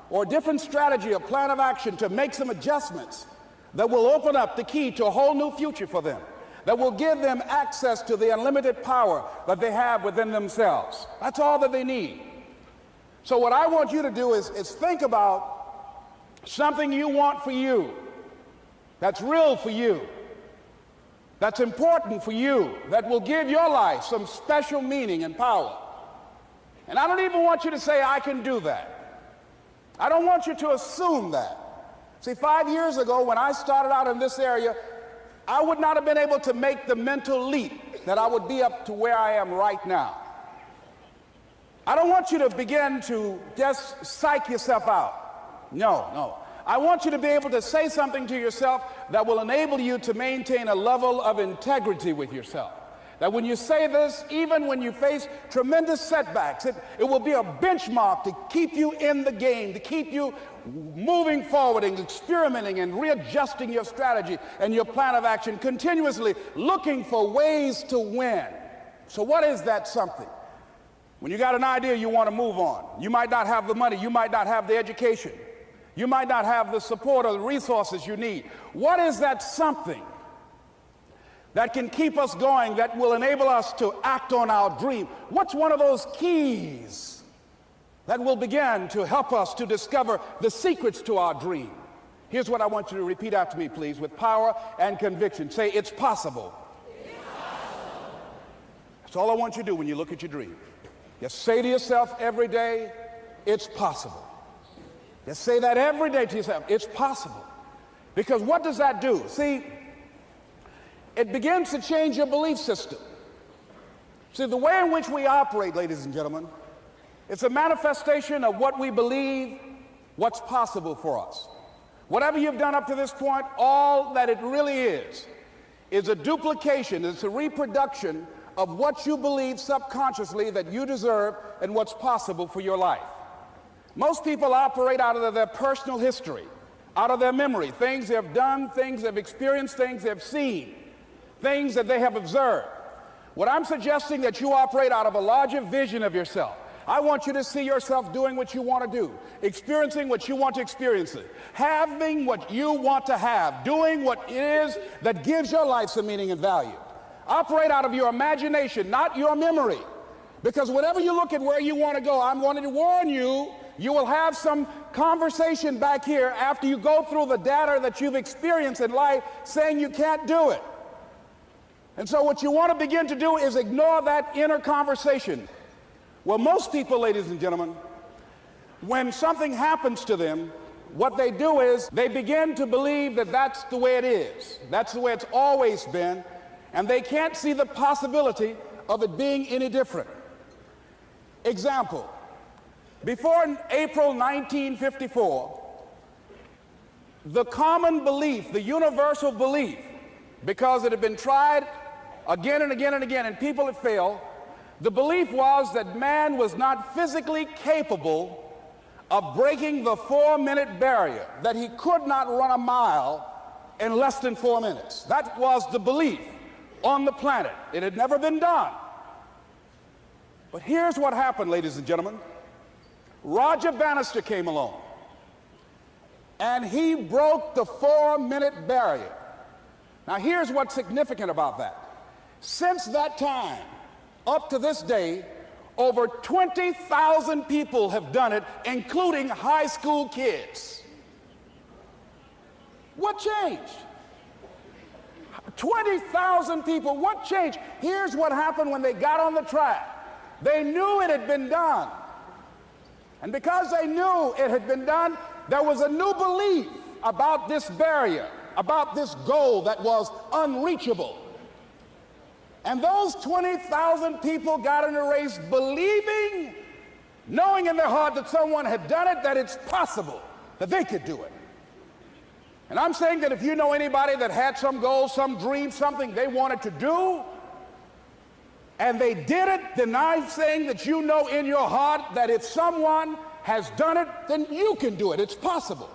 or a different strategy, a plan of action to make some adjustments that will open up the key to a whole new future for them, that will give them access to the unlimited power that they have within themselves. That's all that they need. So what I want you to do is think about something you want for you, that's real for you, that's important for you, that will give your life some special meaning and power. And I don't even want you to say, I can do that. I don't want you to assume that. See, 5 years ago, when I started out in this area, I would not have been able to make the mental leap that I would be up to where I am right now. I don't want you to begin to just psych yourself out. No. I want you to be able to say something to yourself that will enable you to maintain a level of integrity with yourself. That when you say this, even when you face tremendous setbacks, it will be a benchmark to keep you in the game, to keep you moving forward and experimenting and readjusting your strategy and your plan of action, continuously looking for ways to win. So what is that something? When you got an idea you want to move on, you might not have the money, you might not have the education, you might not have the support or the resources you need. What is that something that can keep us going, that will enable us to act on our dream? What's one of those keys that will begin to help us to discover the secrets to our dream? Here's what I want you to repeat after me, please, with power and conviction. Say, it's possible. It's possible. That's all I want you to do when you look at your dream. Just say to yourself every day, it's possible. Just say that every day to yourself, it's possible. Because what does that do? See, it begins to change your belief system. See, the way in which we operate, ladies and gentlemen, it's a manifestation of what we believe, what's possible for us. Whatever you've done up to this point, all that it really is a duplication, it's a reproduction of what you believe subconsciously that you deserve and what's possible for your life. Most people operate out of their personal history, out of their memory, things they have done, things they've experienced, things they've seen, things that they have observed. What I'm suggesting that you operate out of a larger vision of yourself. I want you to see yourself doing what you want to do, experiencing what you want to experience, having what you want to have, doing what it is that gives your life some meaning and value. Operate out of your imagination, not your memory. Because whenever you look at where you want to go, I'm going to warn you, you will have some conversation back here after you go through the data that you've experienced in life saying you can't do it. And so what you want to begin to do is ignore that inner conversation. Well, most people, ladies and gentlemen, when something happens to them, what they do is they begin to believe that that's the way it is. That's the way it's always been. And they can't see the possibility of it being any different. Example, before April 1954, the common belief, the universal belief, because it had been tried again and again and again, and people had failed, the belief was that man was not physically capable of breaking the 4-minute barrier, that he could not run a mile in less than 4 minutes. That was the belief on the planet. It had never been done. But here's what happened, ladies and gentlemen. Roger Bannister came along, and he broke the 4-minute barrier. Now, here's what's significant about that. Since that time, up to this day, over 20,000 people have done it, including high school kids. What changed? 20,000 people, what changed? Here's what happened when they got on the track. They knew it had been done. And because they knew it had been done, there was a new belief about this barrier, about this goal that was unreachable. And those 20,000 people got in a race believing, knowing in their heart that someone had done it, that it's possible that they could do it. And I'm saying that if you know anybody that had some goal, some dream, something they wanted to do, and they did it, then I'm saying that you know in your heart that if someone has done it, then you can do it. It's possible.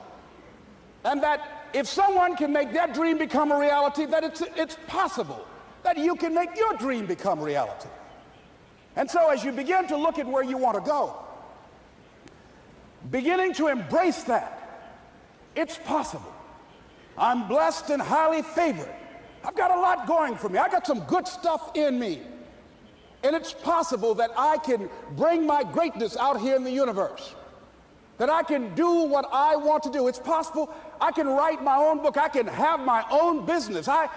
And that if someone can make their dream become a reality, that it's possible that you can make your dream become reality. And so as you begin to look at where you want to go, beginning to embrace that. It's possible. I'm blessed and highly favored. I've got a lot going for me. I got some good stuff in me. And it's possible that I can bring my greatness out here in the universe, that I can do what I want to do. It's possible I can write my own book. I can have my own business. I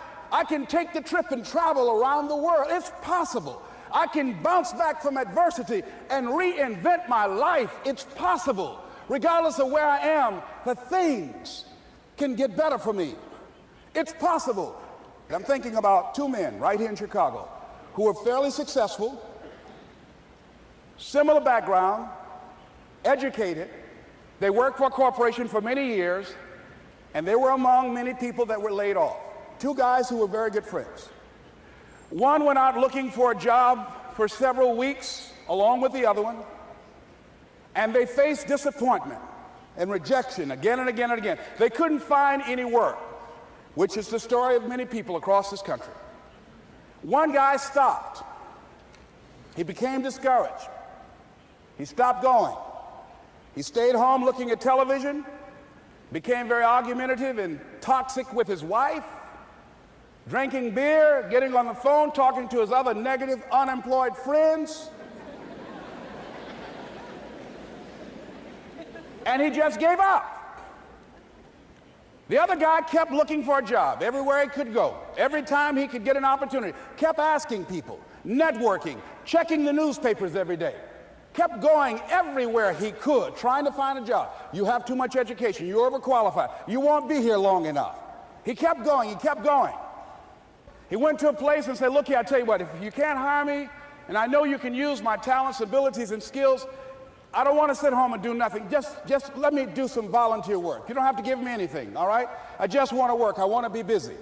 can take the trip and travel around the world. It's possible. I can bounce back from adversity and reinvent my life. It's possible. Regardless of where I am, that things can get better for me. It's possible. I'm thinking about two men right here in Chicago who were fairly successful, similar background, educated. They worked for a corporation for many years, and they were among many people that were laid off. Two guys who were very good friends. One went out looking for a job for several weeks along with the other one, and they faced disappointment and rejection again and again and again. They couldn't find any work, which is the story of many people across this country. One guy stopped. He became discouraged. He stopped going. He stayed home looking at television, became very argumentative and toxic with his wife, drinking beer, getting on the phone, talking to his other negative, unemployed friends. And he just gave up. The other guy kept looking for a job everywhere he could go. Every time he could get an opportunity, kept asking people, networking, checking the newspapers every day. Kept going everywhere he could, trying to find a job. You have too much education. You're overqualified. You won't be here long enough. He kept going. He kept going. He went to a place and said, look here, I tell you what, if you can't hire me, and I know you can use my talents, abilities, and skills, I don't want to sit home and do nothing. Just let me do some volunteer work. You don't have to give me anything, all right? I just want to work. I want to be busy.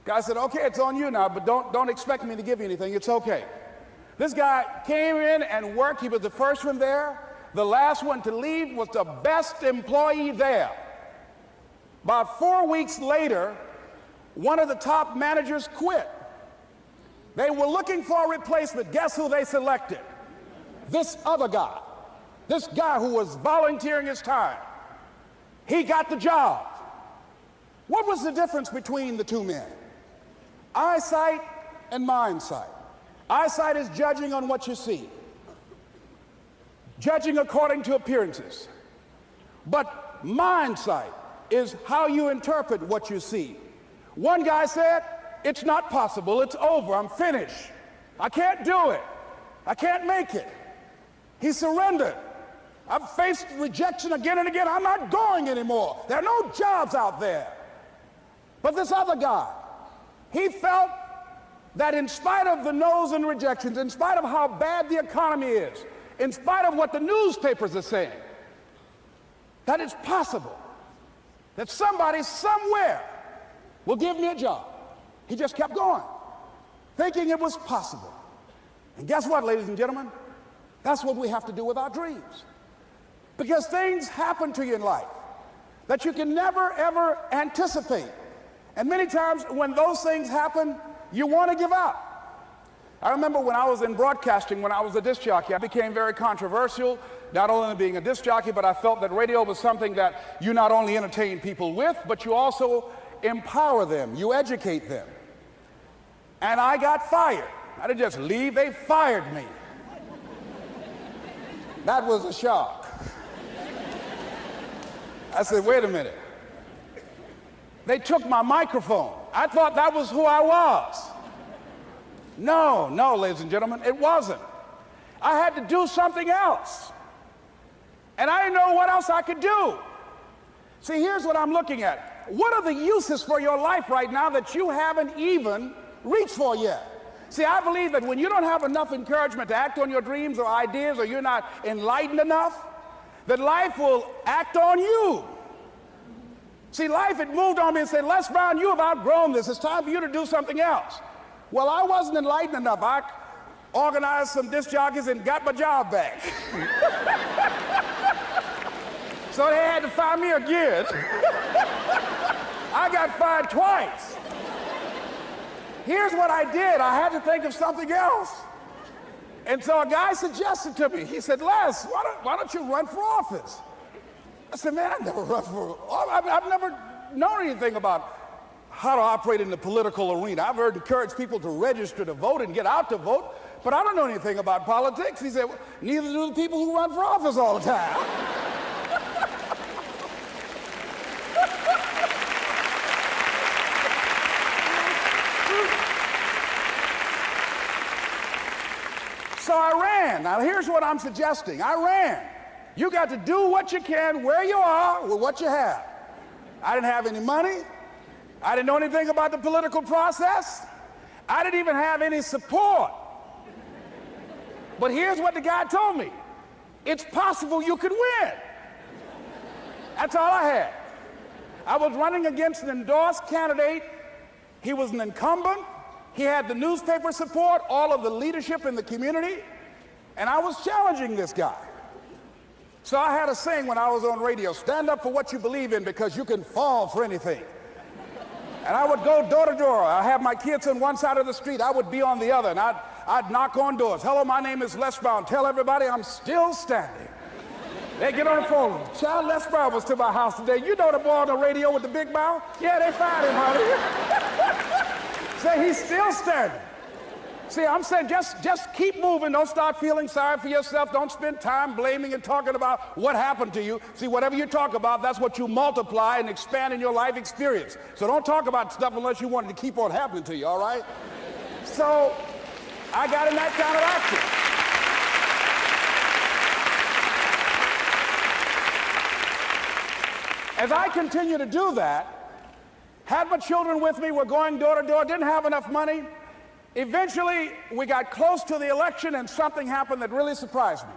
Guy said, okay, it's on you now, but don't expect me to give you anything. It's okay. This guy came in and worked. He was the first one there. The last one to leave was the best employee there. About 4 weeks later, one of the top managers quit. They were looking for a replacement. Guess who they selected? This other guy. This guy who was volunteering his time. He got the job. What was the difference between the two men? Eyesight and mindsight. Eyesight is judging on what you see, judging according to appearances. But mindsight is how you interpret what you see. One guy said, it's not possible, it's over, I'm finished. I can't do it. I can't make it. He surrendered. I've faced rejection again and again. I'm not going anymore. There are no jobs out there. But this other guy, he felt that in spite of the no's and rejections, in spite of how bad the economy is, in spite of what the newspapers are saying, that it's possible that somebody somewhere will give me a job. He just kept going, thinking it was possible. And guess what, ladies and gentlemen? That's what we have to do with our dreams. Because things happen to you in life that you can never, ever anticipate. And many times when those things happen, you want to give up. I remember when I was in broadcasting, when I was a disc jockey, I became very controversial, not only being a disc jockey, but I felt that radio was something that you not only entertain people with, but you also empower them, you educate them. And I got fired. I didn't just leave, they fired me. That was a shock. I said, wait a minute. They took my microphone. I thought that was who I was. No, ladies and gentlemen, it wasn't. I had to do something else. And I didn't know what else I could do. See, here's what I'm looking at. What are the uses for your life right now that you haven't even reached for yet? See, I believe that when you don't have enough encouragement to act on your dreams or ideas, or you're not enlightened enough, that life will act on you. See, life had moved on me and said, Les Brown, you have outgrown this. It's time for you to do something else. Well, I wasn't enlightened enough. I organized some disc jockeys and got my job back. So they had to fire me again. I got fired twice. Here's what I did. I had to think of something else. And so a guy suggested to me, he said, Les, why don't you run for office? I said, man, I've never run for office. I've never known anything about how to operate in the political arena. I've heard encourage people to register to vote and get out to vote, but I don't know anything about politics. He said, well, neither do the people who run for office all the time. So I ran. Now here's what I'm suggesting. I ran. You got to do what you can where you are with what you have. I didn't have any money. I didn't know anything about the political process. I didn't even have any support. But here's what the guy told me. It's possible you could win. That's all I had. I was running against an endorsed candidate. He was an incumbent. He had the newspaper support, all of the leadership in the community, and I was challenging this guy. So I had a saying when I was on radio, stand up for what you believe in because you can fall for anything. And I would go door to door. I have my kids on one side of the street. I would be on the other, and I'd knock on doors. Hello, my name is Les Brown. Tell everybody I'm still standing. They get on the phone. Child, Les Brown was to my house today. You know the boy on the radio with the big mouth? Yeah, they fired him, honey. Say he's still standing. See, I'm saying just keep moving. Don't start feeling sorry for yourself. Don't spend time blaming and talking about what happened to you. See, whatever you talk about, that's what you multiply and expand in your life experience. So don't talk about stuff unless you want it to keep on happening to you, all right? So I got in that kind of action. As I continue to do that, had my children with me, we're going door to door, didn't have enough money. Eventually, we got close to the election and something happened that really surprised me.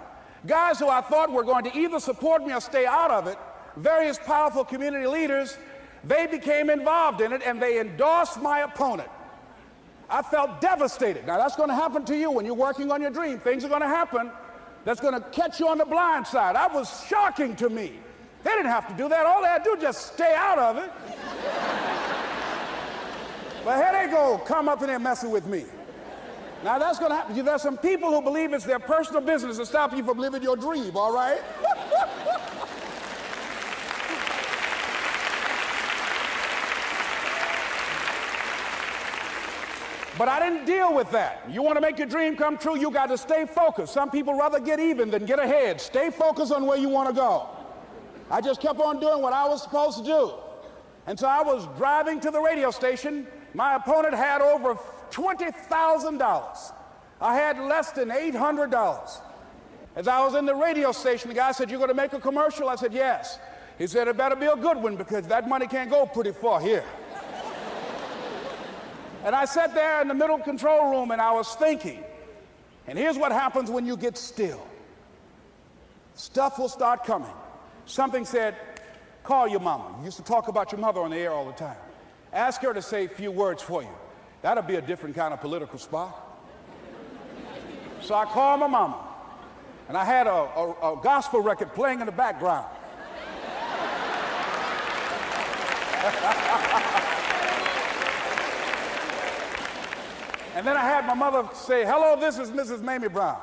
Guys who I thought were going to either support me or stay out of it, various powerful community leaders, they became involved in it and they endorsed my opponent. I felt devastated. Now that's going to happen to you when you're working on your dream. Things are going to happen that's going to catch you on the blind side. That was shocking to me. They didn't have to do that. All they had to do was just stay out of it. But here they go, come up in there messing with me. Now that's going to happen. There's some people who believe it's their personal business to stop you from living your dream, all right? But I didn't deal with that. You want to make your dream come true, you got to stay focused. Some people rather get even than get ahead. Stay focused on where you want to go. I just kept on doing what I was supposed to do. And so I was driving to the radio station. My opponent had over $20,000. I had less than $800. As I was in the radio station, the guy said, "You're going to make a commercial?" I said, "Yes." He said, "It better be a good one because that money can't go pretty far here." And I sat there in the middle control room and I was thinking. And here's what happens when you get still. Stuff will start coming. Something said, "Call your mama." You used to talk about your mother on the air all the time. Ask her to say a few words for you. That'll be a different kind of political spot. So I called my mama, and I had a gospel record playing in the background. And then I had my mother say, "Hello, this is Mrs. Mamie Brown.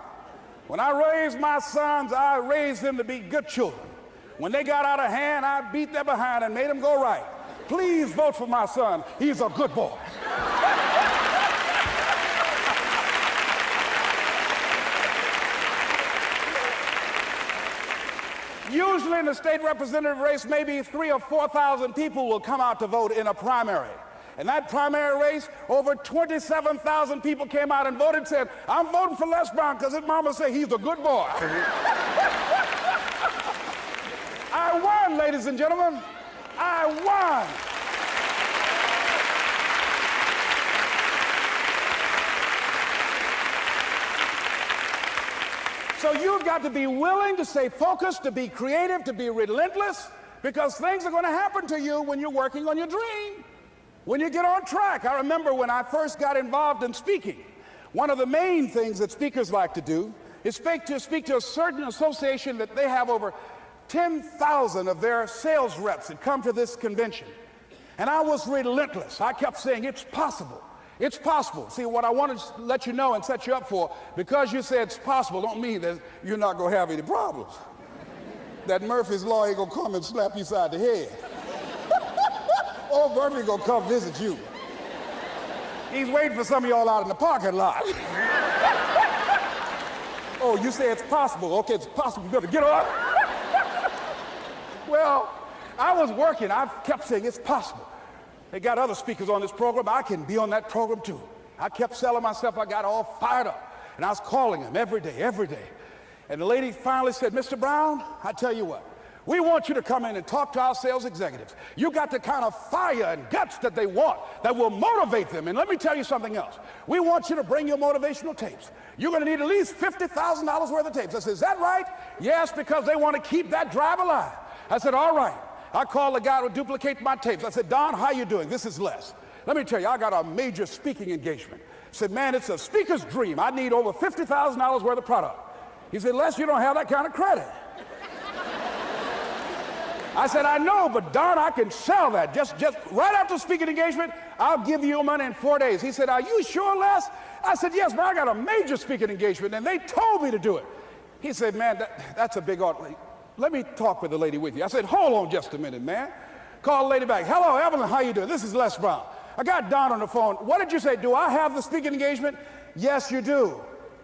When I raised my sons, I raised them to be good children. When they got out of hand, I beat their behind and made them go right. Please vote for my son. He's a good boy." Usually in the state representative race, maybe 3,000 or 4,000 people will come out to vote in a primary. In that primary race, over 27,000 people came out and voted and said, "I'm voting for Les Brown because his mama said he's a good boy." I won, ladies and gentlemen. I won. So you've got to be willing to stay focused, to be creative, to be relentless, because things are going to happen to you when you're working on your dream, when you get on track. I remember when I first got involved in speaking, one of the main things that speakers like to do is speak to a certain association that they have over 10,000 of their sales reps that come to this convention. And I was relentless. I kept saying, "It's possible. It's possible. See, what I want to let you know and set you up for, because you say it's possible, don't mean that you're not going to have any problems. That Murphy's Law ain't going to come and slap you side the head. Old Murphy going to come visit you. He's waiting for some of y'all out in the parking lot. Oh, you say it's possible. Okay, it's possible. You better get up. Well, I was working. I kept saying it's possible. They got other speakers on this program. I can be on that program too. I kept selling myself. I got all fired up. And I was calling them every day, every day. And the lady finally said, Mr. Brown, I tell you what, we want you to come in and talk to our sales executives. You got the kind of fire and guts that they want, that will motivate them. And let me tell you something else. We want you to bring your motivational tapes. You're going to need at least $50,000 worth of tapes. I said, is that right? Yes, because they want to keep that drive alive. I said, all right. I called the guy who duplicated my tapes. I said, Don, how you doing? This is Les. Let me tell you, I got a major speaking engagement. I said, man, it's a speaker's dream. I need over $50,000 worth of product. He said, Les, you don't have that kind of credit. I said, I know, but Don, I can sell that. Just right after speaking engagement, I'll give you your money in 4 days. He said, are you sure, Les? I said, yes, man, I got a major speaking engagement, and they told me to do it. He said, man, that's a big order. Let me talk with the lady with you. I said, hold on just a minute, man. Call the lady back. Hello, Evelyn, how you doing? This is Les Brown. I got Don on the phone. What did you say? Do I have the speaking engagement? Yes, you do.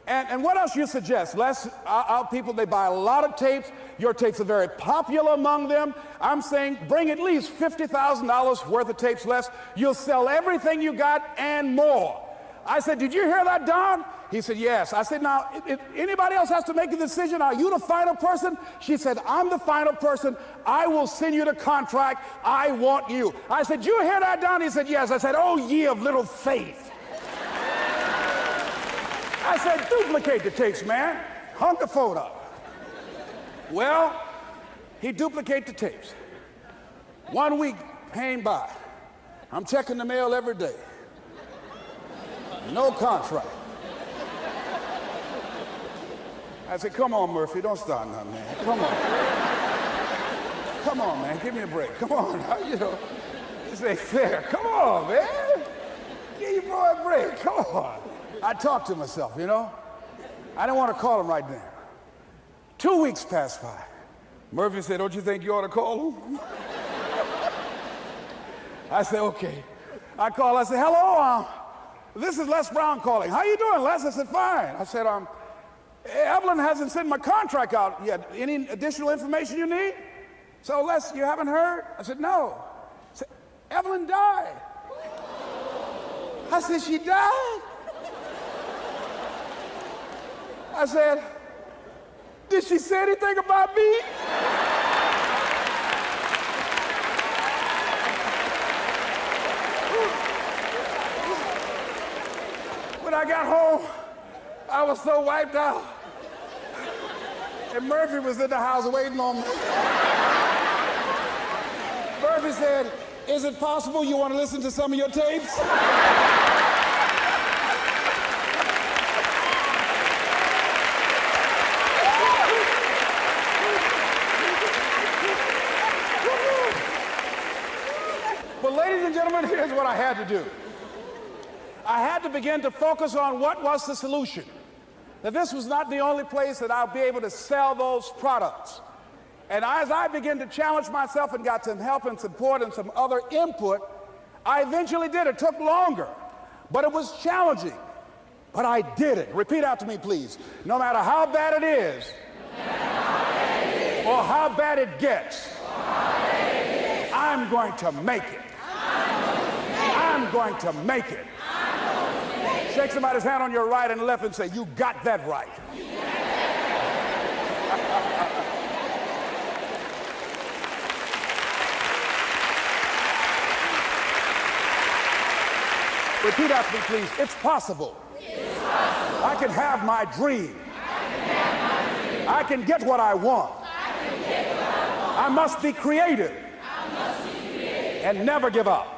And what else you suggest? Les, our people, they buy a lot of tapes. Your tapes are very popular among them. I'm saying bring at least $50,000 worth of tapes, Les. You'll sell everything you got and more. I said, did you hear that, Don? He said, yes. I said, now, if anybody else has to make a decision, are you the final person? She said, I'm the final person. I will send you the contract. I want you. I said, you hear that, Don? He said, yes. I said, oh, ye of little faith. I said, duplicate the tapes, man. Hung the phone up. Well, he duplicated the tapes. 1 week came by. I'm checking the mail every day. No contract. I said, come on, Murphy, don't start nothing, man. Come on. Come on, man, give me a break. Come on, you know, this ain't fair. Come on, man. Give your boy a break, come on. I talked to myself, you know. I didn't want to call him right now. 2 weeks passed by. Murphy said, don't you think you ought to call him? I said, okay. I called, I said, hello, this is Les Brown calling. How you doing, Les? I said, fine. I said, Evelyn hasn't sent my contract out yet. Any additional information you need? So, Les, you haven't heard? I said, no. I said, Evelyn died. I said, she died? I said, did she say anything about me? When I got home, I was so wiped out. And Murphy was in the house waiting on me. Murphy said, is it possible you want to listen to some of your tapes? But ladies and gentlemen, here's what I had to do. I had to begin to focus on what was the solution. That this was not the only place that I'll be able to sell those products. And as I began to challenge myself and got some help and support and some other input, I eventually did. It took longer, but it was challenging. But I did it. Repeat after me, please. No matter how bad it is, or how bad it gets, I'm going to make it. I'm going to make it. Shake somebody's hand on your right and left and say, you got that right. Repeat after me, please. It's possible. It's possible. I can have my dream. I can get what I want. I must be creative. And never give up.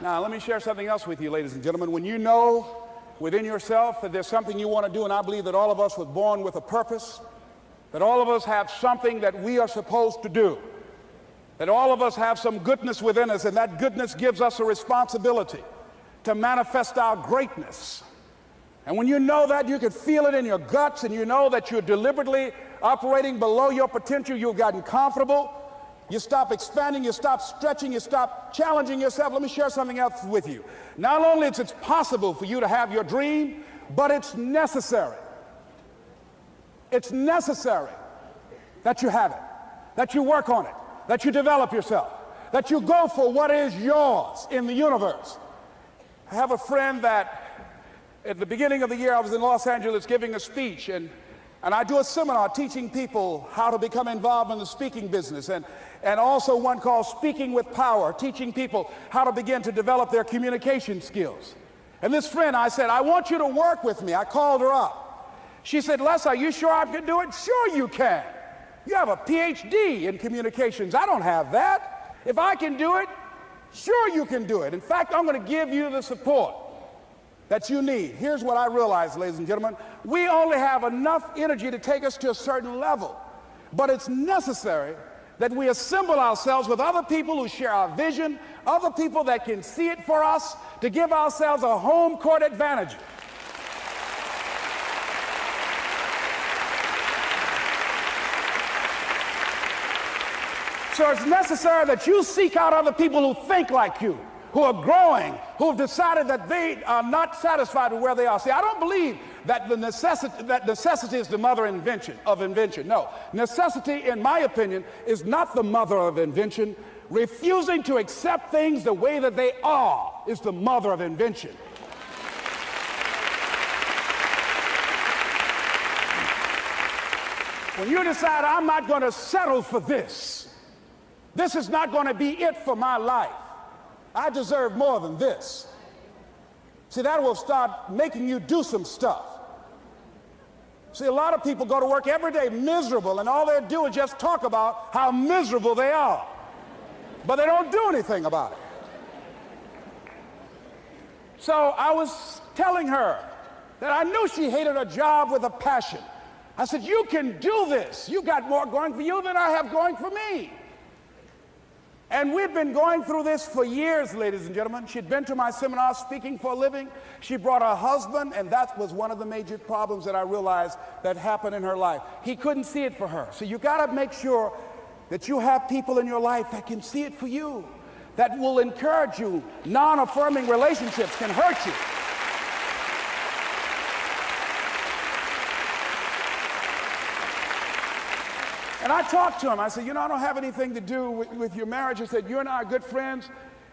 Now, let me share something else with you, ladies and gentlemen. When you know within yourself that there's something you want to do, and I believe that all of us were born with a purpose, that all of us have something that we are supposed to do, that all of us have some goodness within us, and that goodness gives us a responsibility. to manifest our greatness. And when you know that, you can feel it in your guts, and you know that you're deliberately operating below your potential. You've gotten comfortable. You stop expanding, you stop stretching, you stop challenging yourself. Let me share something else with you. Not only is it possible for you to have your dream, but it's necessary. It's necessary that you have it, that you work on it, that you develop yourself, that you go for what is yours in the universe. I have a friend that at the beginning of the year I was in Los Angeles giving a speech, and I do a seminar teaching people how to become involved in the speaking business, and also one called Speaking with Power, teaching people how to begin to develop their communication skills. And this friend, I said, I want you to work with me. I called her up. She said, Les, are you sure I can do it? Sure you can. You have a PhD in communications. I don't have that. If I can do it, sure you can do it. In fact, I'm going to give you the support that you need. Here's what I realized, ladies and gentlemen. We only have enough energy to take us to a certain level, but it's necessary that we assemble ourselves with other people who share our vision, other people that can see it for us, to give ourselves a home court advantage. So it's necessary that you seek out other people who think like you, who are growing, who have decided that they are not satisfied with where they are. See, I don't believe that necessity is the mother of invention. No, necessity, in my opinion, is not the mother of invention. Refusing to accept things the way that they are is the mother of invention. When you decide, I'm not going to settle for this, this is not going to be it for my life, I deserve more than this. See, that will start making you do some stuff. See, a lot of people go to work every day miserable, and all they do is just talk about how miserable they are. But they don't do anything about it. So I was telling her that I knew she hated her job with a passion. I said, you can do this. You got more going for you than I have going for me. And we've been going through this for years, ladies and gentlemen. She'd been to my seminar speaking for a living. She brought her husband, and that was one of the major problems that I realized that happened in her life. He couldn't see it for her. So you got to make sure that you have people in your life that can see it for you, that will encourage you. Non-affirming relationships can hurt you. And I talked to him. I said, you know, I don't have anything to do with your marriage. He said, you and I are good friends,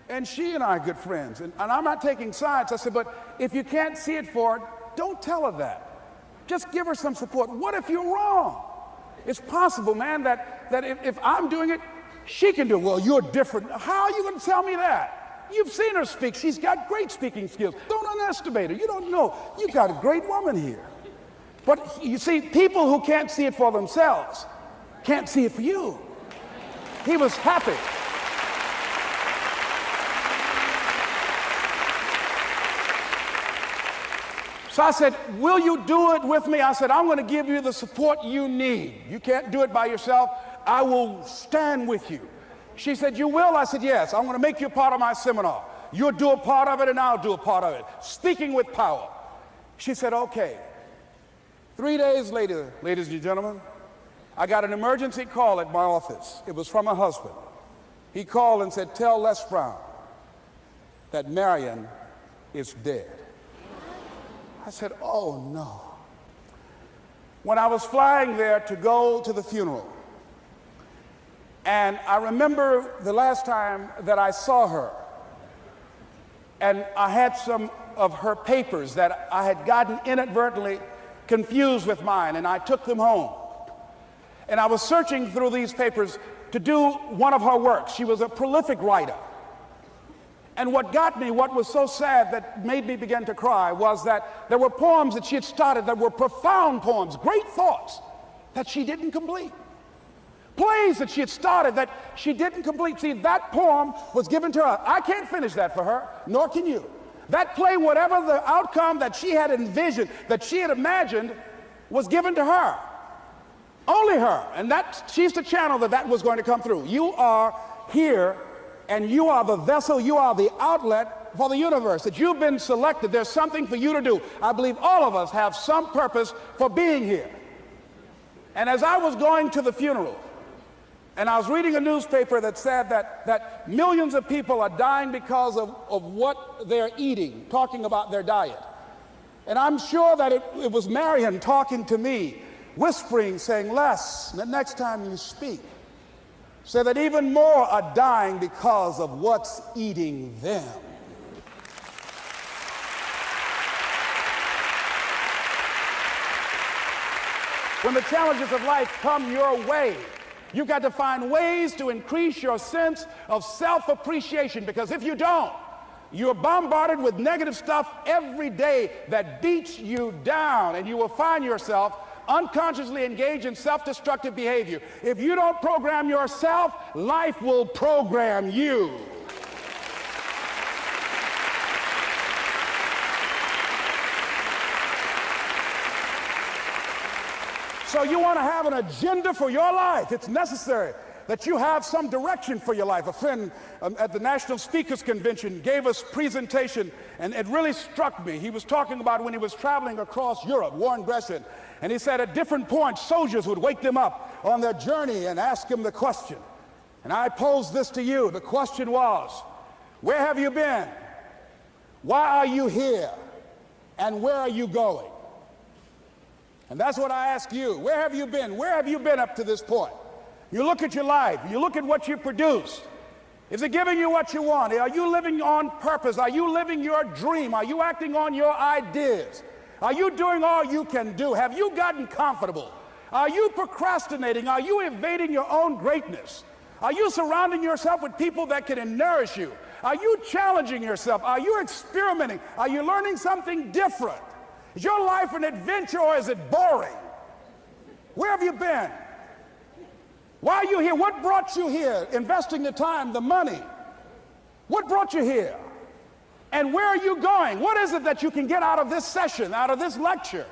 and she and I are good friends. And I'm not taking sides. I said, but if you can't see it for her, don't tell her that. Just give her some support. What if you're wrong? It's possible, man, that if I'm doing it, she can do it. Well, you're different. How are you going to tell me that? You've seen her speak. She's got great speaking skills. Don't underestimate her. You don't know. You got a great woman here. But you see, people who can't see it for themselves can't see it for you. He was happy. So I said, will you do it with me? I said, I'm going to give you the support you need. You can't do it by yourself. I will stand with you. She said, you will? I said, yes. I'm going to make you a part of my seminar. You'll do a part of it, and I'll do a part of it. Speaking with Power. She said, okay. 3 days later, ladies and gentlemen, I got an emergency call at my office. It was from her husband. He called and said, tell Les Brown that Marion is dead. I said, oh no. When I was flying there to go to the funeral, and I remember the last time that I saw her, and I had some of her papers that I had gotten inadvertently confused with mine, and I took them home. And I was searching through these papers to do one of her works. She was a prolific writer. And what got me, what was so sad that made me begin to cry, was that there were poems that she had started that were profound poems, great thoughts that she didn't complete. Plays that she had started that she didn't complete. See, that poem was given to her. I can't finish that for her, nor can you. That play, whatever the outcome that she had envisioned, that she had imagined, was given to her. Only her. And she's the channel that was going to come through. You are here, and you are the vessel, you are the outlet for the universe, that you've been selected. There's something for you to do. I believe all of us have some purpose for being here. And as I was going to the funeral, and I was reading a newspaper that said that millions of people are dying because of what they're eating, talking about their diet. And I'm sure that it was Marion talking to me, whispering, saying, Les, the next time you speak, say that even more are dying because of what's eating them. When the challenges of life come your way, you've got to find ways to increase your sense of self-appreciation, because if you don't, you're bombarded with negative stuff every day that beats you down, and you will find yourself unconsciously engaged in self-destructive behavior. If you don't program yourself, life will program you. So you want to have an agenda for your life. It's necessary that you have some direction for your life. A friend at the National Speakers Convention gave us a presentation, and it really struck me. He was talking about when he was traveling across Europe, Warren Gresham, and he said at different points, soldiers would wake them up on their journey and ask them the question. And I pose this to you. The question was, where have you been? Why are you here? And where are you going? And that's what I ask you. Where have you been? Where have you been up to this point? You look at your life. You look at what you produce. Is it giving you what you want? Are you living on purpose? Are you living your dream? Are you acting on your ideas? Are you doing all you can do? Have you gotten comfortable? Are you procrastinating? Are you evading your own greatness? Are you surrounding yourself with people that can nourish you? Are you challenging yourself? Are you experimenting? Are you learning something different? Is your life an adventure, or is it boring? Where have you been? Why are you here? What brought you here? Investing the time, the money. What brought you here? And where are you going? What is it that you can get out of this session, out of this lecture?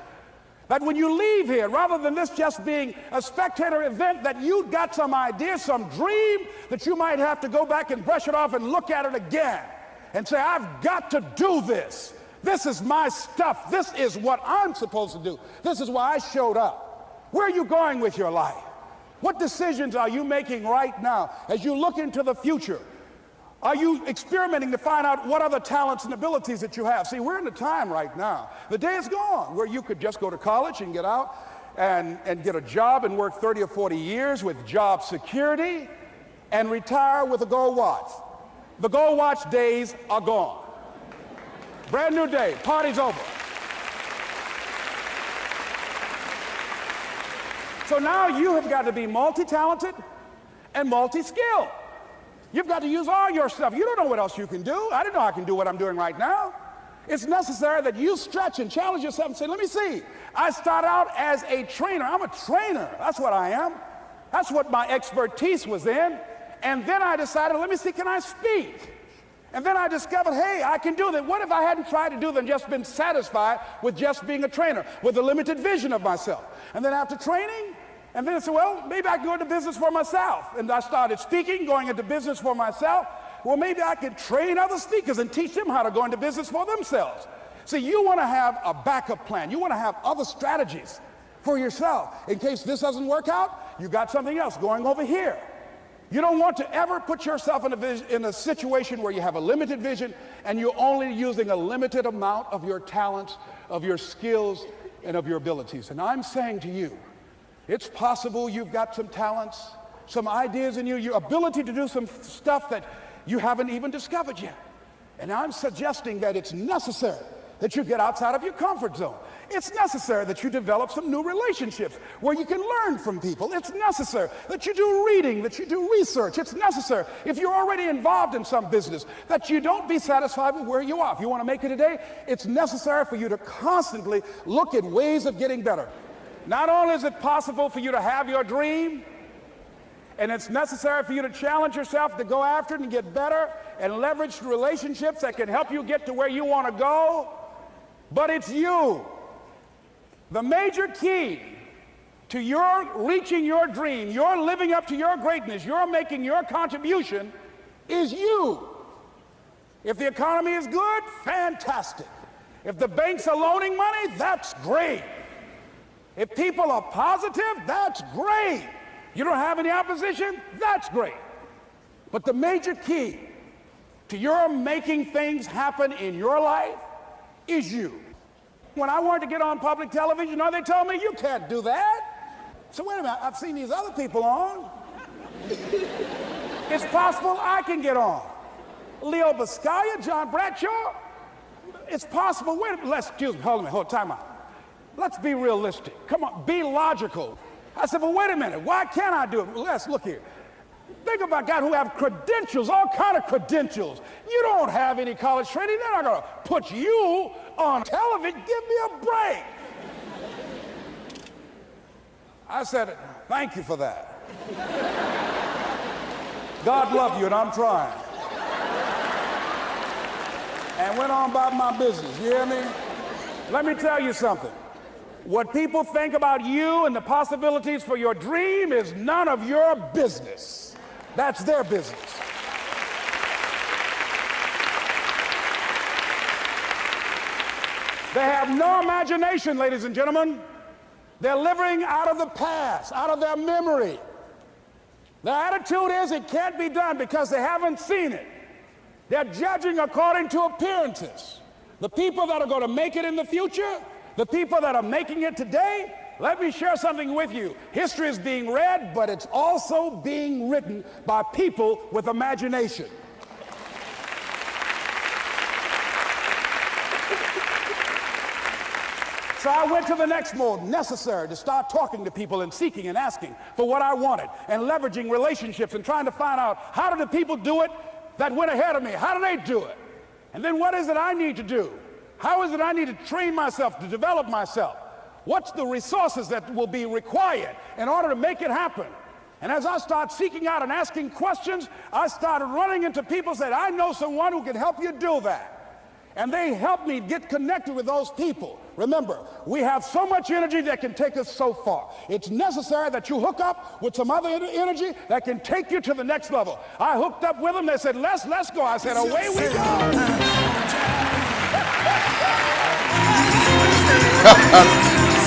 That when you leave here, rather than this just being a spectator event, that you got some idea, some dream, that you might have to go back and brush it off and look at it again and say, I've got to do this. This is my stuff. This is what I'm supposed to do. This is why I showed up. Where are you going with your life? What decisions are you making right now as you look into the future? Are you experimenting to find out what other talents and abilities that you have? See, we're in a time right now. The day is gone where you could just go to college and get out and get a job and work 30 or 40 years with job security and retire with a gold watch. The gold watch days are gone. Brand new day, party's over. So now you have got to be multi-talented and multi-skilled. You've got to use all your stuff. You don't know what else you can do. I didn't know I can do what I'm doing right now. It's necessary that you stretch and challenge yourself and say, let me see. I started out as a trainer. I'm a trainer. That's what I am. That's what my expertise was in. And then I decided, let me see, can I speak? And then I discovered, hey, I can do that. What if I hadn't tried to do that and just been satisfied with just being a trainer, with a limited vision of myself? And then after training, and then I said, well, maybe I can go into business for myself. And I started speaking, going into business for myself. Well, maybe I could train other speakers and teach them how to go into business for themselves. See, you want to have a backup plan. You want to have other strategies for yourself. In case this doesn't work out, you got something else going over here. You don't want to ever put yourself in a situation where you have a limited vision and you're only using a limited amount of your talents, of your skills, and of your abilities. And I'm saying to you, it's possible you've got some talents, some ideas in you, your ability to do some stuff that you haven't even discovered yet. And I'm suggesting that it's necessary that you get outside of your comfort zone. It's necessary that you develop some new relationships where you can learn from people. It's necessary that you do reading, that you do research. It's necessary, if you're already involved in some business, that you don't be satisfied with where you are. If you want to make it today, it's necessary for you to constantly look at ways of getting better. Not only is it possible for you to have your dream, and it's necessary for you to challenge yourself to go after it and get better and leverage relationships that can help you get to where you want to go, but it's you. The major key to your reaching your dream, your living up to your greatness, your making your contribution is you. If the economy is good, fantastic. If the banks are loaning money, that's great. If people are positive, that's great. You don't have any opposition, that's great. But the major key to your making things happen in your life is you. When I wanted to get on public television, you know, they told me, you can't do that. So wait a minute, I've seen these other people on. It's possible I can get on. Leo Biscaya, John Bradshaw, it's possible. Wait a minute, excuse me, hold on, time out. Let's be realistic. Come on, be logical. I said, well, wait a minute, why can't I do it? Well, let's look here. Think about guys who have credentials, all kind of credentials. You don't have any college training. They're not going to put you on television. Give me a break. I said, thank you for that. God love you, and I'm trying. And went on about my business. You hear me? Let me tell you something. What people think about you and the possibilities for your dream is none of your business. That's their business. They have no imagination, ladies and gentlemen. They're living out of the past, out of their memory. Their attitude is it can't be done because they haven't seen it. They're judging according to appearances. The people that are going to make it in the future, the people that are making it today, let me share something with you. History is being read, but it's also being written by people with imagination. So I went to the next mode, necessary to start talking to people and seeking and asking for what I wanted and leveraging relationships and trying to find out how do the people do it that went ahead of me? How do they do it? And then what is it I need to do? How is it I need to train myself, to develop myself? What's the resources that will be required in order to make it happen? And as I start seeking out and asking questions, I started running into people who said, I know someone who can help you do that. And they helped me get connected with those people. Remember, we have so much energy that can take us so far. It's necessary that you hook up with some other energy that can take you to the next level. I hooked up with them. They said, let's go. I said, away we go.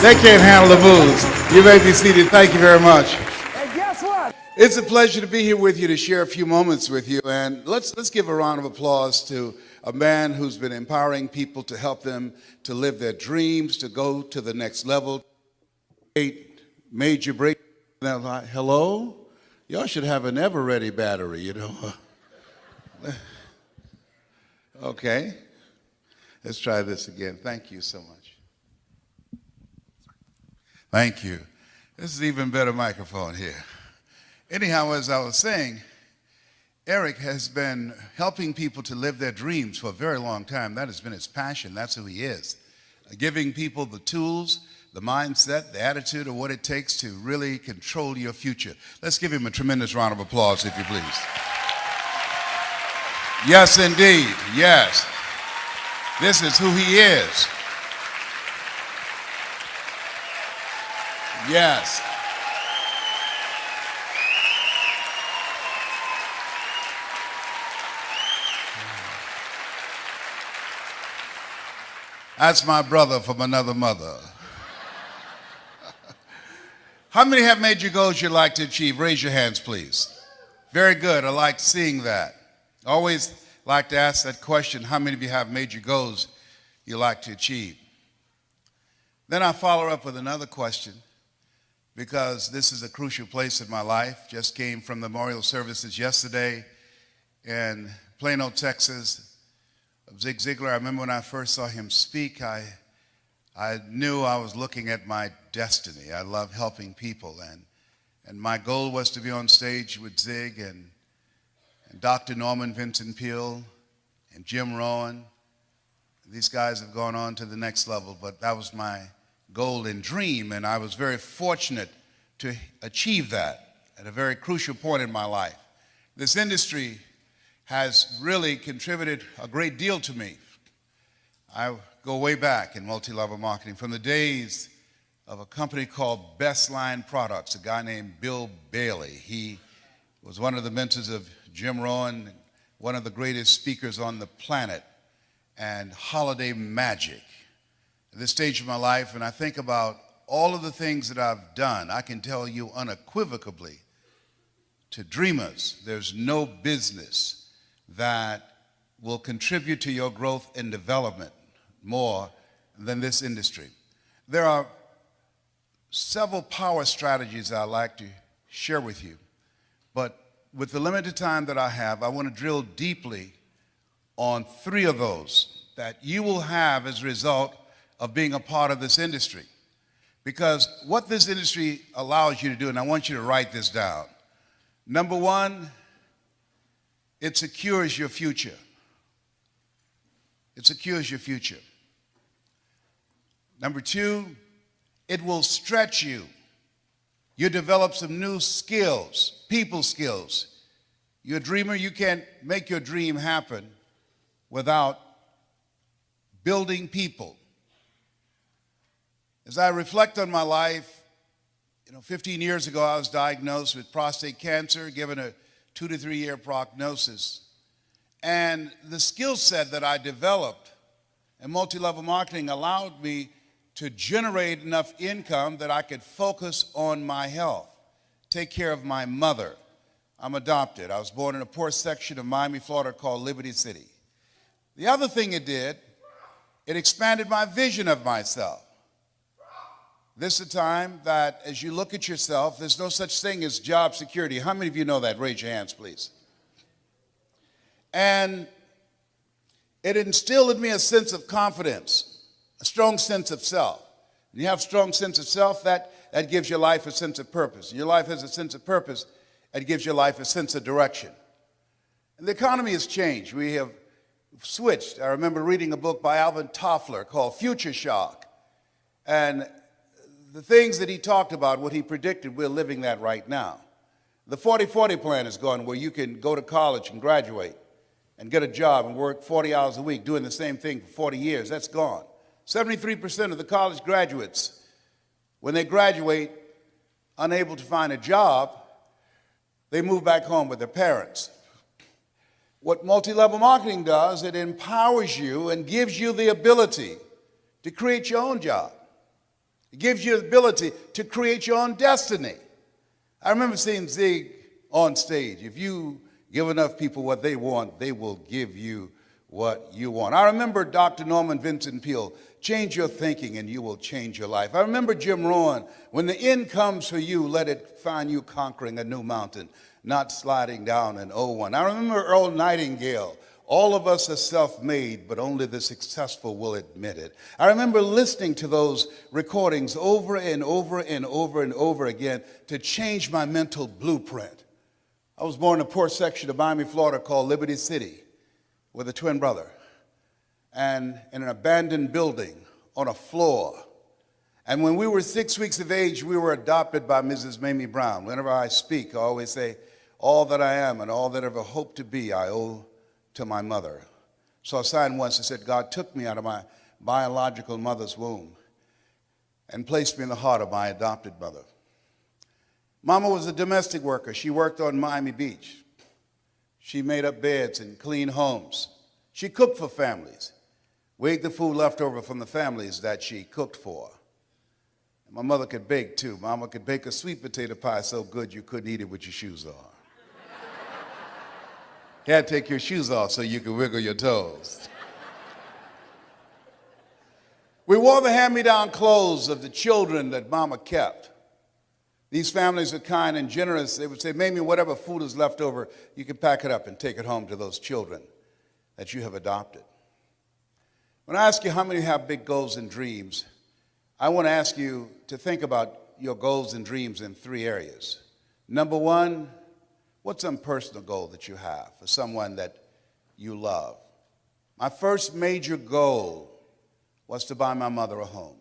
They can't handle the booze. You may be seated. Thank you very much. And guess what? It's a pleasure to be here with you, to share a few moments with you. And let's give a round of applause to a man who's been empowering people to help them to live their dreams, to go to the next level. Major break. Like, hello? Y'all should have an ever-ready battery, you know. Okay. Let's try this again. Thank you so much. Thank you. This is an even better microphone here. Anyhow, as I was saying, Eric has been helping people to live their dreams for a very long time. That has been his passion. That's who he is. Giving people the tools, the mindset, the attitude of what it takes to really control your future. Let's give him a tremendous round of applause, if you please. Yes, indeed. Yes. This is who he is. Yes. That's my brother from another mother. How many have major goals you'd like to achieve? Raise your hands, please. Very good. I like seeing that. Always like to ask that question, how many of you have major goals you like to achieve? Then I follow up with another question, because this is a crucial place in my life. Just came from the memorial services yesterday in Plano, Texas, of Zig Ziglar. I remember when I first saw him speak, I knew I was looking at my destiny. I love helping people, and my goal was to be on stage with Zig and Dr. Norman Vincent Peale and Jim Rohn. These guys have gone on to the next level, but that was my goal and dream, and I was very fortunate to achieve that at a very crucial point in my life. This industry has really contributed a great deal to me. I go way back in multi-level marketing from the days of a company called Best Line Products, a guy named Bill Bailey. He was one of the mentors of Jim Rohn, one of the greatest speakers on the planet, and holiday magic. At this stage of my life, and I think about all of the things that I've done, I can tell you unequivocally, to dreamers, there's no business that will contribute to your growth and development more than this industry. There are several power strategies I'd like to share with you, but with the limited time that I have, I want to drill deeply on 3 of those that you will have as a result of being a part of this industry. Because what this industry allows you to do, and I want you to write this down. Number 1, it secures your future. It secures your future. Number 2, it will stretch you. You develop some new skills, people skills. You're a dreamer, you can't make your dream happen without building people. As I reflect on my life, 15 years ago I was diagnosed with prostate cancer, given a 2 to 3 year prognosis. And the skill set that I developed in multi-level marketing allowed me to generate enough income that I could focus on my health, take care of my mother. I'm adopted. I was born in a poor section of Miami, Florida called Liberty City. The other thing it did, it expanded my vision of myself. This is a time that as you look at yourself, there's no such thing as job security. How many of you know that? Raise your hands, please. And it instilled in me a sense of confidence, a strong sense of self. When you have a strong sense of self, that gives your life a sense of purpose. And your life has a sense of purpose, it gives your life a sense of direction. And the economy has changed. We have switched. I remember reading a book by Alvin Toffler called Future Shock. And the things that he talked about, what he predicted, we're living that right now. The 40-40 plan is gone, where you can go to college and graduate and get a job and work 40 hours a week doing the same thing for 40 years. That's gone. 73% of the college graduates, when they graduate, unable to find a job, they move back home with their parents. What multi-level marketing does, it empowers you and gives you the ability to create your own job. It gives you the ability to create your own destiny. I remember seeing Zig on stage. If you give enough people what they want, they will give you what you want. I remember Dr. Norman Vincent Peale, change your thinking and you will change your life. I remember Jim Rohn, when the end comes for you, let it find you conquering a new mountain, not sliding down an old one. I remember Earl Nightingale, all of us are self-made, but only the successful will admit it. I remember listening to those recordings over and over and over and over again to change my mental blueprint. I was born in a poor section of Miami, Florida called Liberty City with a twin brother, and in an abandoned building on a floor. And when we were 6 weeks of age, we were adopted by Mrs. Mamie Brown. Whenever I speak, I always say, all that I am and all that I ever hope to be, I owe to my mother. So a sign once that said, God took me out of my biological mother's womb and placed me in the heart of my adopted mother. Mama was a domestic worker. She worked on Miami Beach. She made up beds and cleaned homes. She cooked for families, weighed the food left over from the families that she cooked for. And my mother could bake too. Mama could bake a sweet potato pie so good you couldn't eat it with your shoes on. You had to take your shoes off so you could wiggle your toes. We wore the hand-me-down clothes of the children that Mama kept. These families are kind and generous. They would say, Mamie, whatever food is left over, you can pack it up and take it home to those children that you have adopted. When I ask you how many have big goals and dreams, I want to ask you to think about your goals and dreams in 3 areas. Number 1, what's some personal goal that you have for someone that you love? My first major goal was to buy my mother a home.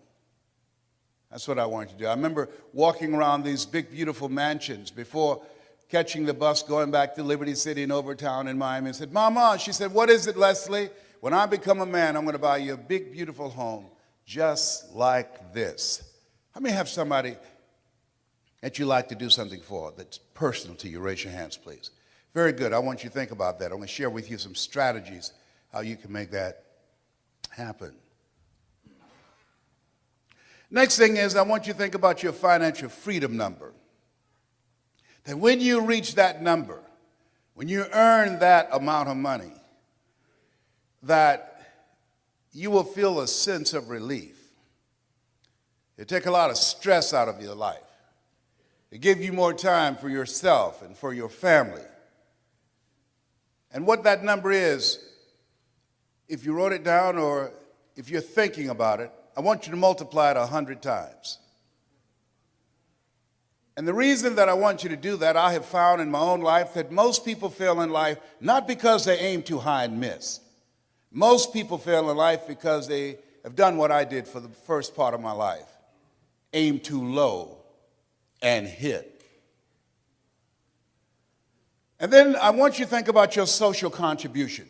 That's what I wanted to do. I remember walking around these big, beautiful mansions before catching the bus going back to Liberty City and Overtown in Miami and said, Mama, she said, what is it, Wesley? When I become a man, I'm going to buy you a big, beautiful home just like this. How many have somebody that you like to do something for that's personal to you? Raise your hands, please. Very good. I want you to think about that. I'm going to share with you some strategies how you can make that happen. Next thing is I want you to think about your financial freedom number. That when you reach that number, when you earn that amount of money, that you will feel a sense of relief. It take a lot of stress out of your life. It give you more time for yourself and for your family. And what that number is, if you wrote it down or if you're thinking about it, I want you to multiply it 100 times. And the reason that I want you to do that, I have found in my own life that most people fail in life not because they aim too high and miss. Most people fail in life because they have done what I did for the first part of my life. Aim too low and hit. And then I want you to think about your social contribution.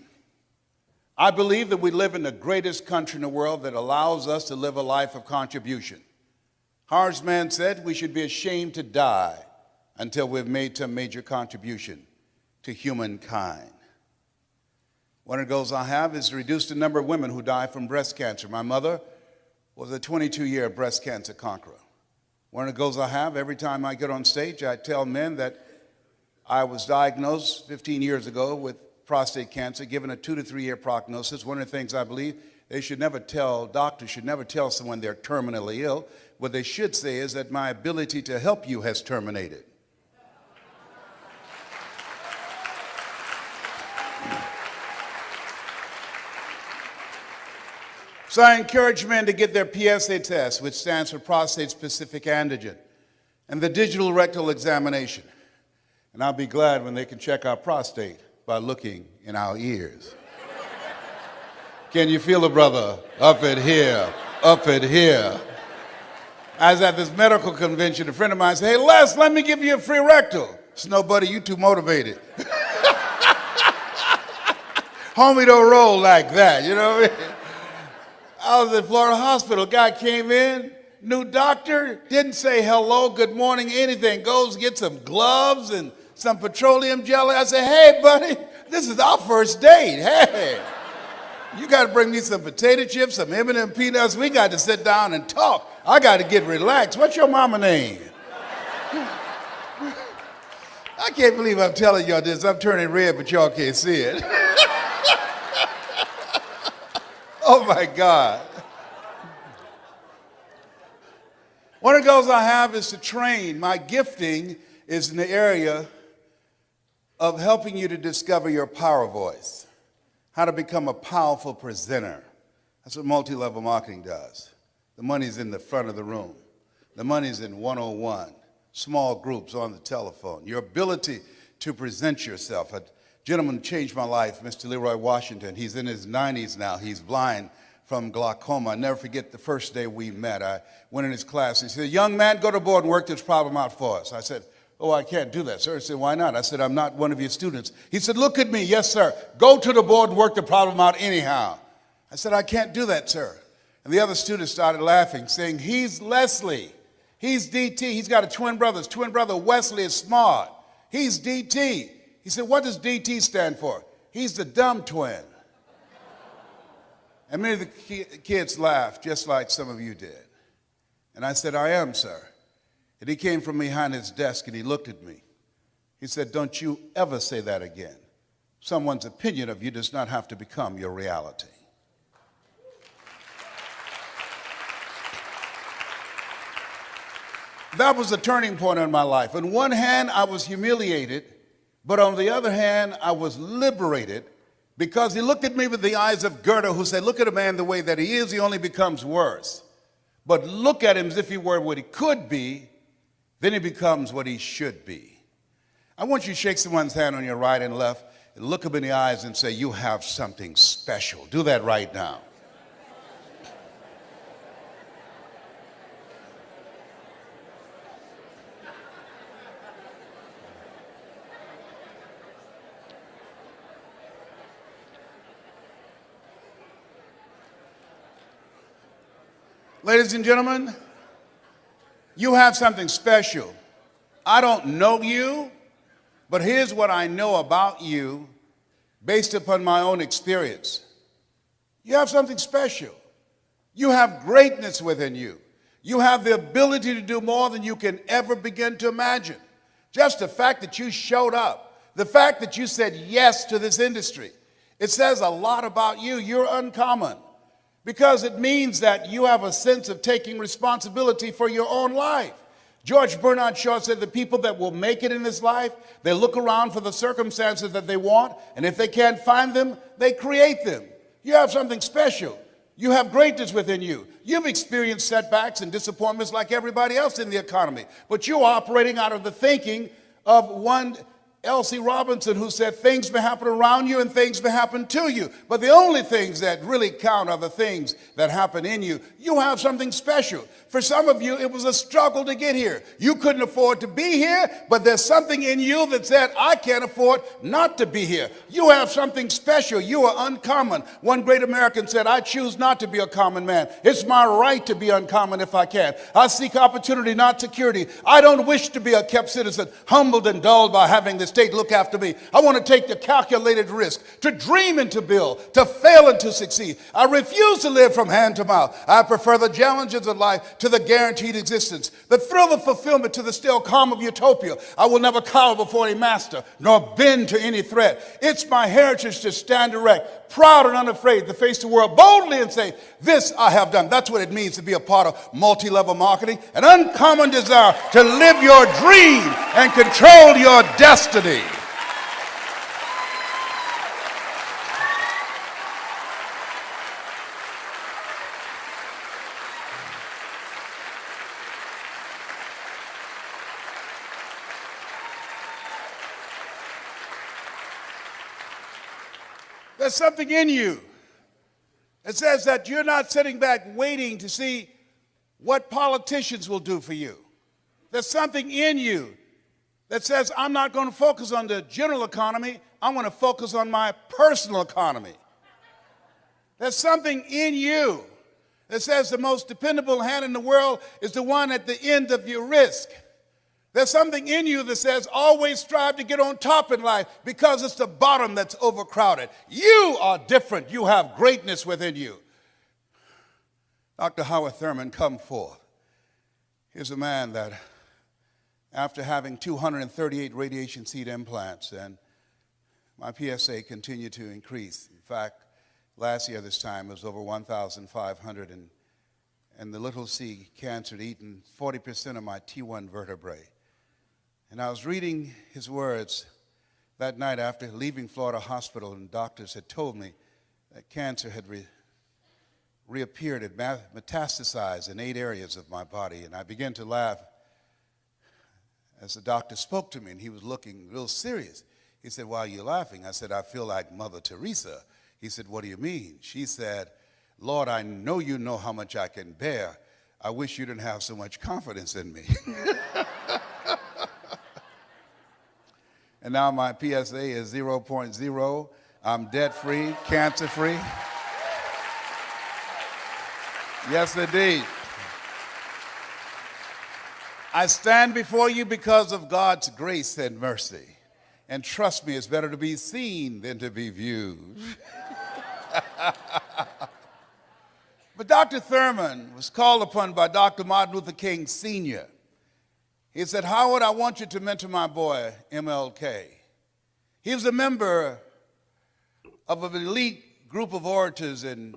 I believe that we live in the greatest country in the world that allows us to live a life of contribution. Horace Mann said we should be ashamed to die until we've made some major contribution to humankind. One of the goals I have is to reduce the number of women who die from breast cancer. My mother was a 22-year breast cancer conqueror. One of the goals I have, every time I get on stage, I tell men that I was diagnosed 15 years ago with prostate cancer, given a 2 to 3 year prognosis. One of the things I believe doctors should never tell someone they're terminally ill. What they should say is that my ability to help you has terminated. So I encourage men to get their PSA test, which stands for prostate-specific antigen, and the digital rectal examination. And I'll be glad when they can check our prostate by looking in our ears. Can you feel it, brother? Up at here, up at here. I was at this medical convention. A friend of mine said, "Hey, Les, let me give you a free rectal." I said, "No, buddy, you too motivated." Homie don't roll like that, you know what I mean? I was at Florida Hospital. Guy came in, new doctor, didn't say hello, good morning, anything. Goes get some gloves and some petroleum jelly. I said, "Hey, buddy, this is our first date. Hey, you got to bring me some potato chips, some M&M peanuts. We got to sit down and talk. I got to get relaxed. What's your mama name?" I can't believe I'm telling y'all this. I'm turning red, but y'all can't see it. Oh, my God. One of the goals I have is to train. My gifting is in the area of helping you to discover your power voice, how to become a powerful presenter. That's what multi-level marketing does. The money's in the front of the room. The money's in 101, small groups on the telephone. Your ability to present yourself. A gentleman changed my life, Mr. Leroy Washington. He's in his 90s now. He's blind from glaucoma. I never forget the first day we met. I went in his class. He said, "Young man, go to the board and work this problem out for us." I said, "Oh, I can't do that, sir." He said, "Why not?" I said, "I'm not one of your students." He said, "Look at me." "Yes, sir. Go to the board and work the problem out anyhow." I said, "I can't do that, sir." And the other students started laughing, saying, "He's Leslie. He's DT. He's got a twin brother. His twin brother, Wesley, is smart. He's DT." He said, "What does DT stand for?" "He's the dumb twin." And many of the kids laughed, just like some of you did. And I said, "I am, sir." And he came from behind his desk and he looked at me. He said, "Don't you ever say that again. Someone's opinion of you does not have to become your reality." That was a turning point in my life. On one hand, I was humiliated, but on the other hand, I was liberated, because he looked at me with the eyes of Goethe, who said, "Look at a man the way that he is, he only becomes worse. But look at him as if he were what he could be, then he becomes what he should be." I want you to shake someone's hand on your right and left and look them in the eyes and say, "You have something special." Do that right now. Ladies and gentlemen, you have something special. I don't know you, But here's what I know about you based upon my own experience. You have something special. You have greatness within you. You have the ability to do more than you can ever begin to imagine. Just the fact that you showed up, the fact that you said yes to this industry, it says a lot about you. You're uncommon because it means that you have a sense of taking responsibility for your own life. George Bernard Shaw said the people that will make it in this life, they look around for the circumstances that they want, and if they can't find them, they create them. You have something special. You have greatness within you. You've experienced setbacks and disappointments like everybody else in the economy, but you're operating out of the thinking of one L.C. Robinson, who said things may happen around you and things may happen to you, but the only things that really count are the things that happen in you. You have something special. For some of you, it was a struggle to get here. You couldn't afford to be here, but there's something in you that said, I can't afford not to be here. You have something special. You are uncommon. One great American said, I choose not to be a common man. It's my right to be uncommon if I can. I seek opportunity, not security. I don't wish to be a kept citizen, humbled and dulled by having the state look after me. I want to take the calculated risk, to dream and to build, to fail and to succeed. I refuse to live from hand to mouth. I prefer the challenges of life to the guaranteed existence, the thrill of fulfillment to the still calm of utopia. I will never cower before any master, nor bend to any threat. It's my heritage to stand erect, proud and unafraid, to face the world boldly and say, this I have done. That's what it means to be a part of multi-level marketing, an uncommon desire to live your dream and control your destiny. There's something in you. It says that you're not sitting back waiting to see what politicians will do for you. There's something in you that says, I'm not going to focus on the general economy. I'm going to focus on my personal economy. There's something in you that says the most dependable hand in the world is the one at the end of your risk. There's something in you that says always strive to get on top in life because it's the bottom that's overcrowded. You are different. You have greatness within you. Dr. Howard Thurman, come forth. Here's a man that after having 238 radiation seed implants, and my PSA continued to increase. In fact, last year this time it was over 1,500, and the little C cancer had eaten 40% of my T1 vertebrae. And I was reading his words that night after leaving Florida Hospital, and doctors had told me that cancer had reappeared, had metastasized in 8 areas of my body. And I began to laugh as the doctor spoke to me, and he was looking real serious. He said, why are you laughing? I said, I feel like Mother Teresa. He said, what do you mean? She said, Lord, I know you know how much I can bear. I wish you didn't have so much confidence in me. And now my PSA is 0.0. I'm debt-free, cancer-free. Yes, indeed. I stand before you because of God's grace and mercy. And trust me, it's better to be seen than to be viewed. But Dr. Thurman was called upon by Dr. Martin Luther King Sr. He said, Howard, I want you to mentor my boy, MLK. He was a member of an elite group of orators and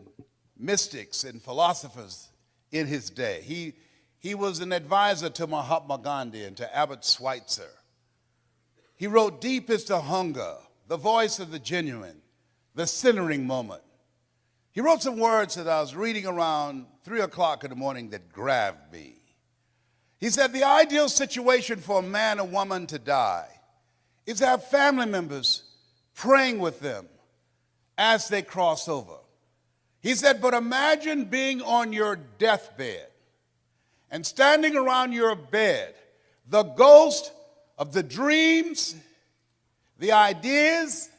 mystics and philosophers in his day. He was an advisor to Mahatma Gandhi and to Albert Schweitzer. He wrote, deep is the hunger, the voice of the genuine, the centering moment. He wrote some words that I was reading around 3 o'clock in the morning that grabbed me. He said, the ideal situation for a man or woman to die is to have family members praying with them as they cross over. He said, but imagine being on your deathbed and standing around your bed, the ghost of the dreams, the ideas,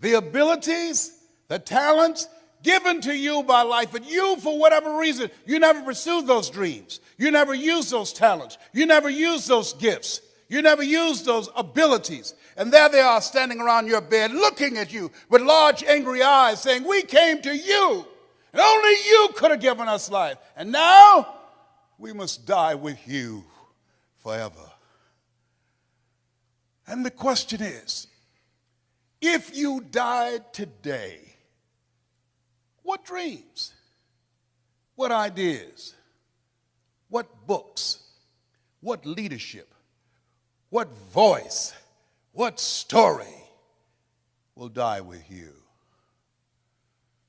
the abilities, the talents given to you by life, but you, for whatever reason, you never pursued those dreams. You never used those talents. You never used those gifts. You never used those abilities. And there they are standing around your bed looking at you with large angry eyes saying, we came to you and only you could have given us life. And now we must die with you forever. And the question is, if you died today, what dreams, what ideas, what books, what leadership, what voice, what story will die with you?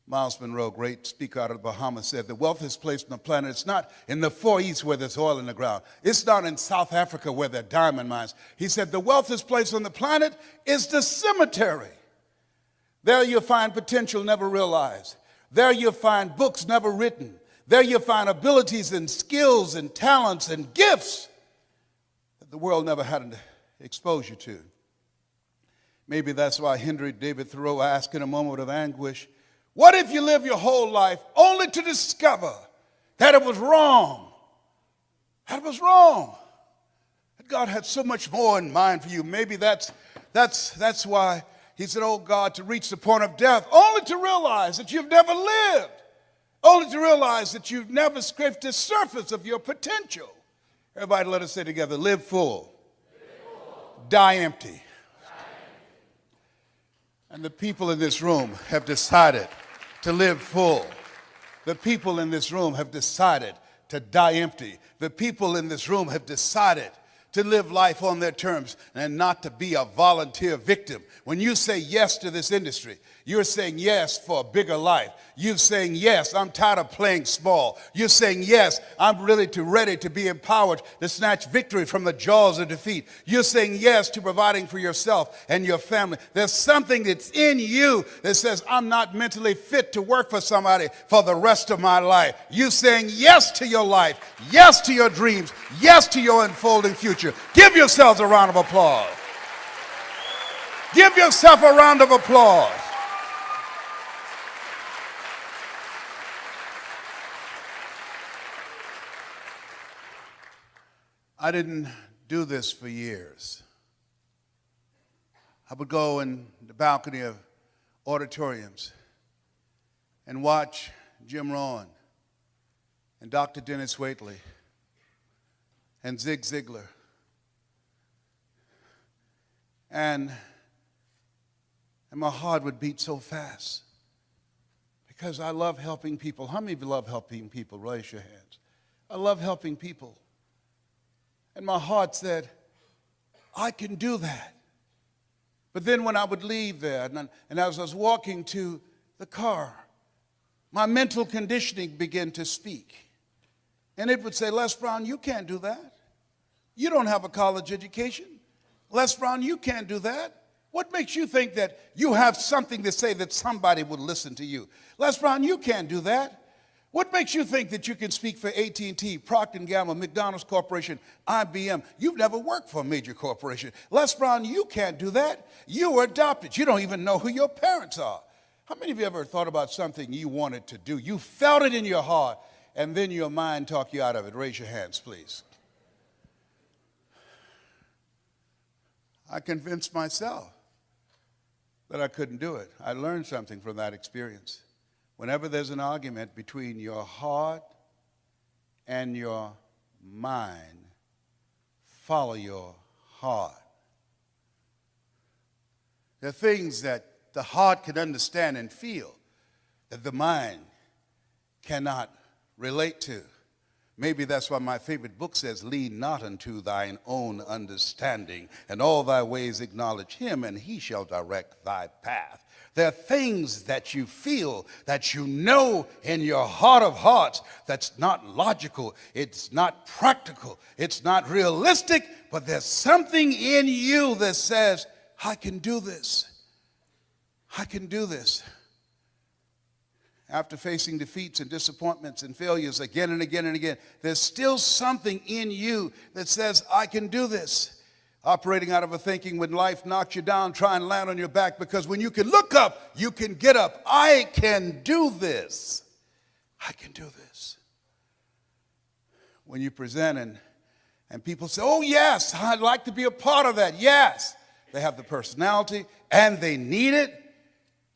Miles Monroe, great speaker out of the Bahamas, said the wealthiest place on the planet, it's not in the Far East where there's oil in the ground. It's not in South Africa where there are diamond mines. He said the wealthiest place on the planet is the cemetery. There you'll find potential never realized. There you'll find books never written. There you'll find abilities and skills and talents and gifts that the world never had exposure to. Maybe that's why Henry David Thoreau asked in a moment of anguish, what if you live your whole life only to discover that it was wrong? That it was wrong. That God had so much more in mind for you. Maybe that's why he said, oh God, to reach the point of death, only to realize that you've never lived. Only to realize that you've never scraped the surface of your potential. Everybody let us say together, live full, die empty. And the people in this room have decided to live full. The people in this room have decided to die empty. The people in this room have decided to live life on their terms and not to be a volunteer victim. When you say yes to this industry, you're saying yes for a bigger life. You're saying yes, I'm tired of playing small. You're saying yes, I'm ready to be empowered to snatch victory from the jaws of defeat. You're saying yes to providing for yourself and your family. There's something that's in you that says, I'm not mentally fit to work for somebody for the rest of my life. You're saying yes to your life, yes to your dreams, yes to your unfolding future. Give yourselves a round of applause. Give yourself a round of applause. I didn't do this for years. I would go in the balcony of auditoriums and watch Jim Rohn and Dr. Dennis Waitley and Zig Ziglar. And my heart would beat so fast because I love helping people. How many of you love helping people? Raise your hands. I love helping people. And my heart said, I can do that. But then when I would leave there, and as I was walking to the car, my mental conditioning began to speak. And it would say, Les Brown, you can't do that. You don't have a college education. Les Brown, you can't do that. What makes you think that you have something to say that somebody would listen to you? Les Brown, you can't do that. What makes you think that you can speak for AT&T, Procter & Gamble, McDonald's Corporation, IBM? You've never worked for a major corporation. Les Brown, you can't do that. You were adopted. You don't even know who your parents are. How many of you ever thought about something you wanted to do? You felt it in your heart, and then your mind talked you out of it. Raise your hands, please. I convinced myself that I couldn't do it. I learned something from that experience. Whenever there's an argument between your heart and your mind, follow your heart. There are things that the heart can understand and feel that the mind cannot relate to. Maybe that's why my favorite book says, lean not unto thine own understanding, and all thy ways acknowledge him, and he shall direct thy path. There are things that you feel, that you know in your heart of hearts that's not logical, it's not practical, it's not realistic, but there's something in you that says, I can do this. I can do this. After facing defeats and disappointments and failures again and again and again, there's still something in you that says, I can do this. Operating out of a thinking when life knocks you down, try and land on your back, because when you can look up, you can get up. I can do this. I can do this. When you present And people say, oh, yes, I'd like to be a part of that. Yes. They have the personality, and they need it,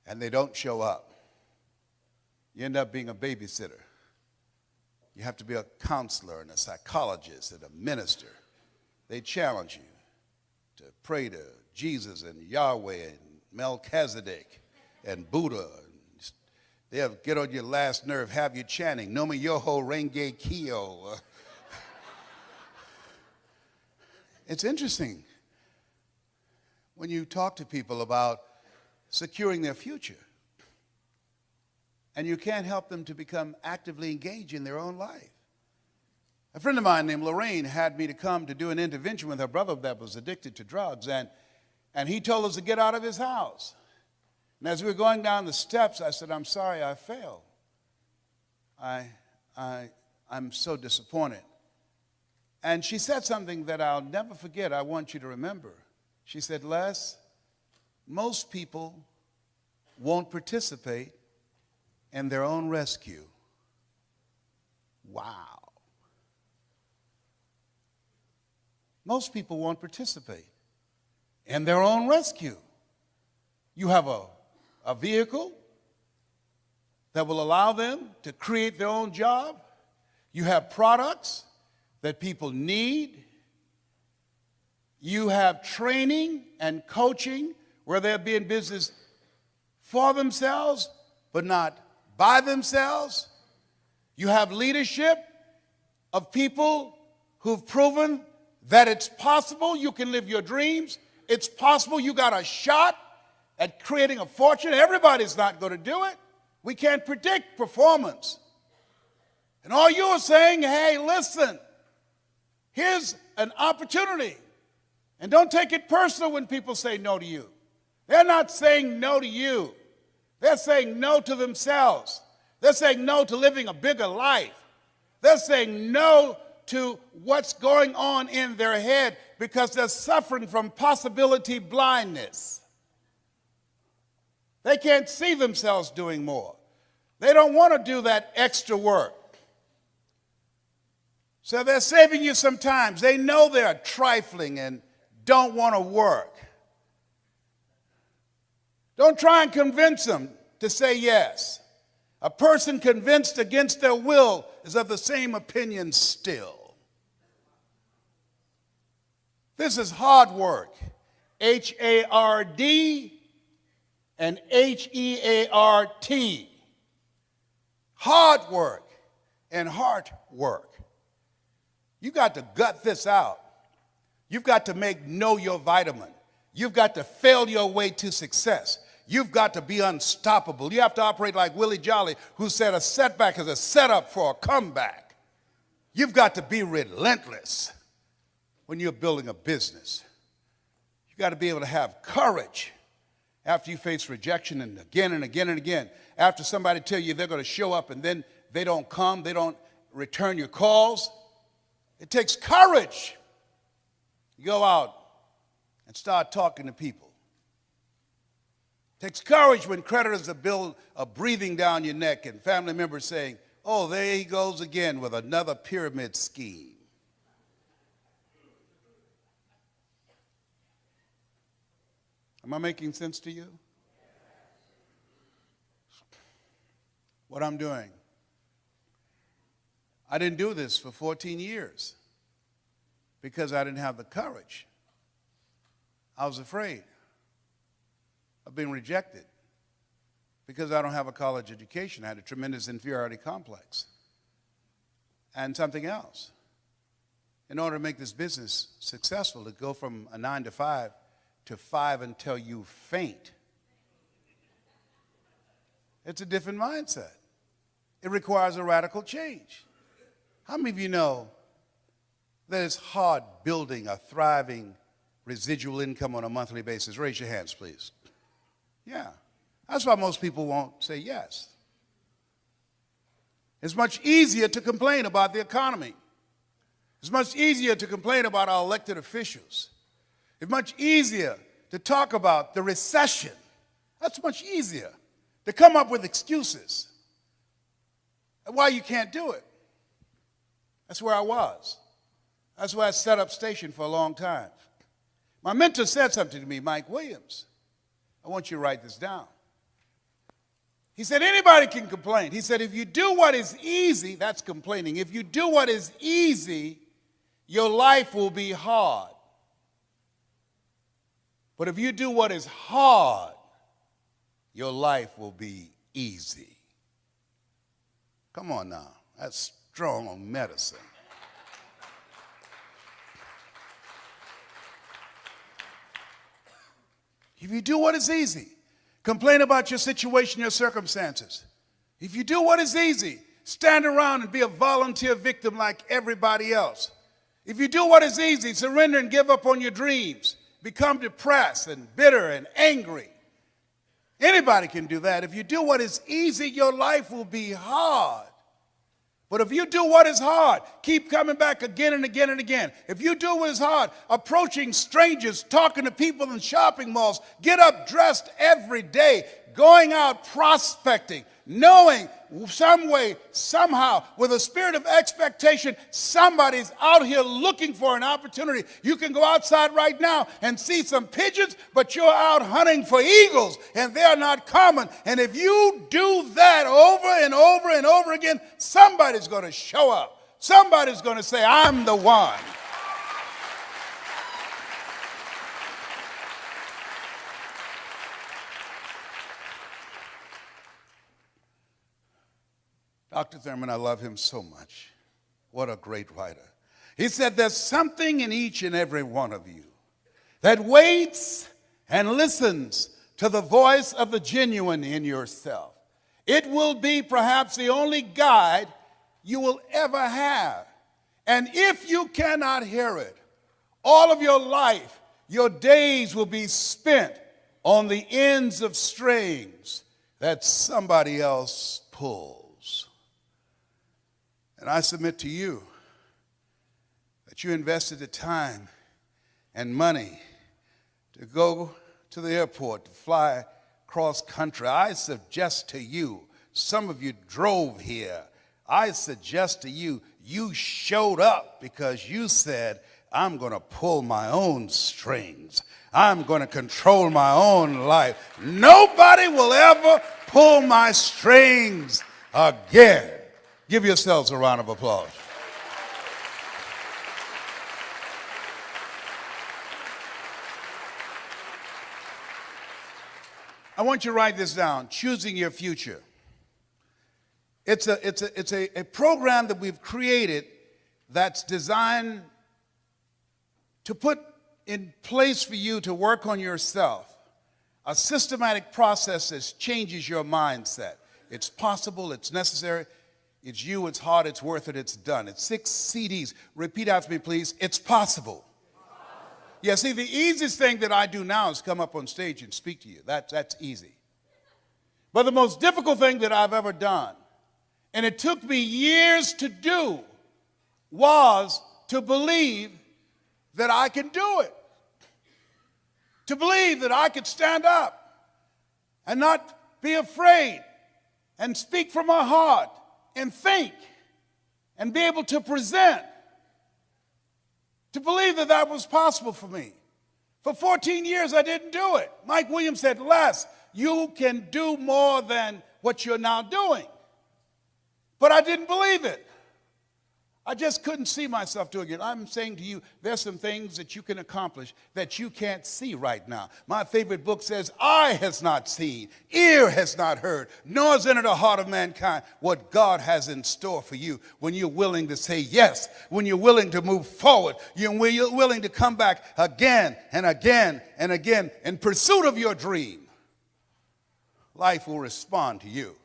and they don't show up. You end up being a babysitter. You have to be a counselor and a psychologist and a minister. They challenge you to pray to Jesus and Yahweh and Melchizedek and Buddha. They'll get on your last nerve, have you chanting, Nomi Yoho Renge Kyo. It's interesting when you talk to people about securing their future, and you can't help them to become actively engaged in their own life. A friend of mine named Lorraine had me to come to do an intervention with her brother that was addicted to drugs, and he told us to get out of his house. And as we were going down the steps, I said, I'm sorry I failed. I'm so disappointed. And she said something that I'll never forget. I want you to remember. She said, Les, most people won't participate in their own rescue. Wow. Most people won't participate in their own rescue. You have a vehicle that will allow them to create their own job. You have products that people need. You have training and coaching where they'll be in business for themselves, but not by themselves. You have leadership of people who've proven that it's possible you can live your dreams. It's possible you got a shot at creating a fortune. Everybody's not going to do it. We can't predict performance. And all you are saying, hey, listen, here's an opportunity. And don't take it personal when people say no to you. They're not saying no to you. They're saying no to themselves. They're saying no to living a bigger life. They're saying no to what's going on in their head because they're suffering from possibility blindness. They can't see themselves doing more. They don't want to do that extra work. So they're saving you some time. They know they're trifling and don't want to work. Don't try and convince them to say yes. A person convinced against their will is of the same opinion still. This is hard work. H-A-R-D and H-E-A-R-T. Hard work and heart work. You got to gut this out. You've got to know your vitamin. You've got to fail your way to success. You've got to be unstoppable. You have to operate like Willie Jolly, who said a setback is a setup for a comeback. You've got to be relentless when you're building a business. You've got to be able to have courage after you face rejection and again and again and again. After somebody tell you they're going to show up and then they don't come, they don't return your calls. It takes courage. You go out and start talking to people. It takes courage when creditors are breathing down your neck and family members saying, oh, there he goes again with another pyramid scheme. Am I making sense to you? What I'm doing. I didn't do this for 14 years because I didn't have the courage. I was afraid of being rejected because I don't have a college education. I had a tremendous inferiority complex. And something else. In order to make this business successful, to go from a 9 to 5 to 5 until you faint, it's a different mindset. It requires a radical change. How many of you know that it's hard building a thriving residual income on a monthly basis? Raise your hands, please. Yeah. That's why most people won't say yes. It's much easier to complain about the economy. It's much easier to complain about our elected officials. It's much easier to talk about the recession. That's much easier. To come up with excuses and why you can't do it. That's where I was. That's why I set up station for a long time. My mentor said something to me, Mike Williams. I want you to write this down. He said, anybody can complain. He said, if you do what is easy, that's complaining. If you do what is easy, your life will be hard. But if you do what is hard, your life will be easy. Come on now. That's strong medicine. If you do what is easy, complain about your situation, your circumstances. If you do what is easy, stand around and be a volunteer victim like everybody else. If you do what is easy, surrender and give up on your dreams, become depressed and bitter and angry. Anybody can do that. If you do what is easy, your life will be hard. But if you do what is hard, keep coming back again and again and again. If you do what is hard, approaching strangers, talking to people in shopping malls, get up dressed every day, going out prospecting, knowing some way, somehow, with a spirit of expectation, somebody's out here looking for an opportunity. You can go outside right now and see some pigeons, but you're out hunting for eagles, and they're not common. And if you do that over and over and over again, somebody's going to show up. Somebody's going to say, I'm the one. Dr. Thurman, I love him so much. What a great writer. He said, there's something in each and every one of you that waits and listens to the voice of the genuine in yourself. It will be perhaps the only guide you will ever have. And if you cannot hear it, all of your life, your days will be spent on the ends of strings that somebody else pulls. And I submit to you that you invested the time and money to go to the airport, to fly cross country. I suggest to you, some of you drove here. I suggest to you, you showed up because you said, I'm going to pull my own strings. I'm going to control my own life. Nobody will ever pull my strings again. Give yourselves a round of applause. I want you to write this down, choosing your future. It's a program that we've created that's designed to put in place for you to work on yourself. A systematic process that changes your mindset. It's possible, it's necessary. It's you, it's hard, it's worth it, it's done. It's 6 CDs. Repeat after me, please. It's possible. Yeah, see, the easiest thing that I do now is come up on stage and speak to you. That's easy. But the most difficult thing that I've ever done, and it took me years to do, was to believe that I can do it. To believe that I could stand up and not be afraid and speak from my heart and think and be able to present, to believe that that was possible for me. For 14 years, I didn't do it. Mike Williams said, Les, you can do more than what you're now doing. But I didn't believe it. I just couldn't see myself doing it. I'm saying to you, there's some things that you can accomplish that you can't see right now. My favorite book says, eye has not seen, ear has not heard, nor has entered the heart of mankind what God has in store for you when you're willing to say yes, when you're willing to move forward, when you're willing to come back again and again and again in pursuit of your dream. Life will respond to you.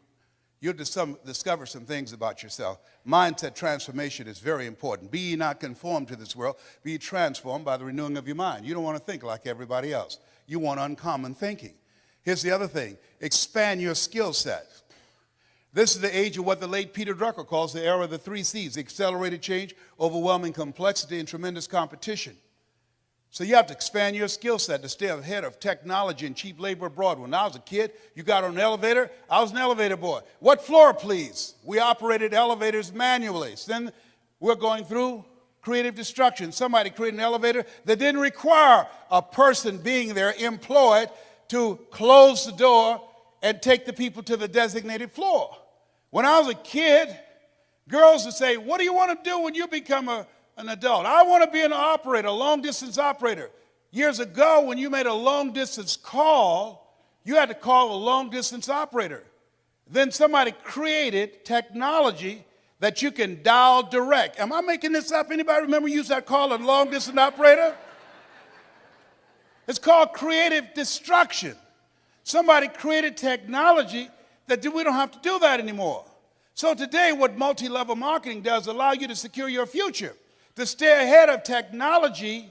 You'll discover some things about yourself. Mindset transformation is very important. Be ye not conformed to this world. Be ye transformed by the renewing of your mind. You don't want to think like everybody else. You want uncommon thinking. Here's the other thing. Expand your skill set. This is the age of what the late Peter Drucker calls the era of the 3 C's: accelerated change, overwhelming complexity, and tremendous competition. So you have to expand your skill set to stay ahead of technology and cheap labor abroad. When I was a kid, you got on an elevator, I was an elevator boy. What floor, please? We operated elevators manually. So then we're going through creative destruction. Somebody created an elevator that didn't require a person being there employed to close the door and take the people to the designated floor. When I was a kid, girls would say, what do you want to do when you become an adult? I want to be an operator, a long-distance operator. Years ago, when you made a long-distance call, you had to call a long-distance operator. Then somebody created technology that you can dial direct. Am I making this up? Anybody remember use that call a long-distance operator? It's called creative destruction. Somebody created technology that we don't have to do that anymore. So today, what multi-level marketing does allow you to secure your future, to stay ahead of technology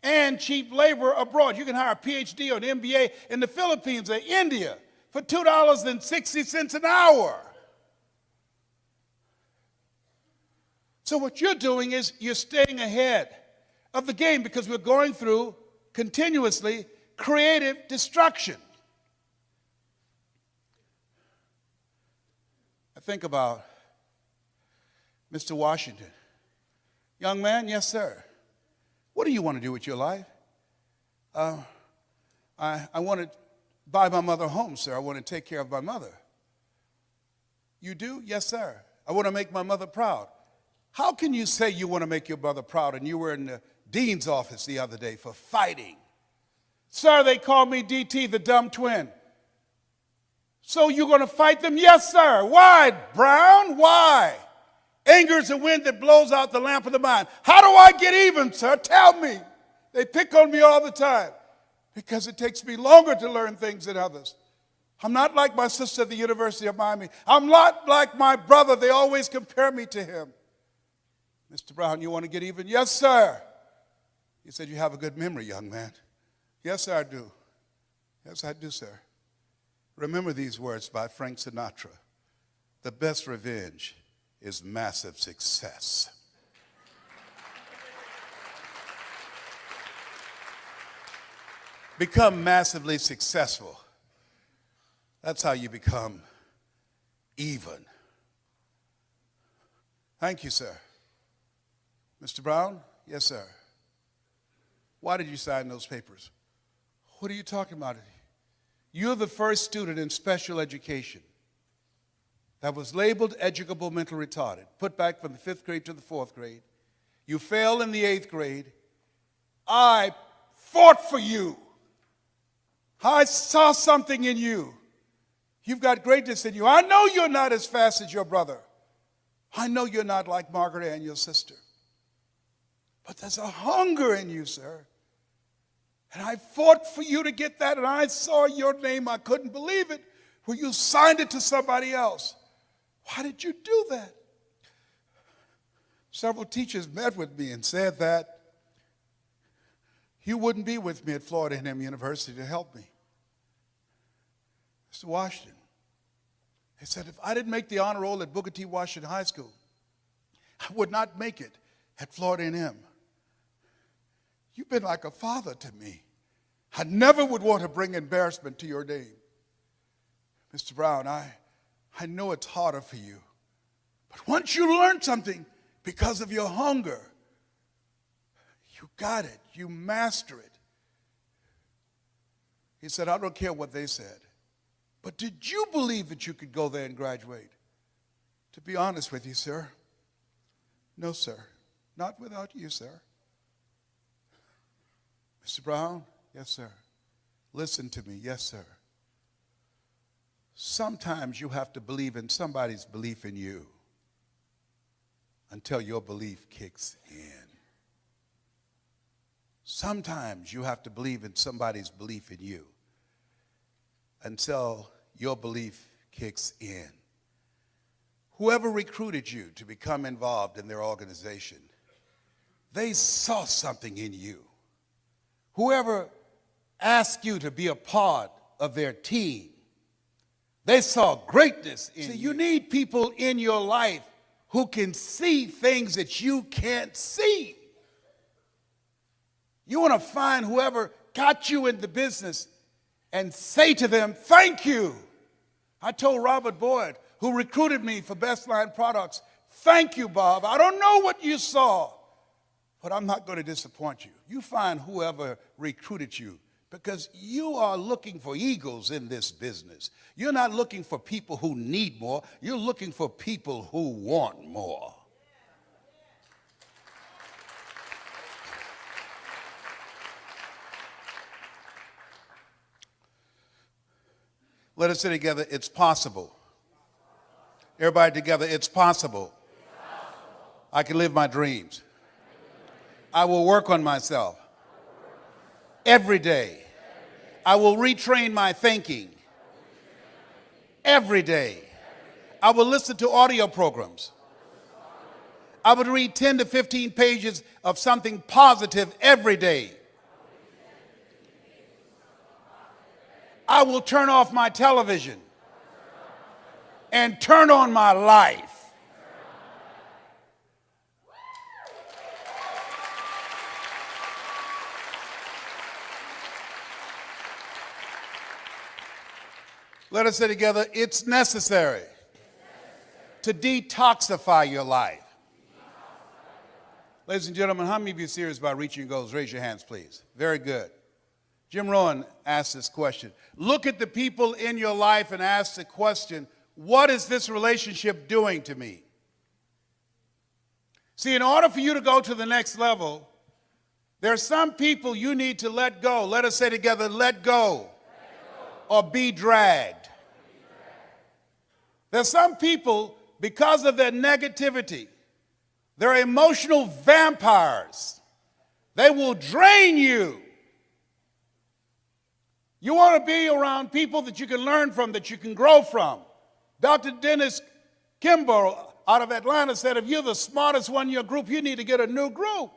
and cheap labor abroad. You can hire a PhD or an MBA in the Philippines or India for $2.60 an hour. So what you're doing is you're staying ahead of the game because we're going through continuously creative destruction. I think about Mr. Washington. Young man, yes, sir. What do you want to do with your life? I want to buy my mother a home, sir. I want to take care of my mother. You do? Yes, sir. I want to make my mother proud. How can you say you want to make your mother proud and you were in the dean's office the other day for fighting? Sir, they call me DT, the dumb twin. So you're going to fight them? Yes, sir. Why, Brown? Why? Anger is the wind that blows out the lamp of the mind. How do I get even, sir? Tell me. They pick on me all the time because it takes me longer to learn things than others. I'm not like my sister at the University of Miami. I'm not like my brother. They always compare me to him. Mr. Brown, you want to get even? Yes, sir. He said, you have a good memory, young man. Yes, sir, I do. Yes, I do, sir. Remember these words by Frank Sinatra. The best revenge is massive success. Become massively successful. That's how you become even. Thank you, sir. Mr. Brown? Yes, sir. Why did you sign those papers? What are you talking about? You're the first student in special education that was labeled educable mental retarded, put back from the 5th grade to the 4th grade. You failed in the 8th grade. I fought for you. I saw something in you. You've got greatness in you. I know you're not as fast as your brother. I know you're not like Margaret Ann, your sister. But there's a hunger in you, sir. And I fought for you to get that, and I saw your name. I couldn't believe it when you signed it to somebody else. Why did you do that? Several teachers met with me and said that you wouldn't be with me at Florida A&M University to help me. Mr. Washington, they said if I didn't make the honor roll at Booker T. Washington High School, I would not make it at Florida A&M. You've been like a father to me. I never would want to bring embarrassment to your name. Mr. Brown, I know it's harder for you. But once you learn something because of your hunger, you got it. You master it. He said, I don't care what they said. But did you believe that you could go there and graduate? To be honest with you, sir, no, sir. Not without you, sir. Mr. Brown? Yes, sir. Listen to me. Yes, sir. Sometimes you have to believe in somebody's belief in you until your belief kicks in. Sometimes you have to believe in somebody's belief in you until your belief kicks in. Whoever recruited you to become involved in their organization, they saw something in you. Whoever asked you to be a part of their team, they saw greatness in you. You need people in your life who can see things that you can't see. You want to find whoever got you in the business and say to them, thank you. I told Robert Boyd, who recruited me for Best Line Products, thank you, Bob. I don't know what you saw, But I'm not going to disappoint you. You find whoever recruited you, because you are looking for eagles in this business. You're not looking for people who need more. You're looking for people who want more. Let us say together, it's possible. Everybody together, it's possible. I can live my dreams. I will work on myself every day. I will retrain my thinking every day. I will listen to audio programs. I would read 10 to 15 pages of something positive every day. I will turn off my television and turn on my life. Let us say together, it's necessary to detoxify your life. Ladies and gentlemen, how many of you are serious about reaching your goals? Raise your hands, please. Very good. Jim Rohn asked this question. Look at the people in your life and ask the question, what is this relationship doing to me? See, in order for you to go to the next level, there are some people you need to let go. Let us say together, let go. Or be dragged. There's some people, because of their negativity, they're emotional vampires. They will drain you. You want to be around people that you can learn from, that you can grow from. Dr. Dennis Kimball out of Atlanta said, if you're the smartest one in your group, you need to get a new group.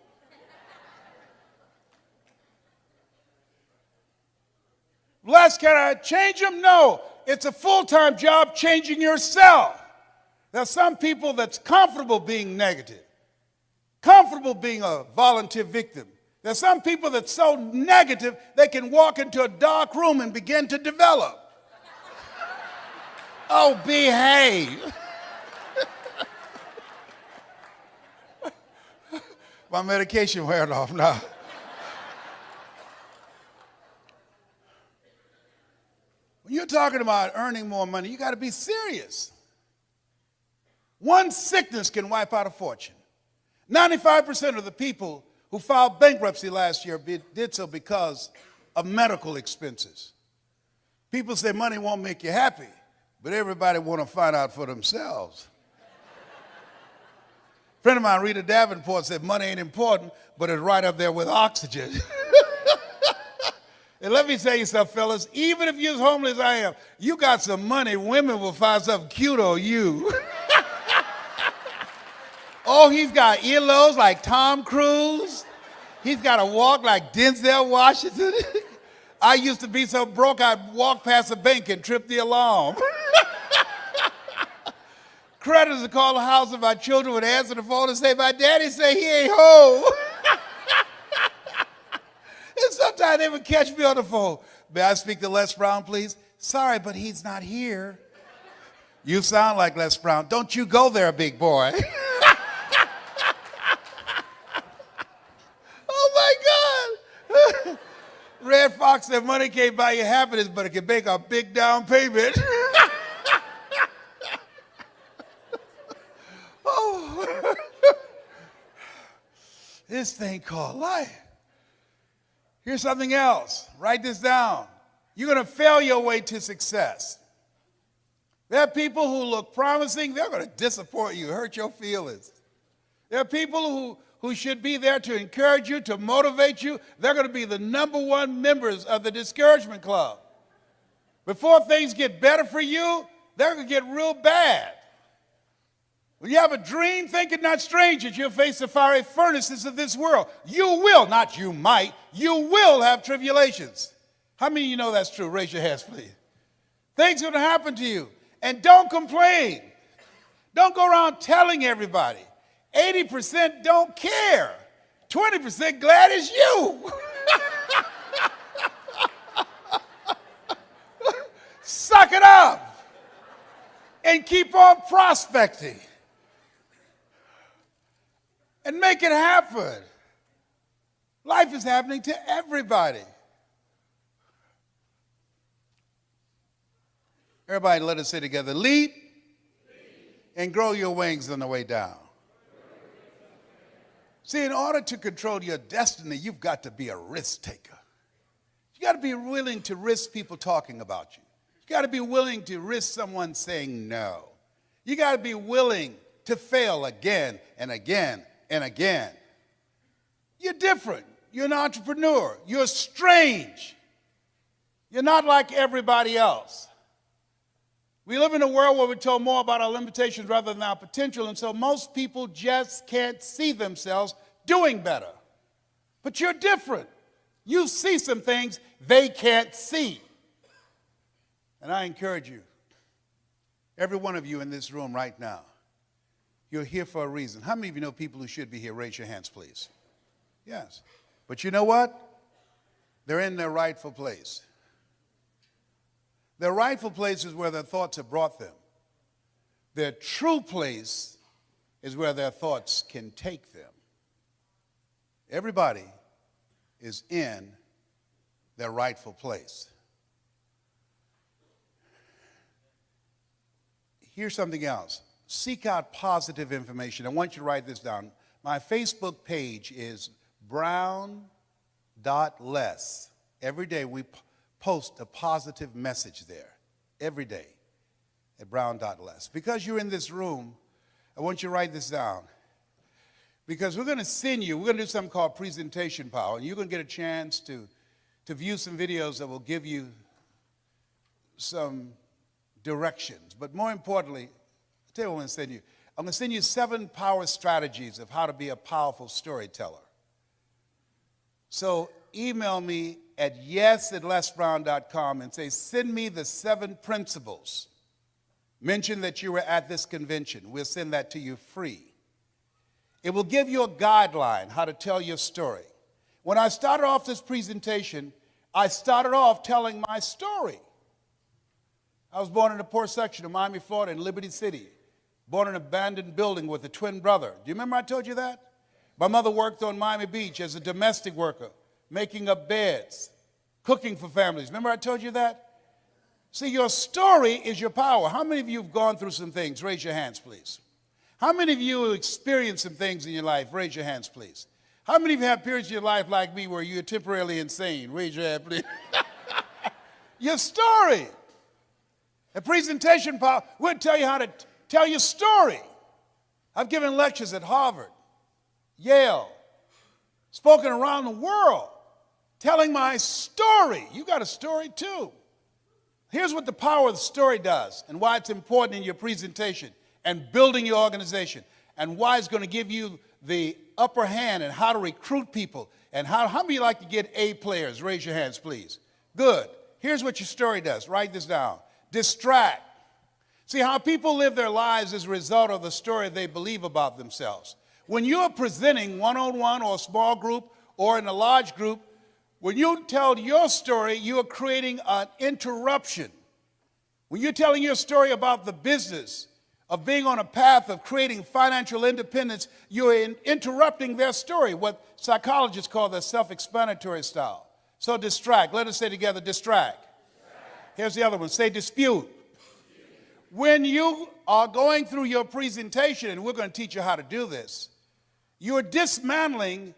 Les, can I change them? No. It's a full-time job changing yourself. There's some people that's comfortable being negative, comfortable being a volunteer victim. There's some people that's so negative they can walk into a dark room and begin to develop. Oh, behave. My medication wearing off now. When you're talking about earning more money, you got to be serious. One sickness can wipe out a fortune. 95% of the people who filed bankruptcy last year did so because of medical expenses. People say money won't make you happy, but everybody want to find out for themselves. A friend of mine, Rita Davenport, said money ain't important, but it's right up there with oxygen. And let me tell you something, fellas, even if you're as homeless as I am, you got some money, women will find something cute on you. Oh, he's got earlobes like Tom Cruise. He's got a walk like Denzel Washington. I used to be so broke, I'd walk past a bank and trip the alarm. Creditors would call the house and my children would answer the phone and say, my daddy say he ain't home. And sometimes they would catch me on the phone. May I speak to Les Brown, please? Sorry, but he's not here. You sound like Les Brown. Don't you go there, big boy. Oh, my God. Red Fox said money can't buy you happiness, but it can make a big down payment. Oh. This thing called life. Here's something else. Write this down. You're going to fail your way to success. There are people who look promising. They're going to disappoint you, hurt your feelings. There are people who should be there to encourage you, to motivate you. They're going to be the #1 members of the discouragement club. Before things get better for you, they're going to get real bad. When you have a dream, think it not strange that you'll face the fiery furnaces of this world. You will, not you might, you will have tribulations. How many of you know that's true? Raise your hands, please. Things are going to happen to you. And don't complain. Don't go around telling everybody. 80% don't care. 20% glad it's you. Suck it up and keep on prospecting and make it happen. Life is happening to everybody. Everybody, let us say together, leap and grow your wings on the way down. See, in order to control your destiny, you've got to be a risk taker. You got to be willing to risk people talking about you. You got to be willing to risk someone saying no. You got to be willing to fail again and again and again. You're different. You're an entrepreneur. You're strange. You're not like everybody else. We live in a world where we're told more about our limitations rather than our potential, and so most people just can't see themselves doing better. But you're different. You see some things they can't see. And I encourage you, every one of you in this room right now, you're here for a reason. How many of you know people who should be here? Raise your hands, please. Yes. But you know what? They're in their rightful place. Their rightful place is where their thoughts have brought them. Their true place is where their thoughts can take them. Everybody is in their rightful place. Here's something else. Seek out positive information. I want you to write this down. My Facebook page is brown.less. Every day we post a positive message there. Every day at brown.less. Because you're in this room, I want you to write this down. Because we're going to send you, we're going to do something called presentation power. And you're going to get a chance to view some videos that will give you some directions. But more importantly, I'll tell you what I'm going to send you. I'm going to send you 7 power strategies of how to be a powerful storyteller. So email me at yes@lesbrown.com and say, send me the 7 principles. Mention that you were at this convention. We'll send that to you free. It will give you a guideline how to tell your story. When I started off this presentation, I started off telling my story. I was born in a poor section of Miami, Florida, in Liberty City. Born in an abandoned building with a twin brother. Do you remember I told you that? My mother worked on Miami Beach as a domestic worker, making up beds, cooking for families. Remember I told you that? See, your story is your power. How many of you have gone through some things? Raise your hands, please. How many of you have experienced some things in your life? Raise your hands, please. How many of you have periods in your life like me where you're temporarily insane? Raise your hand, please. Your story. A presentation power will tell you how to tell your story. I've given lectures at Harvard, Yale, spoken around the world, telling my story. You got a story too. Here's what the power of the story does and why it's important in your presentation and building your organization and why it's going to give you the upper hand and how to recruit people and how many of you like to get A players? Raise your hands, please. Good. Here's what your story does. Write this down. Distract. See, how people live their lives is a result of the story they believe about themselves. When you're presenting one-on-one or a small group or in a large group, when you tell your story, you are creating an interruption. When you're telling your story about the business of being on a path of creating financial independence, you're interrupting their story, what psychologists call the self-explanatory style. So distract. Let us say together, distract. Here's the other one. Say dispute. When you are going through your presentation, and we're going to teach you how to do this, you're dismantling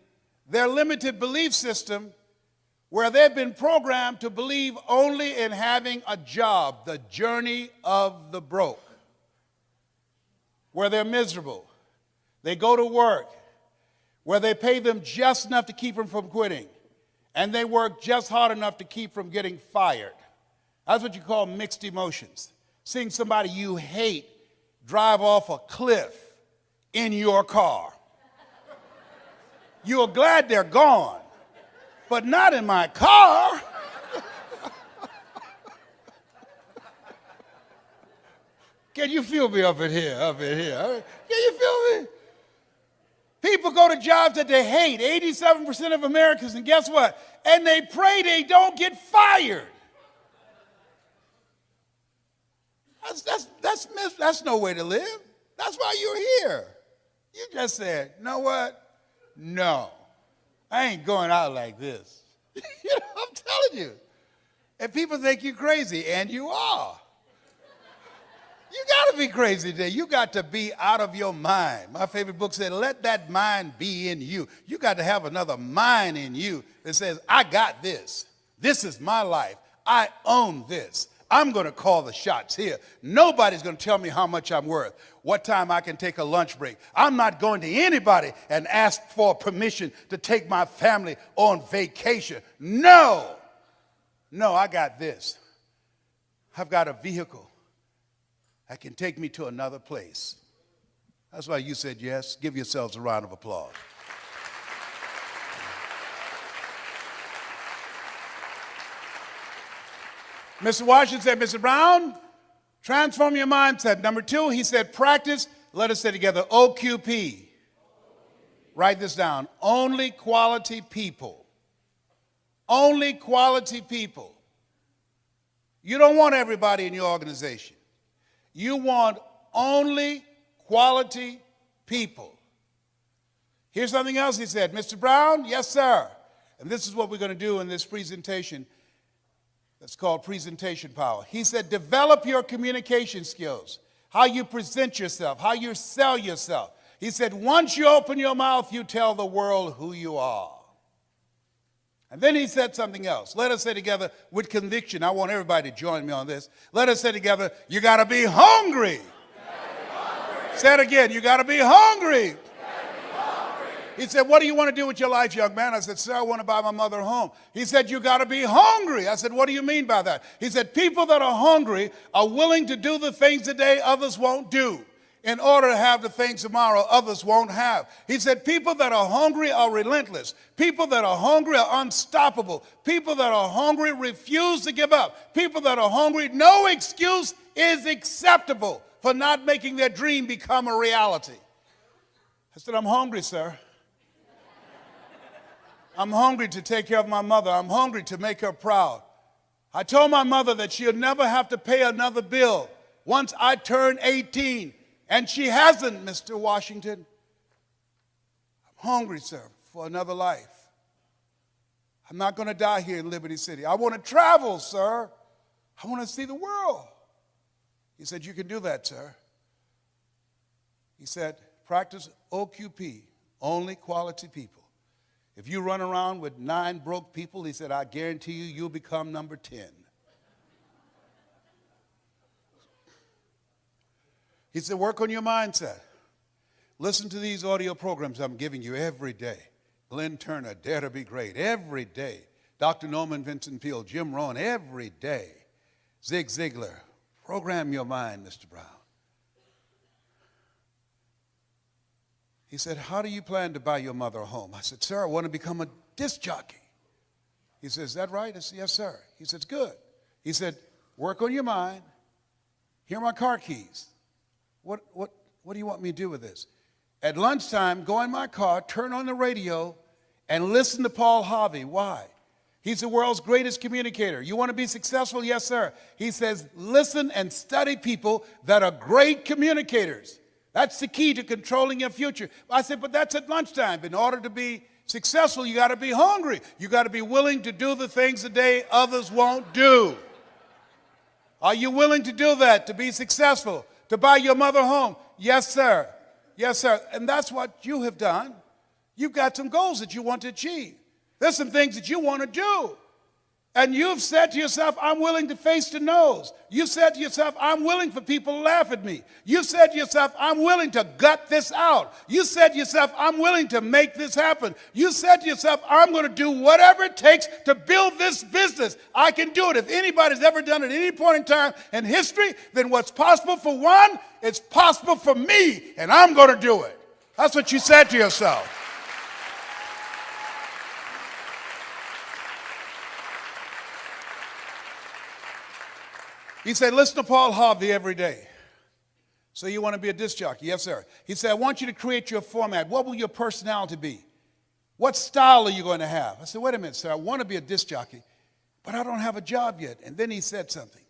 their limited belief system where they've been programmed to believe only in having a job, the journey of the broke, where they're miserable. They go to work, where they pay them just enough to keep them from quitting, and they work just hard enough to keep from getting fired. That's what you call mixed emotions. Seeing somebody you hate drive off a cliff in your car. You're glad they're gone, but not in my car. Can you feel me up in here? Can you feel me? People go to jobs that they hate, 87% of Americans, and guess what? And they pray they don't get fired. That's no way to live. That's why you're here. You just said, you know what? No. I ain't going out like this. You know, I'm telling you. And people think you're crazy, and you are. You got to be crazy today. You got to be out of your mind. My favorite book said, let that mind be in you. You got to have another mind in you that says, I got this. This is my life. I own this. I'm going to call the shots here. Nobody's going to tell me how much I'm worth, what time I can take a lunch break. I'm not going to anybody and ask for permission to take my family on vacation. No, I got this. I've got a vehicle that can take me to another place. That's why you said yes. Give yourselves a round of applause. Mr. Washington said, Mr. Brown, transform your mindset. Number 2, he said, practice. Let us say together, OQP. Write this down. Only quality people. Only quality people. You don't want everybody in your organization. You want only quality people. Here's something else he said. Mr. Brown, yes, sir. And this is what we're going to do in this presentation. That's called presentation power. He said, develop your communication skills, how you present yourself, how you sell yourself. He said, once you open your mouth, you tell the world who you are. And then he said something else. Let us say together with conviction. I want everybody to join me on this. Let us say together, you got to be hungry. Say it again, you got to be hungry. He said, what do you want to do with your life, young man? I said, sir, I want to buy my mother a home. He said, you got to be hungry. I said, what do you mean by that? He said, people that are hungry are willing to do the things today others won't do in order to have the things tomorrow others won't have. He said, people that are hungry are relentless. People that are hungry are unstoppable. People that are hungry refuse to give up. People that are hungry, no excuse is acceptable for not making their dream become a reality. I said, I'm hungry, sir. I'm hungry to take care of my mother. I'm hungry to make her proud. I told my mother that she'll never have to pay another bill once I turn 18, and she hasn't, Mr. Washington. I'm hungry, sir, for another life. I'm not going to die here in Liberty City. I want to travel, sir. I want to see the world. He said, you can do that, sir. He said, practice OQP, only quality people. If you run around with 9 broke people, he said, I guarantee you, you'll become number 10. He said, work on your mindset. Listen to these audio programs I'm giving you every day. Glenn Turner, Dare to Be Great, every day. Dr. Norman Vincent Peale, Jim Rohn, every day. Zig Ziglar, program your mind, Mr. Brown. He said, how do you plan to buy your mother a home? I said, sir, I want to become a disc jockey. He said, is that right? I said, yes, sir. He said, it's good. He said, work on your mind. Here are my car keys. What do you want me to do with this? At lunchtime, go in my car, turn on the radio, and listen to Paul Harvey. Why? He's the world's greatest communicator. You want to be successful? Yes, sir. He says, listen and study people that are great communicators. That's the key to controlling your future. I said, but that's at lunchtime. In order to be successful, you got to be hungry. You got to be willing to do the things today others won't do. Are you willing to do that to be successful? To buy your mother a home? Yes, sir. Yes, sir. And that's what you have done. You've got some goals that you want to achieve. There's some things that you want to do. And you've said to yourself, I'm willing to face the no's. You said to yourself, I'm willing for people to laugh at me. You said to yourself, I'm willing to gut this out. You said to yourself, I'm willing to make this happen. You said to yourself, I'm going to do whatever it takes to build this business. I can do it. If anybody's ever done it at any point in time in history, then what's possible for one, it's possible for me, and I'm going to do it. That's what you said to yourself. He said, listen to Paul Harvey every day. So you want to be a disc jockey? Yes, sir. He said, I want you to create your format. What will your personality be? What style are you going to have? I said, wait a minute, sir. I want to be a disc jockey, but I don't have a job yet. And then he said something.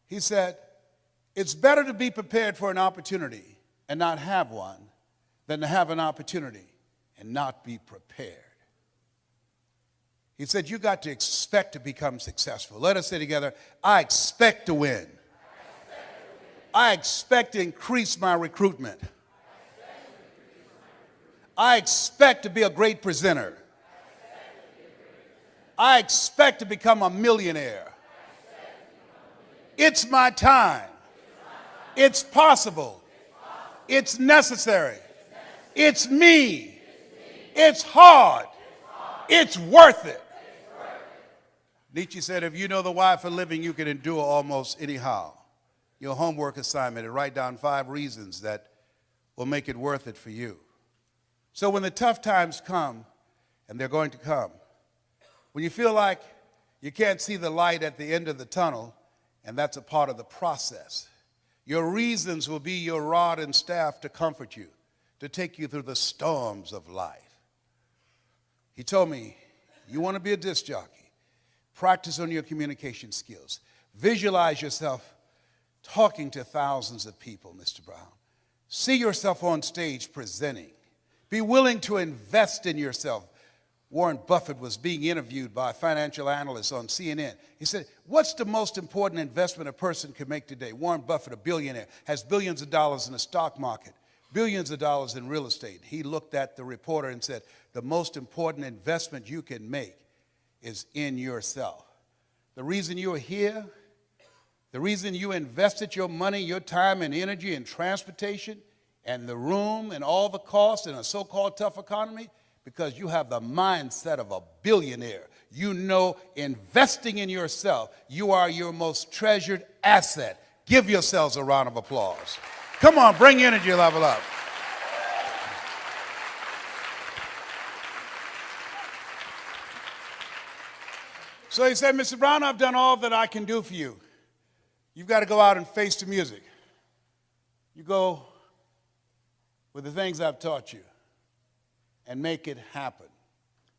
He said, it's better to be prepared for an opportunity and not have one than to have an opportunity and not be prepared. He said, you got to expect to become successful. Let us say together, I expect to win. I expect to increase my recruitment. I expect to be a great presenter. I expect to become a millionaire. It's my time. It's possible. It's necessary. It's me. It's hard. It's worth it. Nietzsche said, if you know the why for living, you can endure almost anyhow. Your homework assignment is write down 5 reasons that will make it worth it for you. So when the tough times come, and they're going to come, when you feel like you can't see the light at the end of the tunnel, and that's a part of the process, your reasons will be your rod and staff to comfort you, to take you through the storms of life. He told me, you want to be a disc jockey, practice on your communication skills. Visualize yourself talking to thousands of people, Mr. Brown. See yourself on stage presenting. Be willing to invest in yourself. Warren Buffett was being interviewed by a financial analyst on CNN. He said, what's the most important investment a person can make today? Warren Buffett, a billionaire, has billions of dollars in the stock market, billions of dollars in real estate. He looked at the reporter and said, the most important investment you can make is in yourself. The reason you're here, the reason you invested your money, your time and energy in transportation and the room and all the costs in a so-called tough economy, because you have the mindset of a billionaire. You know, investing in yourself, you are your most treasured asset. Give yourselves a round of applause. Come on, bring your energy level up. So he said, Mr. Brown, I've done all that I can do for you. You've got to go out and face the music. You go with the things I've taught you and make it happen.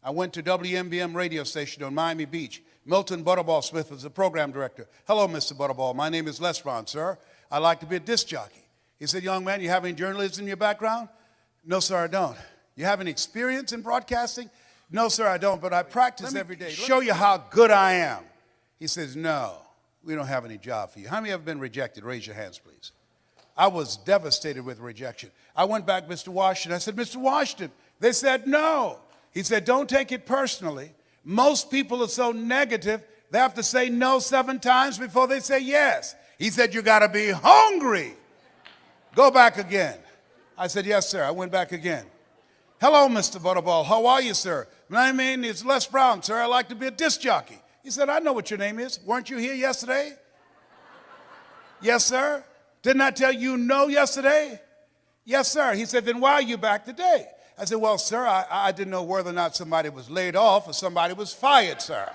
I went to WMBM radio station on Miami Beach. Milton Butterball Smith was the program director. Hello, Mr. Butterball. My name is Les Brown, sir. I'd like to be a disc jockey. He said, young man, you have any journalism in your background? No, sir, I don't. You have any experience in broadcasting? No, sir, I don't, but I practice every day. Show you how good I am. He says, no, we don't have any job for you. How many have been rejected? Raise your hands, please. I was devastated with rejection. I went back, Mr. Washington. I said, Mr. Washington. They said, no. He said, don't take it personally. Most people are so negative, they have to say no 7 times before they say yes. He said, you got to be hungry. Go back again. I said, yes, sir. I went back again. Hello, Mr. Butterball. How are you, sir? My name is Les Brown, sir. I'd like to be a disc jockey. He said, I know what your name is. Weren't you here yesterday? Yes, sir. Didn't I tell you no yesterday? Yes, sir. He said, then why are you back today? I said, well, sir, I didn't know whether or not somebody was laid off or somebody was fired, sir.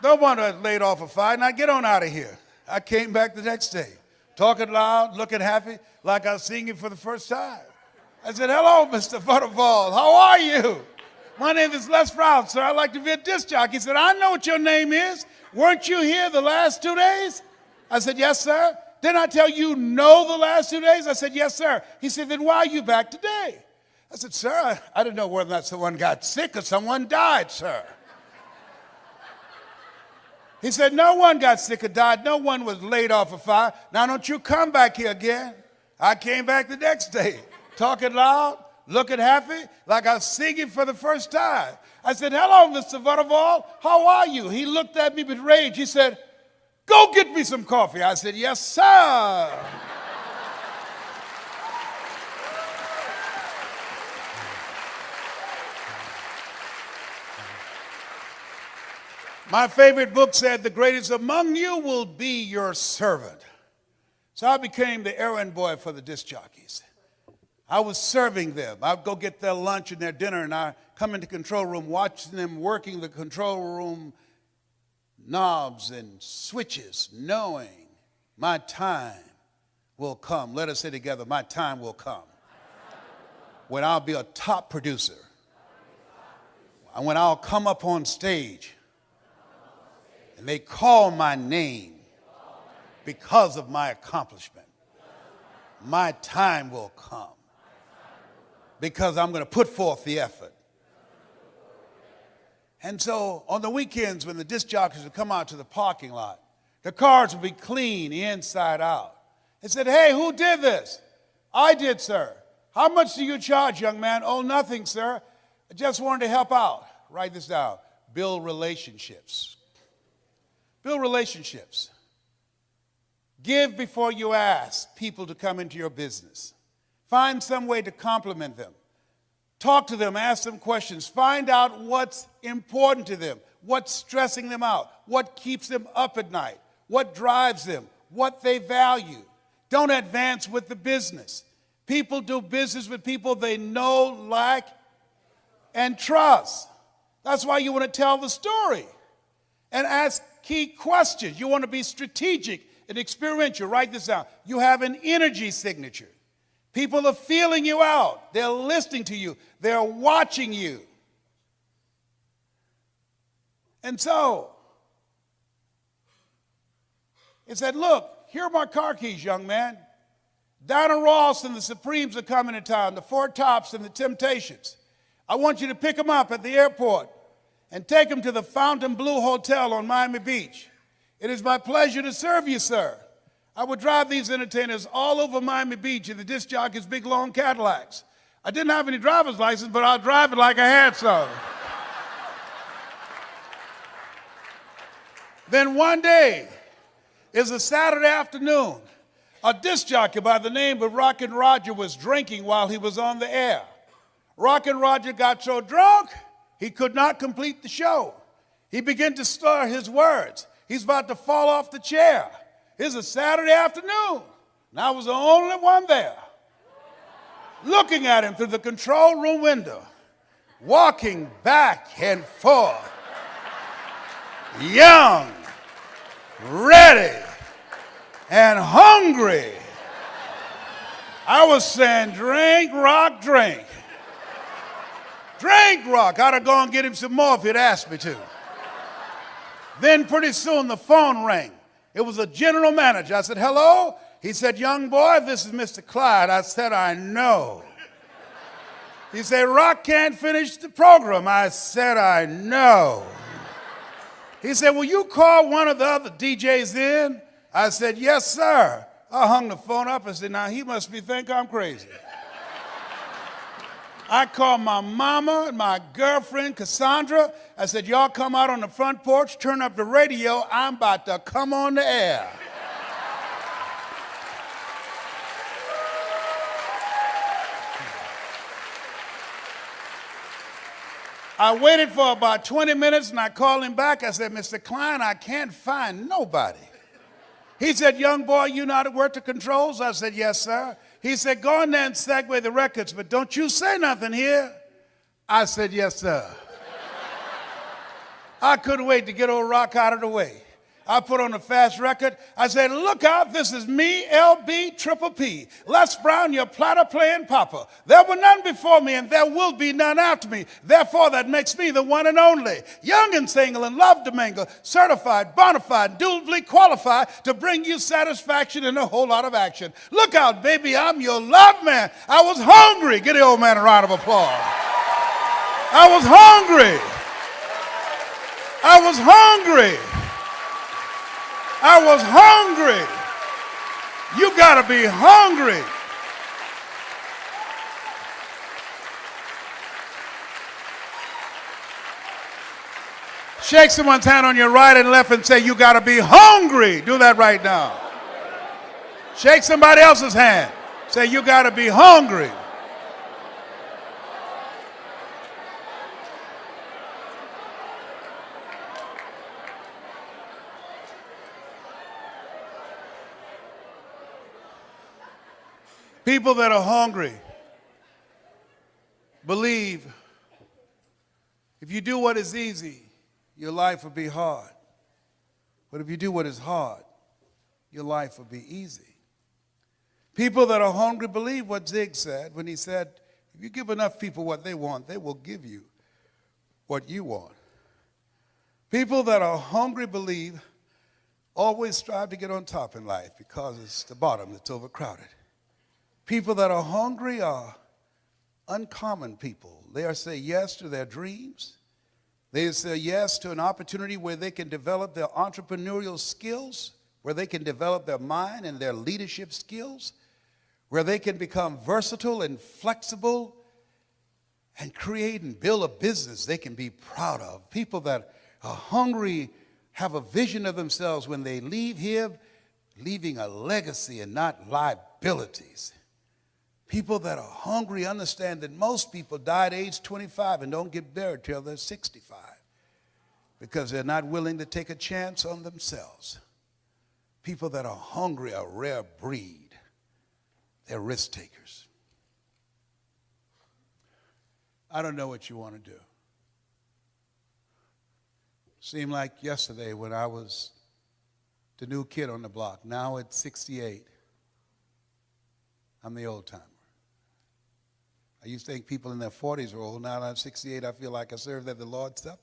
Don't want to laid off or fired. Now get on out of here. I came back the next day, talking loud, looking happy, like I was singing for the first time. I said, hello, Mr. Butterball. How are you? My name is Les Brown, sir. I'd like to be a disc jockey. He said, I know what your name is. Weren't you here the last 2 days? I said, yes, sir. Didn't I tell you no the last 2 days? I said, yes, sir. He said, then why are you back today? I said, sir, I didn't know whether or not someone got sick or someone died, sir. He said, no one got sick or died. No one was laid off or fired. Now don't you come back here again. I came back the next day, talking loud, looking happy, like I was singing for the first time. I said, hello, Mr. Butterball. How are you? He looked at me with rage. He said, go get me some coffee. I said, yes, sir. My favorite book said, the greatest among you will be your servant. So I became the errand boy for the disc jockeys. I was serving them. I'd go get their lunch and their dinner, and I'd come into the control room, watching them working the control room knobs and switches, knowing my time will come. Let us say together, my time will come. When I'll be a top producer. And when I'll come up on stage and they call my name because of my accomplishment. My time will come because I'm going to put forth the effort. And so on the weekends when the disc jockeys would come out to the parking lot, the cars would be clean inside out. They said, hey, who did this? I did, sir. How much do you charge, young man? Oh, nothing, sir. I just wanted to help out. Write this down. Build relationships. Build relationships. Give before you ask people to come into your business. Find some way to compliment them. Talk to them, ask them questions. Find out what's important to them, what's stressing them out, what keeps them up at night, what drives them, what they value. Don't advance with the business. People do business with people they know, like, and trust. That's why you want to tell the story and ask key questions. You want to be strategic and experiential. Write this down. You have an energy signature. People are feeling you out. They're listening to you. They're watching you. And so, it said, look, here are my car keys, young man. Donna Ross and the Supremes are coming to town, the Four Tops and the Temptations. I want you to pick them up at the airport and take them to the Fontainebleau Hotel on Miami Beach. It is my pleasure to serve you, sir. I would drive these entertainers all over Miami Beach in the disc jockeys' big, long Cadillacs. I didn't have any driver's license, but I'll drive it like I had some. Then one day, it's a Saturday afternoon, a disc jockey by the name of Rockin' Roger was drinking while he was on the air. Rockin' Roger got so drunk, he could not complete the show. He began to slur his words. He's about to fall off the chair. It's a Saturday afternoon, and I was the only one there, looking at him through the control room window, walking back and forth, young, ready, and hungry. I was saying, drink, rock, drink. Drink, rock. I'd have gone and get him some more if he'd asked me to. Then pretty soon the phone rang. It was a general manager. I said, hello? He said, young boy, this is Mr. Clyde. I said, I know. He said, Rock can't finish the program. I said, I know. He said, will you call one of the other DJs in? I said, yes, sir. I hung the phone up and said, now he must think I'm crazy. I called my mama and my girlfriend, Cassandra. I said, y'all come out on the front porch, turn up the radio. I'm about to come on the air. I waited for about 20 minutes and I called him back. I said, Mr. Klein, I can't find nobody. He said, young boy, you know how to work the controls? I said, yes, sir. He said, go in there and segue the records, but don't you say nothing here. I said, yes, sir. I couldn't wait to get old Rock out of the way. I put on a fast record. I said, look out, this is me, LB, Triple P. Les Brown, your platter playing papa. There were none before me, and there will be none after me. Therefore, that makes me the one and only. Young and single and love to mingle, certified, bona fide, duly qualified to bring you satisfaction and a whole lot of action. Look out, baby, I'm your love man. I was hungry. Give the old man a round of applause. I was hungry. I was hungry. I was hungry. You got to be hungry. Shake someone's hand on your right and left and say, you got to be hungry. Do that right now. Shake somebody else's hand. Say, you got to be hungry. People that are hungry believe if you do what is easy, your life will be hard. But if you do what is hard, your life will be easy. People that are hungry believe what Zig said when he said, if you give enough people what they want, they will give you what you want. People that are hungry believe always strive to get on top in life because it's the bottom that's overcrowded. People that are hungry are uncommon people. They are say yes to their dreams. They say yes to an opportunity where they can develop their entrepreneurial skills, where they can develop their mind and their leadership skills, where they can become versatile and flexible and create and build a business they can be proud of. People that are hungry, have a vision of themselves when they leave here, leaving a legacy and not liabilities. People that are hungry understand that most people die at age 25 and don't get buried till they're 65 because they're not willing to take a chance on themselves. People that are hungry are a rare breed. They're risk takers. I don't know what you want to do. Seemed like yesterday when I was the new kid on the block. Now at 68, I'm the old timer. I used to think people in their 40s were old. Now that I'm 68, I feel like I served at the Lord's Supper.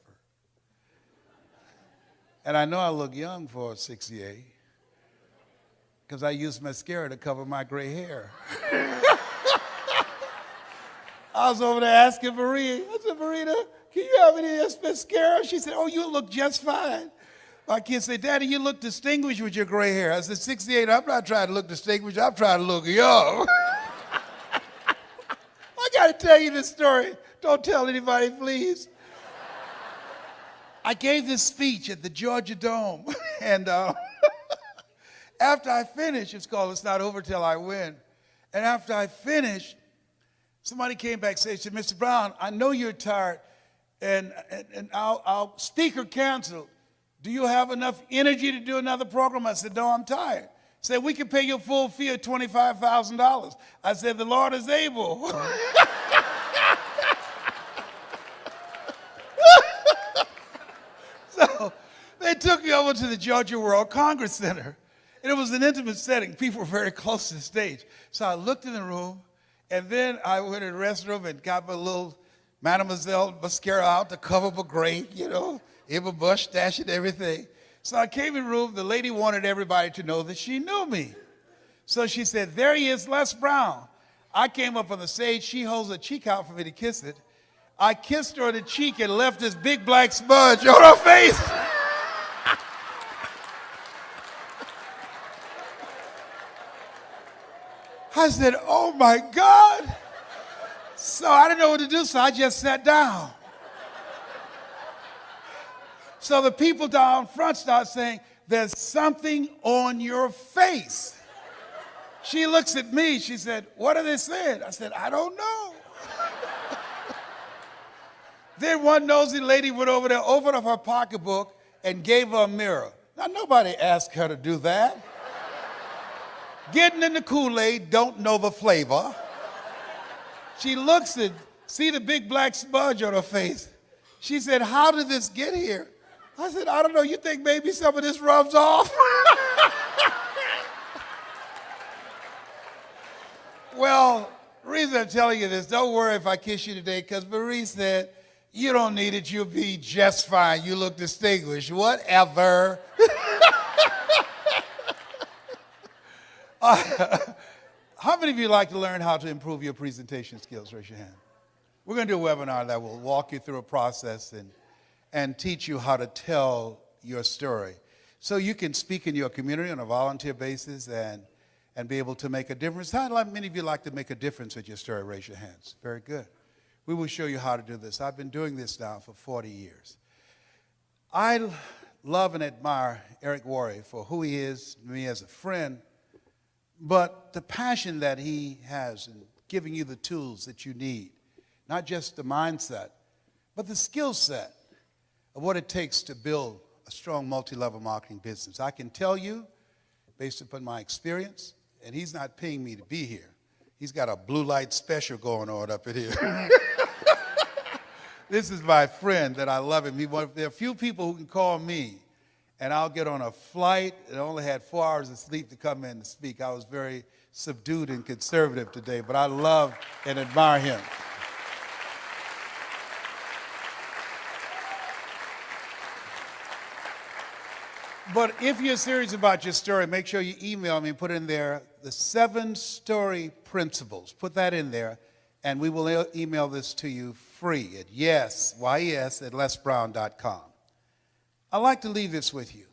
And I know I look young for 68 because I used mascara to cover my gray hair. I was over there asking Marie. I said, Marita, can you have any mascara? She said, oh, you look just fine. My kids say, Daddy, you look distinguished with your gray hair. I said, 68, I'm not trying to look distinguished. I'm trying to look young. I got to tell you this story. Don't tell anybody, please. I gave this speech at the Georgia Dome. And after I finished, it's called It's Not Over Till I Win. And after I finished, somebody came back and said, Mr. Brown, I know you're tired, and our speaker canceled. Do you have enough energy to do another program? I said, no, I'm tired. He said, we can pay your full fee of $25,000. I said, the Lord is able. So they took me over to the Georgia World Congress Center. And it was an intimate setting. People were very close to the stage. So I looked in the room, and then I went in the restroom and got my little Mademoiselle mascara out to cover my gray, in my mustache and everything. So I came in the room. The lady wanted everybody to know that she knew me. So she said, there he is, Les Brown. I came up on the stage. She holds her cheek out for me to kiss it. I kissed her on the cheek and left this big black smudge on her face. I said, oh my God. So I didn't know what to do, so I just sat down. So the people down front start saying, there's something on your face. She looks at me, she said, what are they saying? I said, I don't know. Then one nosy lady went over there, opened up her pocketbook, and gave her a mirror. Now, nobody asked her to do that. Getting in the Kool-Aid, don't know the flavor. She looks and see the big black smudge on her face. She said, how did this get here? I said, I don't know. You think maybe some of this rubs off? Well, the reason I'm telling you this, don't worry if I kiss you today, because Marie said, you don't need it. You'll be just fine. You look distinguished. Whatever. How many of you like to learn how to improve your presentation skills? Raise your hand. We're going to do a webinar that will walk you through a process and teach you how to tell your story so you can speak in your community on a volunteer basis and be able to make a difference. How many of you like to make a difference with your story? Raise your hands. Very good. We will show you how to do this. I've been doing this now for 40 years. I love and admire Eric Worre for who he is to me as a friend, but the passion that he has in giving you the tools that you need, not just the mindset, but the skill set of what it takes to build a strong multi-level marketing business. I can tell you, based upon my experience, and he's not paying me to be here. He's got a blue light special going on up in here. This is my friend that I love him. There are a few people who can call me, and I'll get on a flight and I only had 4 hours of sleep to come in to speak. I was very subdued and conservative today, but I love and admire him. But if you're serious about your story, make sure you email me and put in there the 7 story principles. Put that in there. And we will email this to you free at yes@lesbrown.com. I'd like to leave this with you.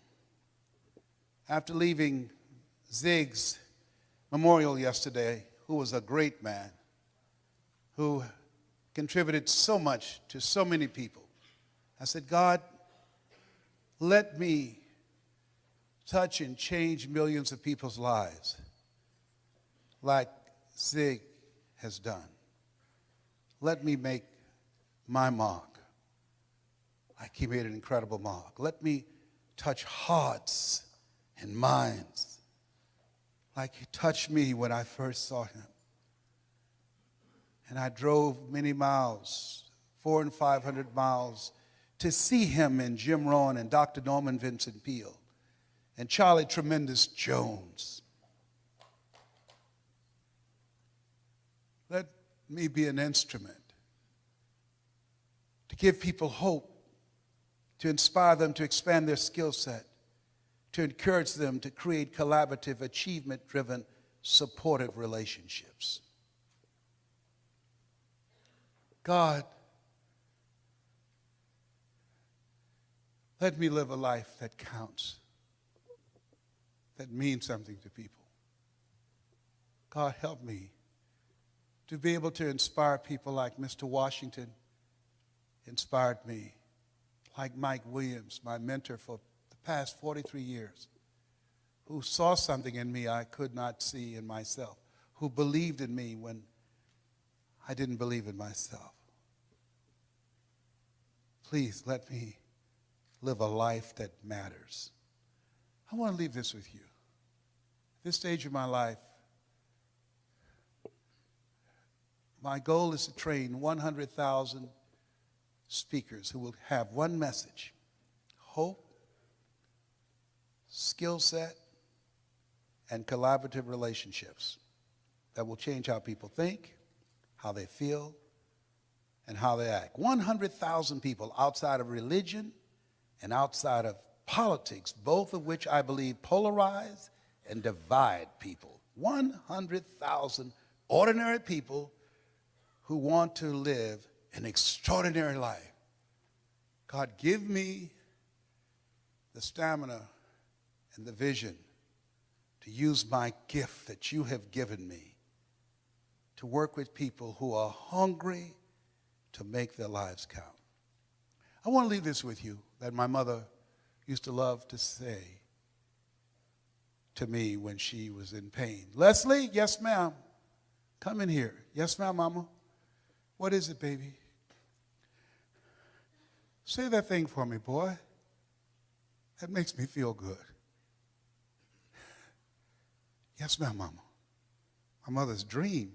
After leaving Zig's memorial yesterday, who was a great man, who contributed so much to so many people, I said, God, let me touch and change millions of people's lives like Zig has done. Let me make my mark like he made an incredible mark. Let me touch hearts and minds like he touched me when I first saw him. And I drove many miles, 400 and 500 miles, to see him and Jim Rohn and Dr. Norman Vincent Peale and Charlie Tremendous Jones. Let me be an instrument to give people hope, to inspire them to expand their skill set, to encourage them to create collaborative, achievement-driven, supportive relationships. God, let me live a life that counts, that means something to people. God, help me to be able to inspire people like Mr. Washington inspired me, like Mike Williams, my mentor for the past 43 years, who saw something in me I could not see in myself, who believed in me when I didn't believe in myself. Please let me live a life that matters. I want to leave this with you. At this stage of my life, my goal is to train 100,000 speakers who will have one message: hope, skill set, and collaborative relationships that will change how people think, how they feel, and how they act. 100,000 people outside of religion and outside of politics, both of which I believe polarize and divide people. 100,000 ordinary people who want to live an extraordinary life. God, give me the stamina and the vision to use my gift that you have given me to work with people who are hungry to make their lives count. I want to leave this with you that my mother used to love to say to me when she was in pain. Leslie, yes, ma'am. Come in here. Yes, ma'am, mama. What is it, baby? Say that thing for me, boy. That makes me feel good. Yes, ma'am, mama. My mother's dream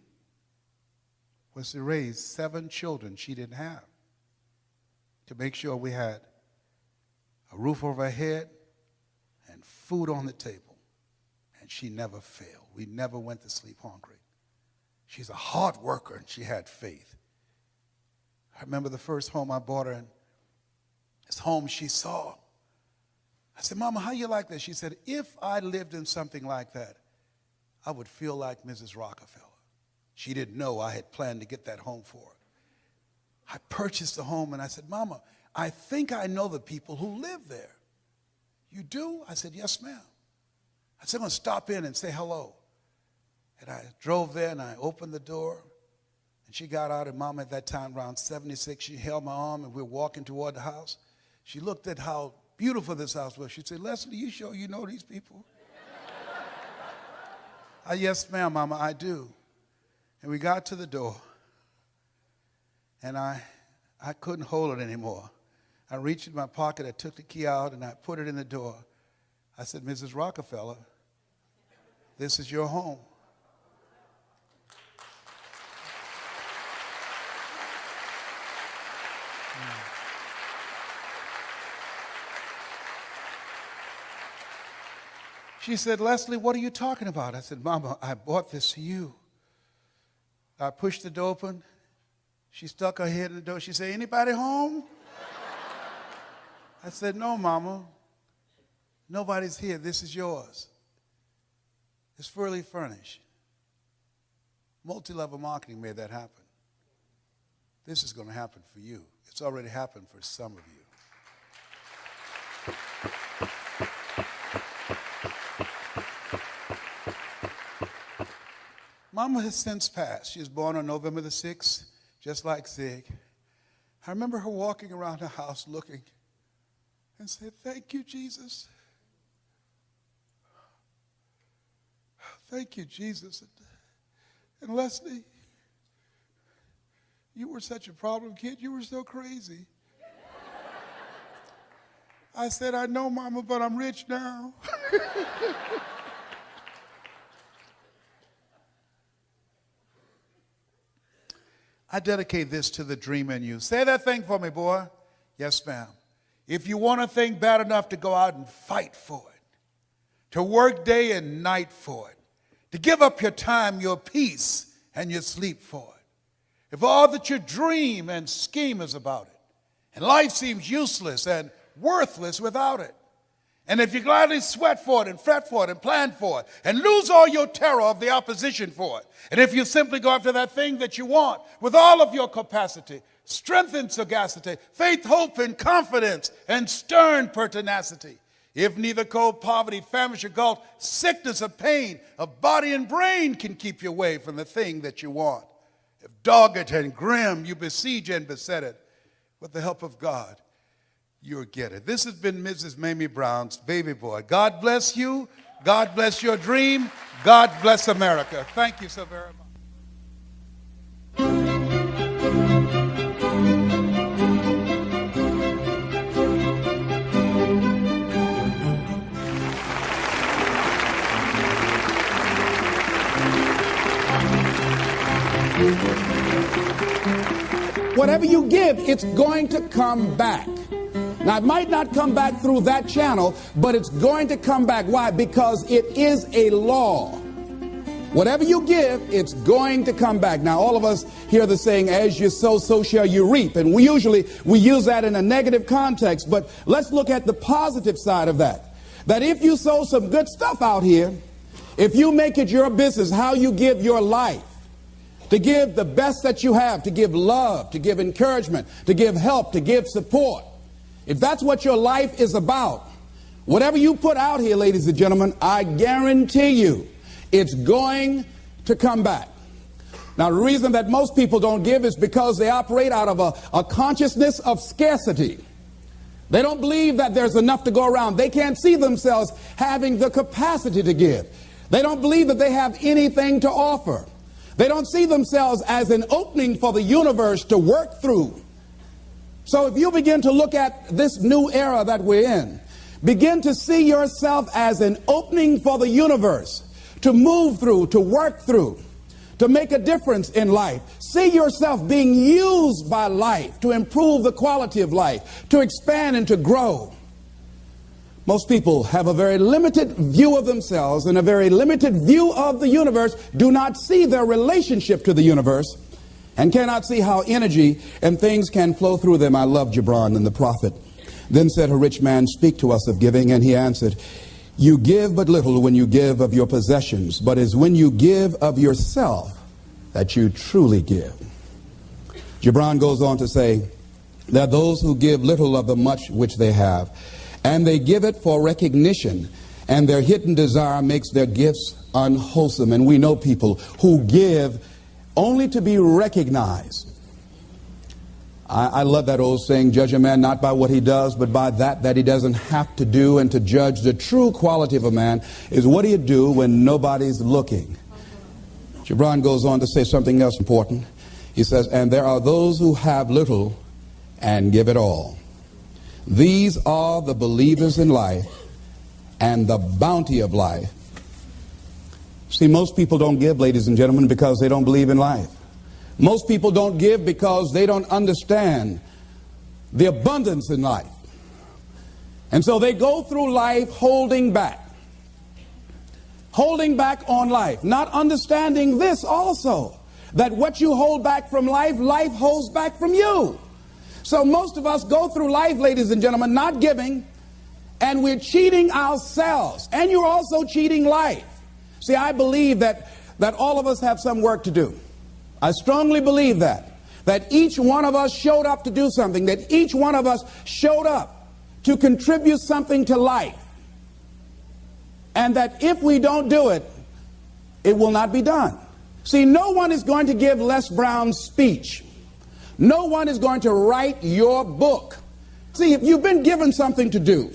was to raise 7 children she didn't have, to make sure we had a roof over our head and food on the table. And she never failed. We never went to sleep hungry. She's a hard worker, and she had faith. I remember the first home I bought her in, this home she saw. I said, Mama, how you like that? She said, if I lived in something like that, I would feel like Mrs. Rockefeller. She didn't know I had planned to get that home for her. I purchased the home, and I said, Mama, I think I know the people who live there. You do? I said, yes, ma'am. I said, I'm going to stop in and say hello. And I drove there, and I opened the door, and she got out, and Mama at that time, around 76, she held my arm, and we were walking toward the house. She looked at how beautiful this house was. She said, Leslie, you sure you know these people? Yes, ma'am, Mama, I do. And we got to the door, and I couldn't hold it anymore. I reached in my pocket, I took the key out, and I put it in the door. I said, Mrs. Rockefeller, this is your home. She said, Leslie, what are you talking about? I said, Mama, I bought this for you. I pushed the door open. She stuck her head in the door. She said, anybody home? I said, no, Mama. Nobody's here. This is yours. It's fully furnished. Multi-level marketing made that happen. This is going to happen for you. It's already happened for some of you. Mama has since passed. She was born on November the 6th, just like Zig. I remember her walking around the house looking and said, "Thank you, Jesus. Thank you, Jesus." And Wesley, you were such a problem kid. You were so crazy. I said, "I know, Mama, but I'm rich now." I dedicate this to the dream in you. Say that thing for me, boy. Yes, ma'am. If you want a thing bad enough to go out and fight for it, to work day and night for it, to give up your time, your peace, and your sleep for it. If all that you dream and scheme is about it, and life seems useless and worthless without it, and if you gladly sweat for it and fret for it and plan for it and lose all your terror of the opposition for it, and if you simply go after that thing that you want with all of your capacity, strength and sagacity, faith, hope, and confidence, and stern pertinacity, if neither cold poverty, famish, or gulf, sickness or pain of body and brain can keep you away from the thing that you want, if dogged and grim you besiege and beset it, with the help of God, you'll get it. This has been Mrs. Mamie Brown's Baby Boy. God bless you. God bless your dream. God bless America. Thank you so very much. Whatever you give, it's going to come back. Now, it might not come back through that channel, but it's going to come back. Why? Because it is a law. Whatever you give, it's going to come back. Now, all of us hear the saying, as you sow, so shall you reap. And we use that in a negative context. But let's look at the positive side of that. That if you sow some good stuff out here, if you make it your business how you give your life, to give the best that you have, to give love, to give encouragement, to give help, to give support, if that's what your life is about, whatever you put out here, ladies and gentlemen, I guarantee you it's going to come back. Now, the reason that most people don't give is because they operate out of a consciousness of scarcity. They don't believe that there's enough to go around. They can't see themselves having the capacity to give. They don't believe that they have anything to offer. They don't see themselves as an opening for the universe to work through. So if you begin to look at this new era that we're in, begin to see yourself as an opening for the universe to move through, to work through, to make a difference in life. See yourself being used by life to improve the quality of life, to expand and to grow. Most people have a very limited view of themselves and a very limited view of the universe, do not see their relationship to the universe, and cannot see how energy and things can flow through them. I love Gibran and the prophet. Then said a rich man, "Speak to us of giving." And he answered, "You give but little when you give of your possessions, but it's when you give of yourself that you truly give." Gibran goes on to say that those who give little of the much which they have, and they give it for recognition, and their hidden desire makes their gifts unwholesome. And we know people who give only to be recognized. I love that old saying, judge a man not by what he does, but by that he doesn't have to do. And to judge the true quality of a man is what do you do when nobody's looking. Gibran goes on to say something else important. He says, and there are those who have little and give it all. These are the believers in life and the bounty of life. See, most people don't give, ladies and gentlemen, because they don't believe in life. Most people don't give because they don't understand the abundance in life. And so they go through life holding back on life, not understanding this also, that what you hold back from life, life holds back from you. So most of us go through life, ladies and gentlemen, not giving, and we're cheating ourselves, and you're also cheating life. See, I believe that all of us have some work to do. I strongly believe that that each one of us showed up to do something, that each one of us showed up to contribute something to life, and that if we don't do it, it will not be done. See, no one is going to give Les Brown's speech. No one is going to write your book. See, if you've been given something to do,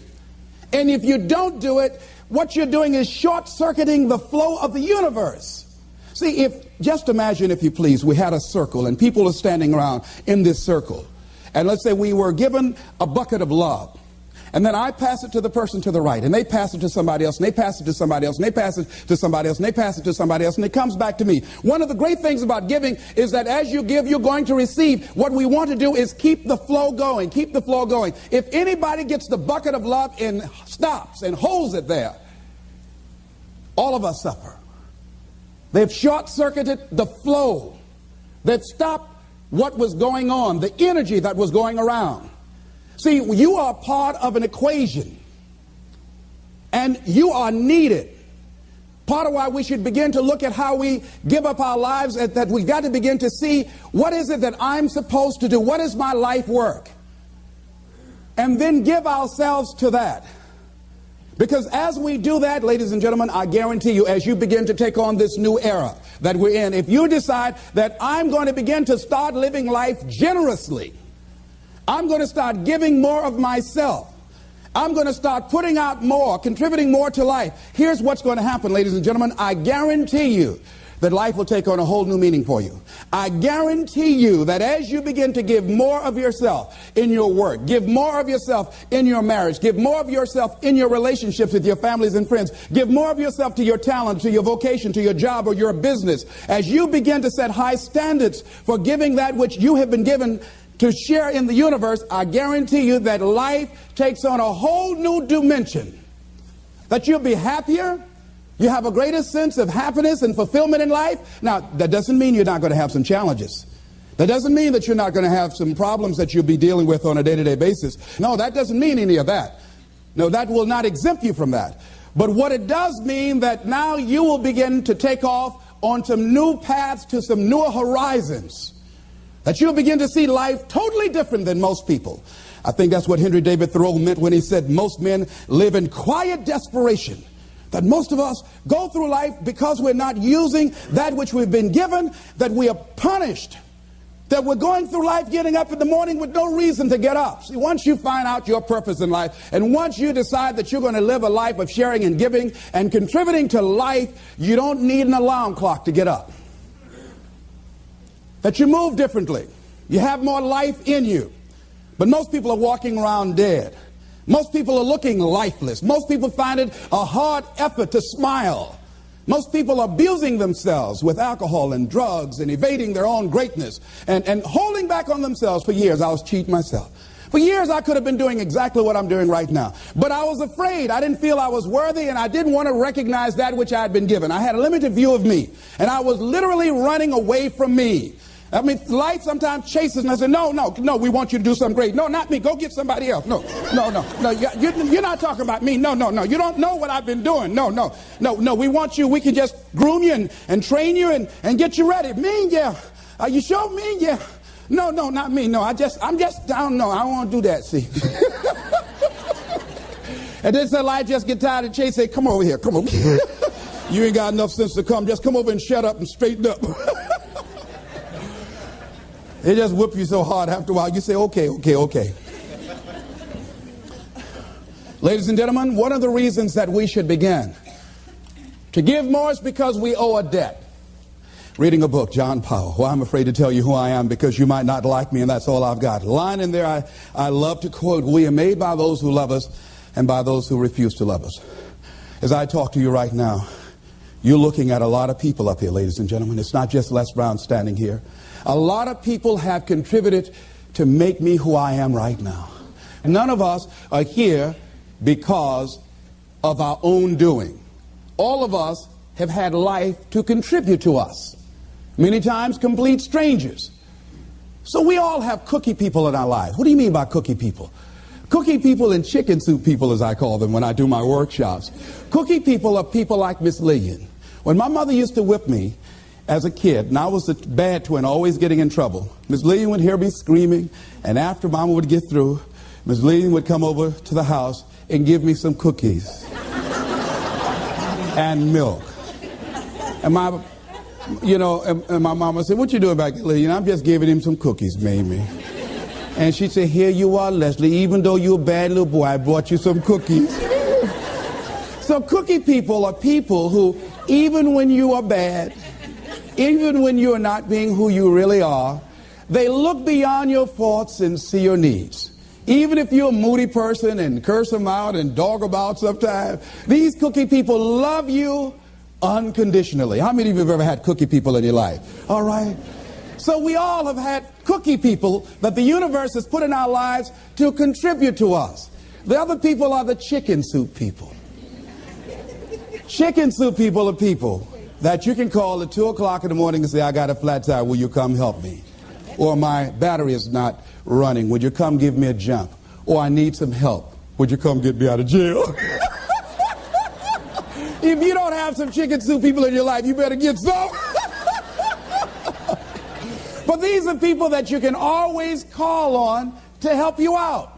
and if you don't do it, what you're doing is short-circuiting the flow of the universe. See, just imagine, if you please, we had a circle and people are standing around in this circle. And let's say we were given a bucket of love. And then I pass it to the person to the right, and they pass it to somebody else, and they pass it to somebody else, and they pass it to somebody else, and they pass it to somebody else, and it comes back to me. One of the great things about giving is that as you give, you're going to receive. What we want to do is keep the flow going, keep the flow going. If anybody gets the bucket of love and stops and holds it there, all of us suffer. They've short-circuited the flow. They've stopped what was going on, the energy that was going around. See, you are part of an equation, and you are needed. Part of why we should begin to look at how we give up our lives, that we've got to begin to see, what is it that I'm supposed to do? What is my life work? And then give ourselves to that. Because as we do that, ladies and gentlemen, I guarantee you, as you begin to take on this new era that we're in, if you decide that I'm going to begin to start living life generously, I'm going to start giving more of myself, I'm going to start putting out more, contributing more to life, here's what's going to happen, ladies and gentlemen. I guarantee you that life will take on a whole new meaning for you. I guarantee you that as you begin to give more of yourself in your work, give more of yourself in your marriage, give more of yourself in your relationships with your families and friends, give more of yourself to your talent, to your vocation, to your job or your business, as you begin to set high standards for giving that which you have been given to share in the universe, I guarantee you that life takes on a whole new dimension. That you'll be happier. You have a greater sense of happiness and fulfillment in life. Now, that doesn't mean you're not going to have some challenges. That doesn't mean that you're not going to have some problems that you'll be dealing with on a day-to-day basis. No, that doesn't mean any of that. No, that will not exempt you from that. But what it does mean that now you will begin to take off on some new paths to some newer horizons. That you'll begin to see life totally different than most people. I think that's what Henry David Thoreau meant when he said most men live in quiet desperation. That most of us go through life because we're not using that which we've been given, that we are punished, that we're going through life getting up in the morning with no reason to get up. See, once you find out your purpose in life, and once you decide that you're going to live a life of sharing and giving and contributing to life, you don't need an alarm clock to get up. That you move differently. You have more life in you. But most people are walking around dead. Most people are looking lifeless. Most people find it a hard effort to smile. Most people are abusing themselves with alcohol and drugs and evading their own greatness and holding back on themselves. For years, I was cheating myself. For years, I could have been doing exactly what I'm doing right now. But I was afraid. I didn't feel I was worthy, and I didn't want to recognize that which I had been given. I had a limited view of me, and I was literally running away from me. I mean, life sometimes chases me. I say, no, we want you to do something great. No, not me. Go get somebody else. No, you're not talking about me. No. You don't know what I've been doing. No. We want you. We can just groom you and train you and get you ready. Me, yeah. Are you sure? Me, yeah. No, not me. No, I'm just, I don't know. I don't want to do that, see. And then so I just get tired of chasing. Say, come over here. Come over here. You ain't got enough sense to come. Just come over and shut up and straighten up. They just whip you so hard after a while, you say, okay. Ladies and gentlemen, one of the reasons that we should begin to give more is because we owe a debt. Reading a book, John Powell. Well, I'm afraid to tell you who I am because you might not like me, and that's all I've got. A line in there I love to quote, we are made by those who love us and by those who refuse to love us. As I talk to you right now, you're looking at a lot of people up here, ladies and gentlemen. It's not just Les Brown standing here. A lot of people have contributed to make me who I am right now. None of us are here because of our own doing. All of us have had life to contribute to us. Many times complete strangers. So we all have cookie people in our lives. What do you mean by cookie people? Cookie people and chicken soup people, as I call them when I do my workshops. Cookie people are people like Miss Lillian. When my mother used to whip me, as a kid, and I was the bad twin, always getting in trouble. Miss Lillian would hear me screaming, and after Mama would get through, Miss Lillian would come over to the house and give me some cookies and milk. And my, and my mama said, "What you doing back there, Lillian?" "I'm just giving him some cookies, Mamie." And she said, "Here you are, Leslie. Even though you're a bad little boy, I brought you some cookies." So cookie people are people who, even when you are bad, even when you are not being who you really are, they look beyond your faults and see your needs. Even if you're a moody person and curse them out and dog about sometimes, these cookie people love you unconditionally. How many of you have ever had cookie people in your life? All right. So we all have had cookie people that the universe has put in our lives to contribute to us. The other people are the chicken soup people. Chicken soup people are people that you can call at 2 o'clock in the morning and say, "I got a flat tire, will you come help me?" Or "My battery is not running, would you come give me a jump?" Or "I need some help, would you come get me out of jail?" If you don't have some chicken soup people in your life, you better get some. But these are people that you can always call on to help you out.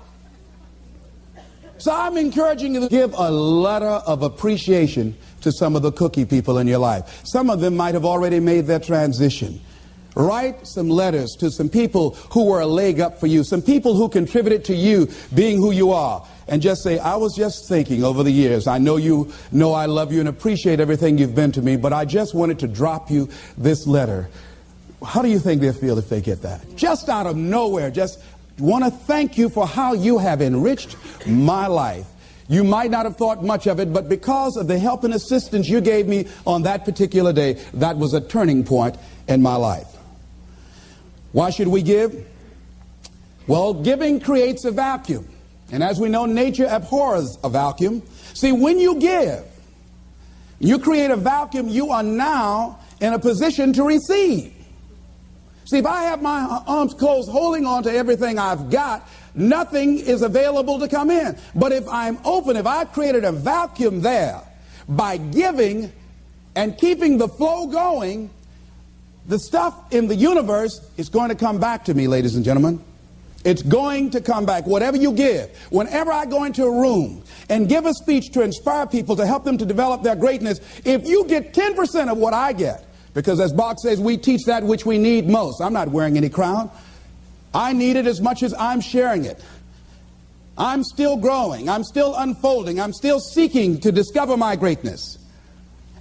So I'm encouraging you to give a letter of appreciation to some of the cookie people in your life. Some of them might have already made their transition. Write some letters to some people who were a leg up for you, some people who contributed to you being who you are. And just say, "I was just thinking over the years, I know you know I love you and appreciate everything you've been to me, but I just wanted to drop you this letter." How do you think they'll feel if they get that? Just out of nowhere, just want to thank you for how you have enriched my life. You might not have thought much of it, but because of the help and assistance you gave me on that particular day, that was a turning point in my life. Why should we give? Well, giving creates a vacuum. And as we know, nature abhors a vacuum. See, when you give, you create a vacuum, you are now in a position to receive. See, if I have my arms closed holding on to everything I've got, nothing is available to come in. But if I'm open, if I've created a vacuum there by giving and keeping the flow going, the stuff in the universe is going to come back to me, ladies and gentlemen. It's going to come back. Whatever you give, whenever I go into a room and give a speech to inspire people, to help them to develop their greatness, if you get 10% of what I get, because as Bach says, we teach that which we need most. I'm not wearing any crown. I need it as much as I'm sharing it. I'm still growing. I'm still unfolding. I'm still seeking to discover my greatness.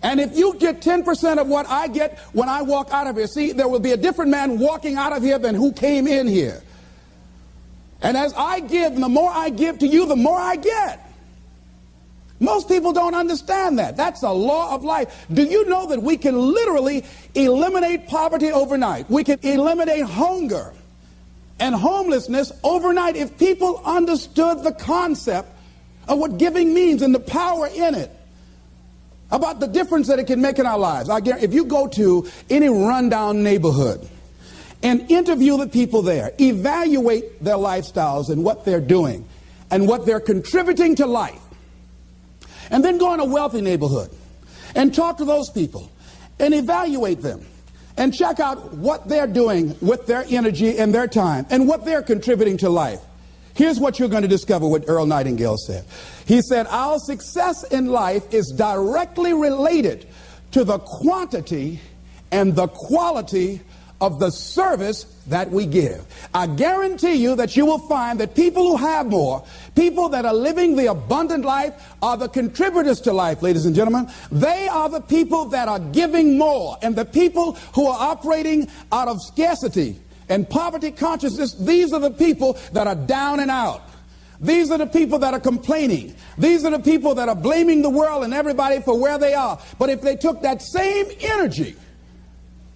And if you get 10% of what I get when I walk out of here, see, there will be a different man walking out of here than who came in here. And as I give, and the more I give to you, the more I get. Most people don't understand that. That's a law of life. Do you know that we can literally eliminate poverty overnight? We can eliminate hunger and homelessness overnight if people understood the concept of what giving means and the power in it, about the difference that it can make in our lives. I guarantee, if you go to any rundown neighborhood and interview the people there, evaluate their lifestyles and what they're doing and what they're contributing to life, and then go in a wealthy neighborhood and talk to those people and evaluate them and check out what they're doing with their energy and their time and what they're contributing to life. Here's what you're going to discover, what Earl Nightingale said. He said, "Our success in life is directly related to the quantity and the quality of the service that we give." I guarantee you that you will find that people who have more, people that are living the abundant life, are the contributors to life, ladies and gentlemen. They are the people that are giving more. And the people who are operating out of scarcity and poverty consciousness, these are the people that are down and out. These are the people that are complaining. These are the people that are blaming the world and everybody for where they are. But if they took that same energy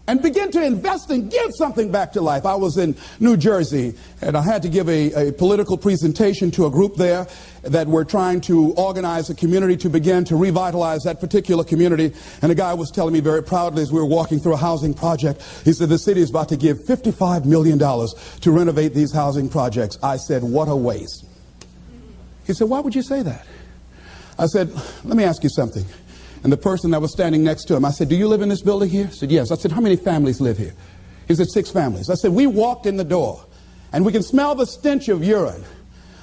and begin to invest and give something back to life. I was in New Jersey, and I had to give a political presentation to a group there that were trying to organize a community to begin to revitalize that particular community. And a guy was telling me very proudly as we were walking through a housing project, he said, "The city is about to give $55 million to renovate these housing projects." I said, "What a waste." He said, "Why would you say that?" I said, "Let me ask you something. And the person that was standing next to him, I said, do you live in this building here? He said, yes. I said, how many families live here? He said, 6 families. I said, we walked in the door and we can smell the stench of urine.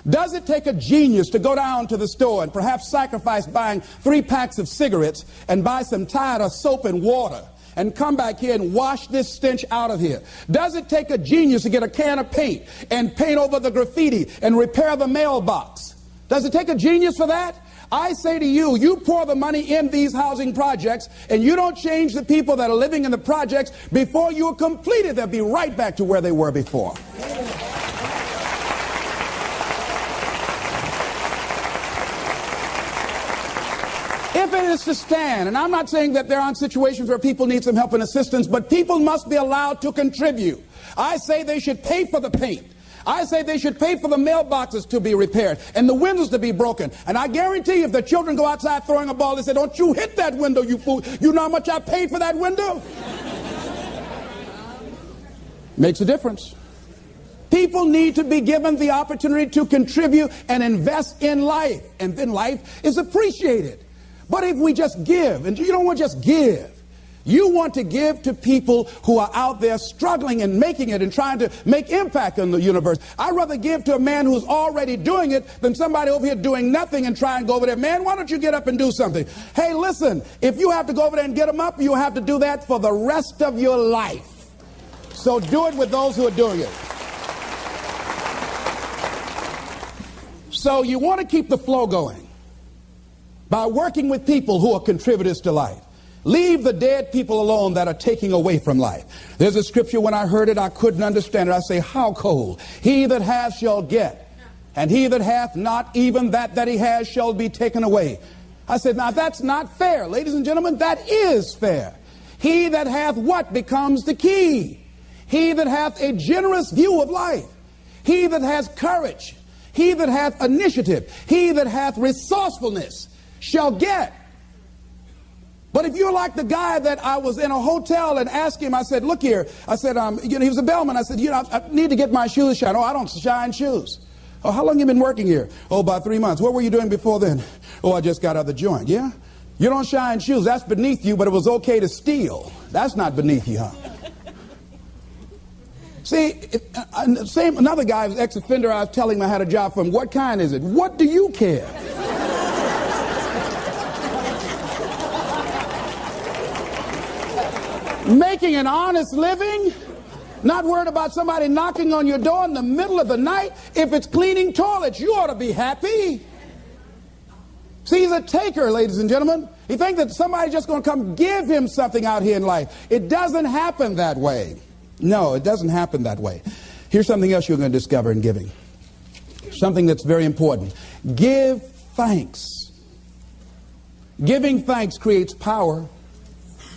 Does it take a genius to go down to the store and perhaps sacrifice buying 3 packs of cigarettes and buy some Tide or soap and water and come back here and wash this stench out of here? Does it take a genius to get a can of paint and paint over the graffiti and repair the mailbox? Does it take a genius for that? I say to you, you pour the money in these housing projects and you don't change the people that are living in the projects before you are completed, they'll be right back to where they were before. If it is to stand, and I'm not saying that there aren't situations where people need some help and assistance, but people must be allowed to contribute. I say they should pay for the paint. I say they should pay for the mailboxes to be repaired and the windows to be broken. And I guarantee you, if the children go outside throwing a ball, they say, don't you hit that window, you fool. You know how much I paid for that window? Makes a difference. People need to be given the opportunity to contribute and invest in life. And then life is appreciated. But if we just give, and you don't want to just give, you want to give to people who are out there struggling and making it and trying to make impact on the universe. I'd rather give to a man who's already doing it than somebody over here doing nothing and try and go over there. Man, why don't you get up and do something? Hey, listen, if you have to go over there and get them up, you have to do that for the rest of your life. So do it with those who are doing it. So you want to keep the flow going by working with people who are contributors to life. Leave the dead people alone that are taking away from life. There's a scripture, when I heard it, I couldn't understand it. I say, how cold? He that hath shall get, and he that hath not, even that he has shall be taken away. I said, now that's not fair. Ladies and gentlemen, that is fair. He that hath what becomes the key? He that hath a generous view of life. He that has courage. He that hath initiative. He that hath resourcefulness shall get. But if you're like the guy that I was in a hotel and asked him, I said, look here, I said, he was a bellman. I said, I need to get my shoes shined. Oh, I don't shine shoes. Oh, how long have you been working here? Oh, about 3 months. What were you doing before then? Oh, I just got out of the joint. Yeah? You don't shine shoes. That's beneath you, but it was okay to steal. That's not beneath you, huh? See, another guy, was ex-offender, I was telling him I had a job for him. What kind is it? What do you care? Making an honest living, not worried about somebody knocking on your door in the middle of the night. If it's cleaning toilets, you ought to be happy. See, he's a taker, ladies and gentlemen. He thinks that somebody's just going to come give him something out here in life. It doesn't happen that way. No, it doesn't happen that way. Here's something else you're going to discover in giving. Something that's very important. Give thanks. Giving thanks creates power.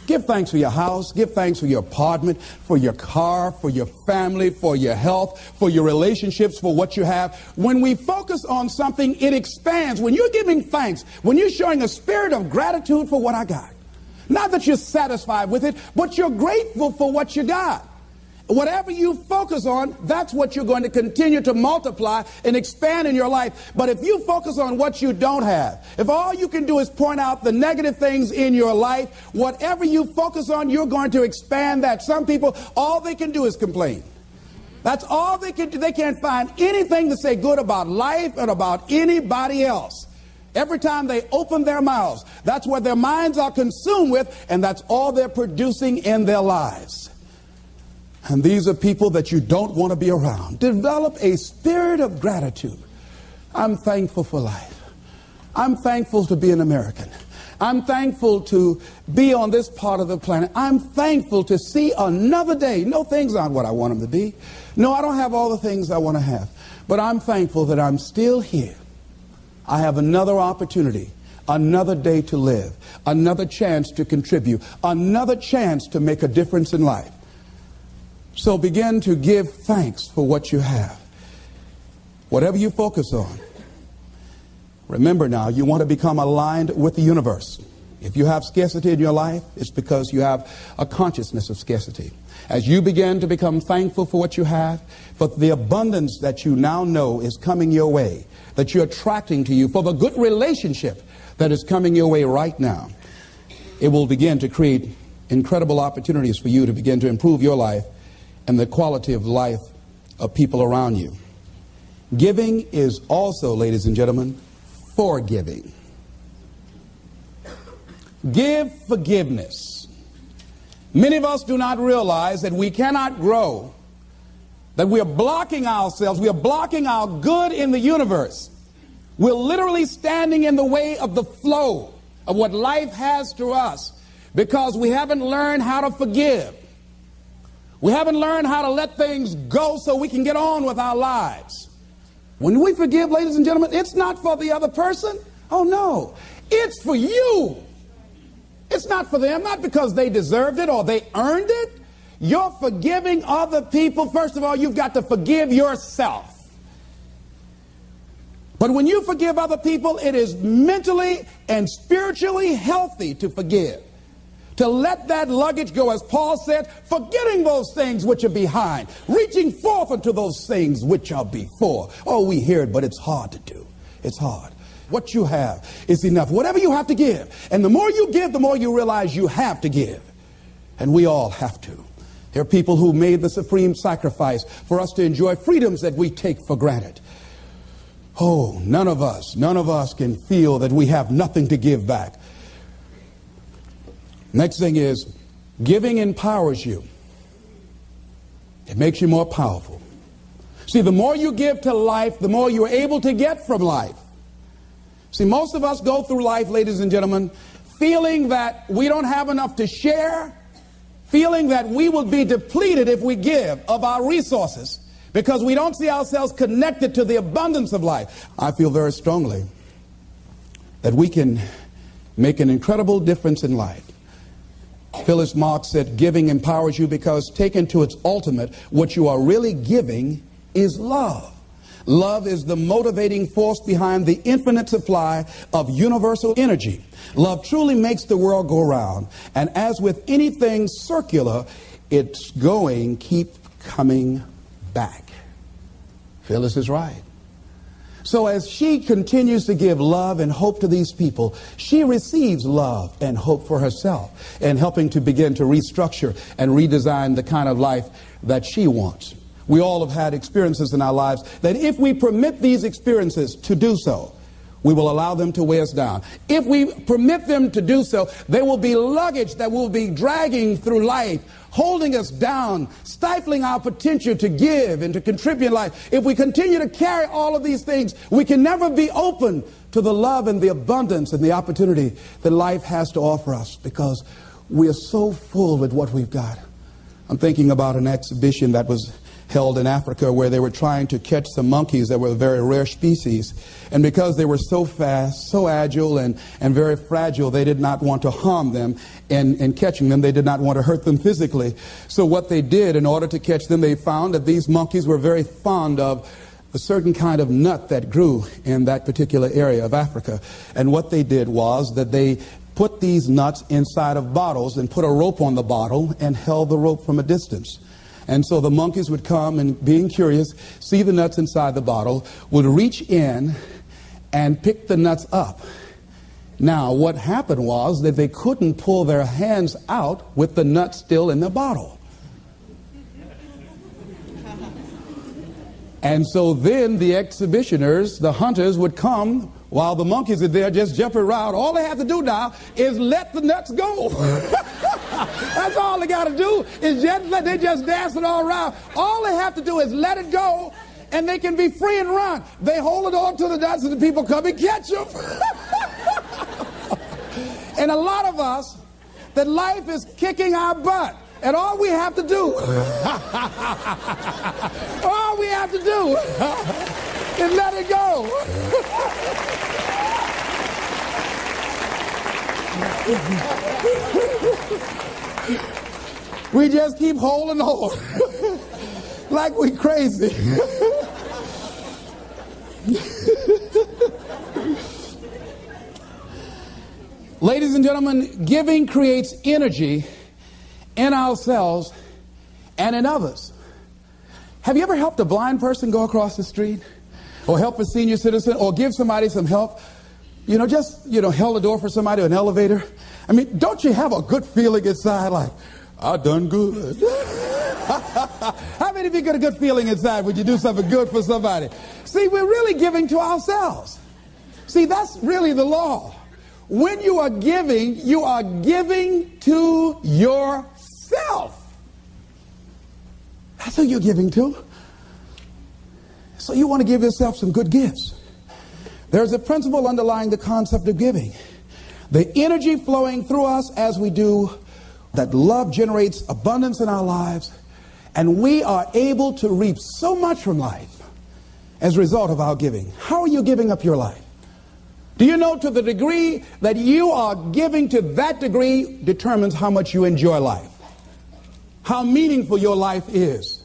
Give thanks for your house. Give thanks for your apartment, for your car, for your family, for your health, for your relationships, for what you have. When we focus on something, it expands. When you're giving thanks, when you're showing a spirit of gratitude for what I got, not that you're satisfied with it, but you're grateful for what you got. Whatever you focus on, that's what you're going to continue to multiply and expand in your life. But if you focus on what you don't have, if all you can do is point out the negative things in your life, whatever you focus on, you're going to expand that. Some people, all they can do is complain. That's all they can do. They can't find anything to say good about life and about anybody else. Every time they open their mouths, that's what their minds are consumed with, and that's all they're producing in their lives. And these are people that you don't want to be around. Develop a spirit of gratitude. I'm thankful for life. I'm thankful to be an American. I'm thankful to be on this part of the planet. I'm thankful to see another day. No, things aren't what I want them to be. No, I don't have all the things I want to have. But I'm thankful that I'm still here. I have another opportunity, another day to live, another chance to contribute, another chance to make a difference in life. So begin to give thanks for what you have. Whatever you focus on. Remember now, you want to become aligned with the universe. If you have scarcity in your life, it's because you have a consciousness of scarcity. As you begin to become thankful for what you have, for the abundance that you now know is coming your way, that you're attracting to you, for the good relationship that is coming your way right now, it will begin to create incredible opportunities for you to begin to improve your life and the quality of life of people around you. Giving is also, ladies and gentlemen, forgiving. Give forgiveness. Many of us do not realize that we cannot grow, that we are blocking ourselves, we are blocking our good in the universe. We're literally standing in the way of the flow of what life has to us because we haven't learned how to forgive. We haven't learned how to let things go so we can get on with our lives. When we forgive, ladies and gentlemen, it's not for the other person. Oh, no. It's for you. It's not for them, not because they deserved it or they earned it. You're forgiving other people. First of all, you've got to forgive yourself. But when you forgive other people, it is mentally and spiritually healthy to forgive. To let that luggage go, as Paul said, forgetting those things which are behind, reaching forth unto those things which are before. Oh, we hear it, but it's hard to do. It's hard. What you have is enough. Whatever you have to give. And the more you give, the more you realize you have to give. And we all have to. There are people who made the supreme sacrifice for us to enjoy freedoms that we take for granted. Oh, none of us can feel that we have nothing to give back. Next thing is, giving empowers you. It makes you more powerful. See, the more you give to life, the more you're able to get from life. See, most of us go through life, ladies and gentlemen, feeling that we don't have enough to share, feeling that we will be depleted if we give of our resources because we don't see ourselves connected to the abundance of life. I feel very strongly that we can make an incredible difference in life. Phyllis Marx said, giving empowers you because taken to its ultimate, what you are really giving is love. Love is the motivating force behind the infinite supply of universal energy. Love truly makes the world go round. And as with anything circular, it's going, keep coming back. Phyllis is right. So as she continues to give love and hope to these people, she receives love and hope for herself and helping to begin to restructure and redesign the kind of life that she wants. We all have had experiences in our lives that if we permit these experiences to do so, we will allow them to weigh us down. If we permit them to do so, they will be luggage that will be dragging through life, holding us down, stifling our potential to give and to contribute in life. If we continue to carry all of these things, we can never be open to the love and the abundance and the opportunity that life has to offer us because we are so full with what we've got. I'm thinking about an exhibition that was held in Africa where they were trying to catch some monkeys that were a very rare species. And because they were so fast, so agile, and very fragile, they did not want to harm them. And catching them, they did not want to hurt them physically. So what they did in order to catch them, they found that these monkeys were very fond of a certain kind of nut that grew in that particular area of Africa. And what they did was that they put these nuts inside of bottles and put a rope on the bottle and held the rope from a distance. And so the monkeys would come and, being curious, see the nuts inside the bottle, would reach in and pick the nuts up. Now, what happened was that they couldn't pull their hands out with the nuts still in the bottle. And so then the exhibitioners, the hunters, would come while the monkeys are there just jumping around. All they have to do now is let the nuts go. That's all they got to do is just let, they just dancing all around. All they have to do is let it go and they can be free and run. They hold it on to the nuts and the people come and catch them. And a lot of us, that life is kicking our butt. And all we have to do, all we have to do is let it go. We just keep holding on like we crazy. Ladies and gentlemen, giving creates energy in ourselves and in others. Have you ever helped a blind person go across the street? Or help a senior citizen? Or give somebody some help? Held the door for somebody, an elevator? I mean, don't you have a good feeling inside like, I done good? How many of you get a good feeling inside when you do something good for somebody? See, we're really giving to ourselves. See, that's really the law. When you are giving to yourself. That's who you're giving to. So you want to give yourself some good gifts. There's a principle underlying the concept of giving. The energy flowing through us as we do, that love generates abundance in our lives, and we are able to reap so much from life as a result of our giving. How are you giving up your life? Do you know, to the degree that you are giving, to that degree determines how much you enjoy life, how meaningful your life is.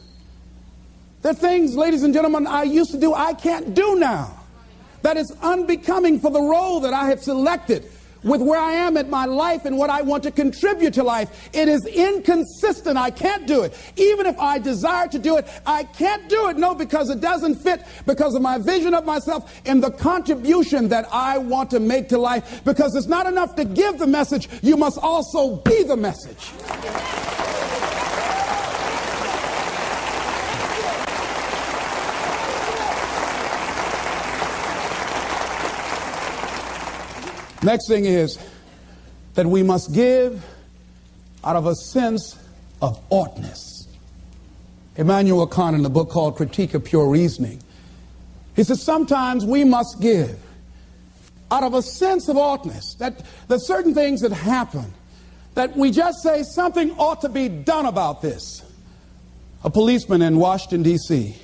There are things, ladies and gentlemen, I used to do I can't do now. That is unbecoming for the role that I have selected with where I am in my life and what I want to contribute to life. It is inconsistent. I can't do it. Even if I desire to do it, I can't do it. No, because it doesn't fit, because of my vision of myself and the contribution that I want to make to life. Because it's not enough to give the message, you must also be the message. Next thing is that we must give out of a sense of oughtness. Immanuel Kant, in a book called Critique of Pure Reasoning, he says sometimes we must give out of a sense of oughtness, that there's certain things that happen that we just say something ought to be done about this. A policeman in Washington, D.C.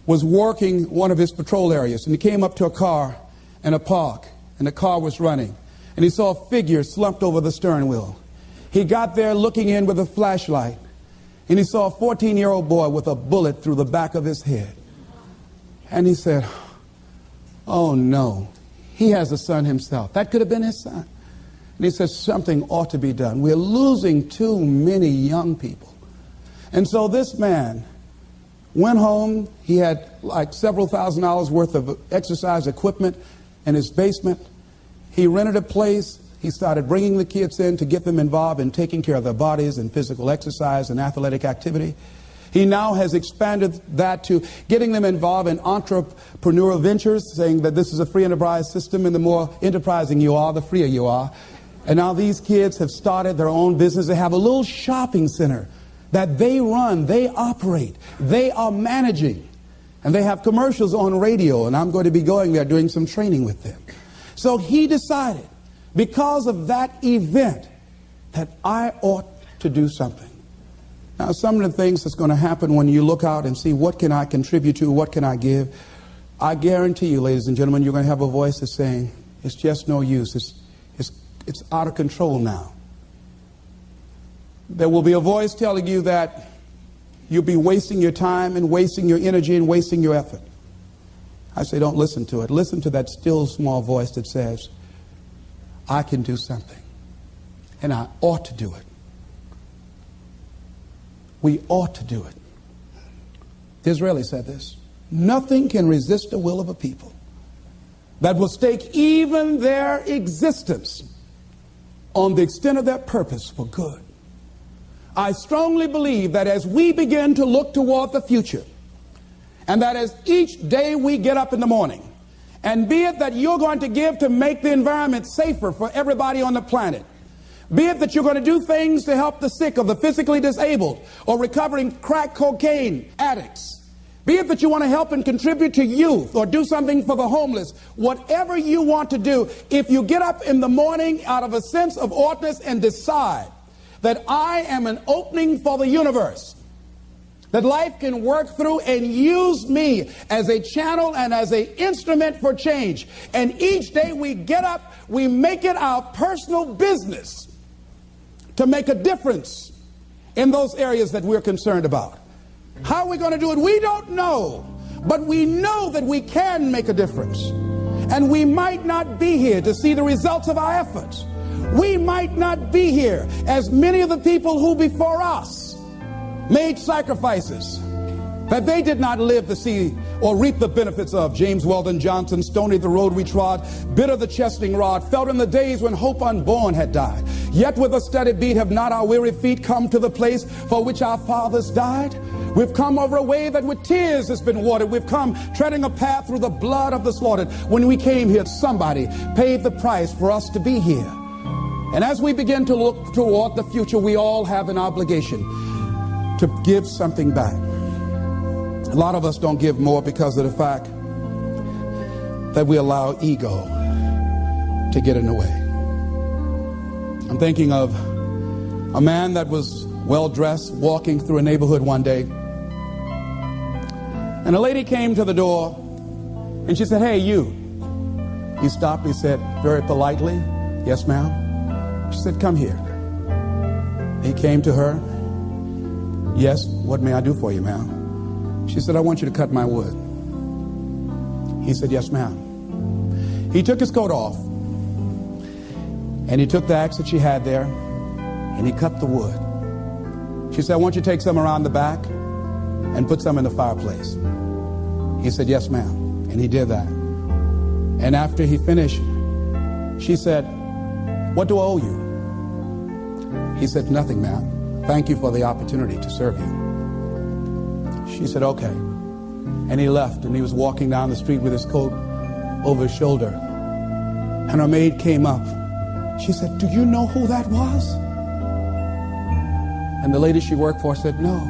was working one of his patrol areas, and he came up to a car in a park. And the car was running, and he saw a figure slumped over the steering wheel. He got there looking in with a flashlight, and he saw a 14-year-old boy with a bullet through the back of his head. And he said, oh no, he has a son himself. That could have been his son. And he said, something ought to be done. We're losing too many young people. And so this man went home. He had like several $1,000s worth of exercise equipment in his basement. He rented a place. He started bringing the kids in to get them involved in taking care of their bodies and physical exercise and athletic activity. He now has expanded that to getting them involved in entrepreneurial ventures, saying that this is a free enterprise system, and the more enterprising you are, the freer you are. And now these kids have started their own business. They have a little shopping center that they run, they operate, they are managing. And they have commercials on radio, and I'm going to be going there doing some training with them. So he decided, because of that event, that I ought to do something. Now, some of the things that's going to happen when you look out and see what can I contribute to, what can I give, I guarantee you, ladies and gentlemen, you're going to have a voice that's saying, it's just no use. It's out of control now. There will be a voice telling you that you'll be wasting your time and wasting your energy and wasting your effort. I say, don't listen to it. Listen to that still small voice that says, I can do something, and I ought to do it. We ought to do it. Disraeli said this: nothing can resist the will of a people that will stake even their existence on the extent of their purpose for good. I strongly believe that as we begin to look toward the future, and that as each day we get up in the morning, and be it that you're going to give to make the environment safer for everybody on the planet, be it that you're going to do things to help the sick or the physically disabled or recovering crack cocaine addicts, be it that you want to help and contribute to youth or do something for the homeless, whatever you want to do, if you get up in the morning out of a sense of oughtness and decide that I am an opening for the universe, that life can work through and use me as a channel and as an instrument for change. And each day we get up, we make it our personal business to make a difference in those areas that we're concerned about. How are we going to do it? We don't know, but we know that we can make a difference. And we might not be here to see the results of our efforts. We might not be here as many of the people who before us made sacrifices. that they did not live to see or reap the benefits of. James Weldon Johnson, stony the road we trod, bitter the chastening rod, felt in the days when hope unborn had died. Yet with a steady beat have not our weary feet come to the place for which our fathers died. We've come over a way that with tears has been watered. We've come treading a path through the blood of the slaughtered. When we came here, somebody paid the price for us to be here. And as we begin to look toward the future, we all have an obligation to give something back. A lot of us don't give more because of the fact that we allow ego to get in the way. I'm thinking of a man that was well-dressed, walking through a neighborhood one day. And a lady came to the door and she said, "Hey, you." He stopped. He said very politely, "Yes, ma'am." She said, "Come here." He came to her. "Yes, what may I do for you, ma'am?" She said, "I want you to cut my wood." He said, "Yes, ma'am." He took his coat off and he took the axe that she had there and he cut the wood. She said, "I want you to take some around the back and put some in the fireplace." He said, "Yes, ma'am." And he did that. And after he finished, she said, "What do I owe you?" He said, "Nothing, ma'am. Thank you for the opportunity to serve you." She said, "Okay." And he left, and he was walking down the street with his coat over his shoulder. And her maid came up. She said, "Do you know who that was?" And the lady she worked for said, "No."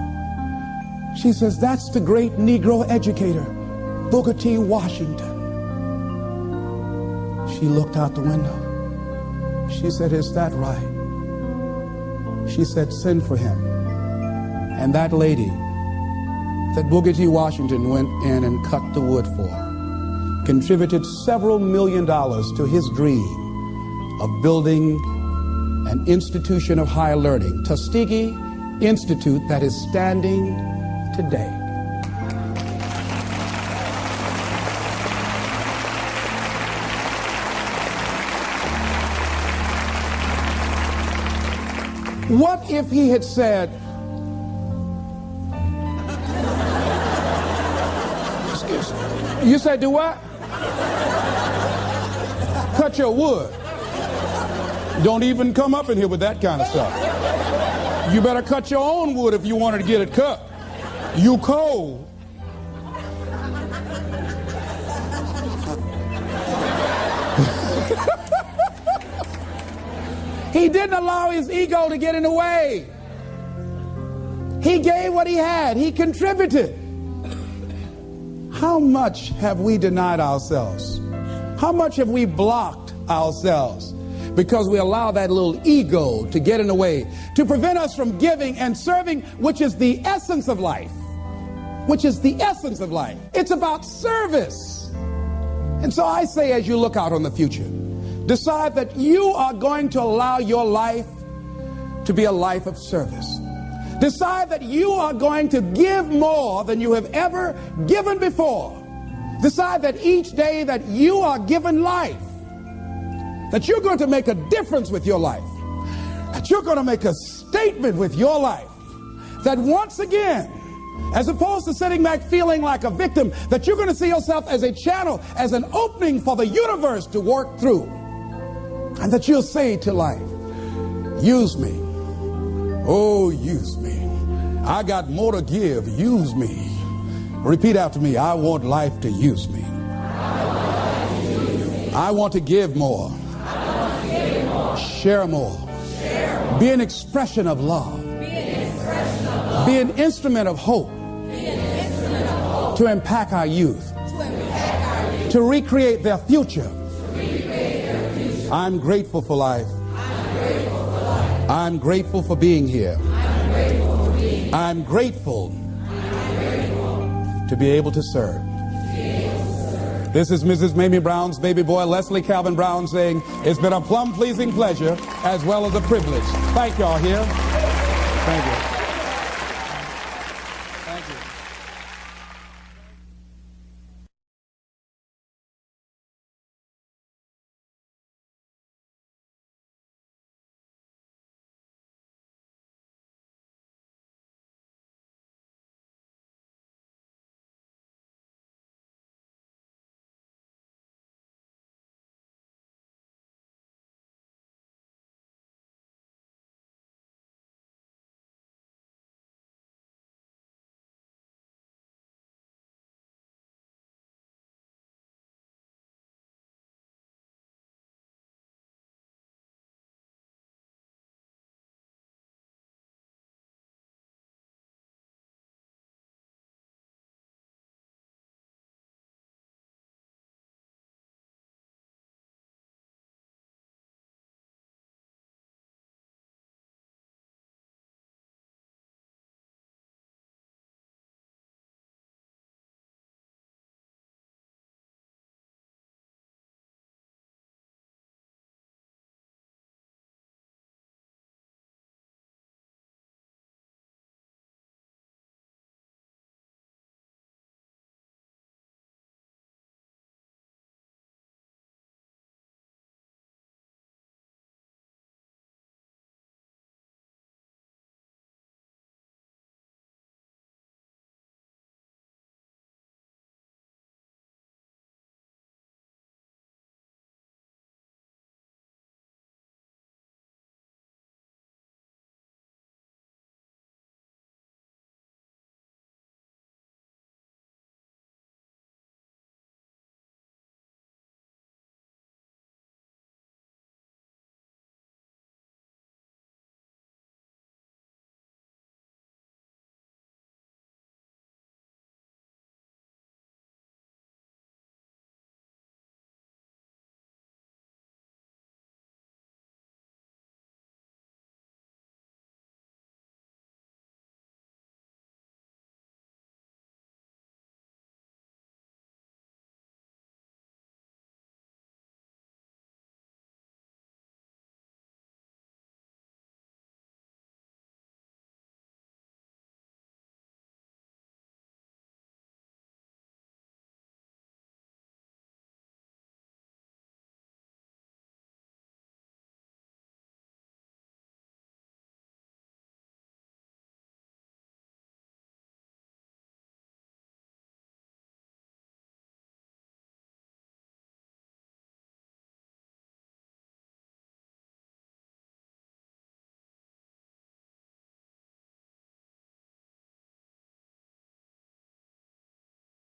She says, "That's the great Negro educator, Booker T. Washington." She looked out the window. She said, "Is that right?" She said, "Send for him." And that lady that Booker T. Washington went in and cut the wood for contributed several $1 million to his dream of building an institution of higher learning, Tuskegee Institute, that is standing today. What if he had said, excuse me, you said do what? Cut your wood. Don't even come up in here with that kind of stuff. You better cut your own wood if you wanted to get it cut. You cold. He didn't allow his ego to get in the way. He gave what he had. He contributed. How much have we denied ourselves? How much have we blocked ourselves because we allow that little ego to get in the way, to prevent us from giving and serving, which is the essence of life. Which is the essence of life. It's about service. And so I say, as you look out on the future, decide that you are going to allow your life to be a life of service. Decide that you are going to give more than you have ever given before. Decide that each day that you are given life, that you're going to make a difference with your life, that you're going to make a statement with your life, that once again, as opposed to sitting back feeling like a victim, that you're going to see yourself as a channel, as an opening for the universe to work through. And that you'll say to life, use me. Oh, use me. I got more to give. Use me. Repeat after me. I want life to use me. I want to give more. Share more. Be an expression of love. Be an instrument of hope. To impact our youth. To recreate their future. I'm grateful for life. I'm grateful for being here. I'm grateful to be able to serve. This is Mrs. Mamie Brown's baby boy, Leslie Calvin Brown, saying, it's been a plum-pleasing pleasure as well as a privilege. Thank y'all here. Thank you.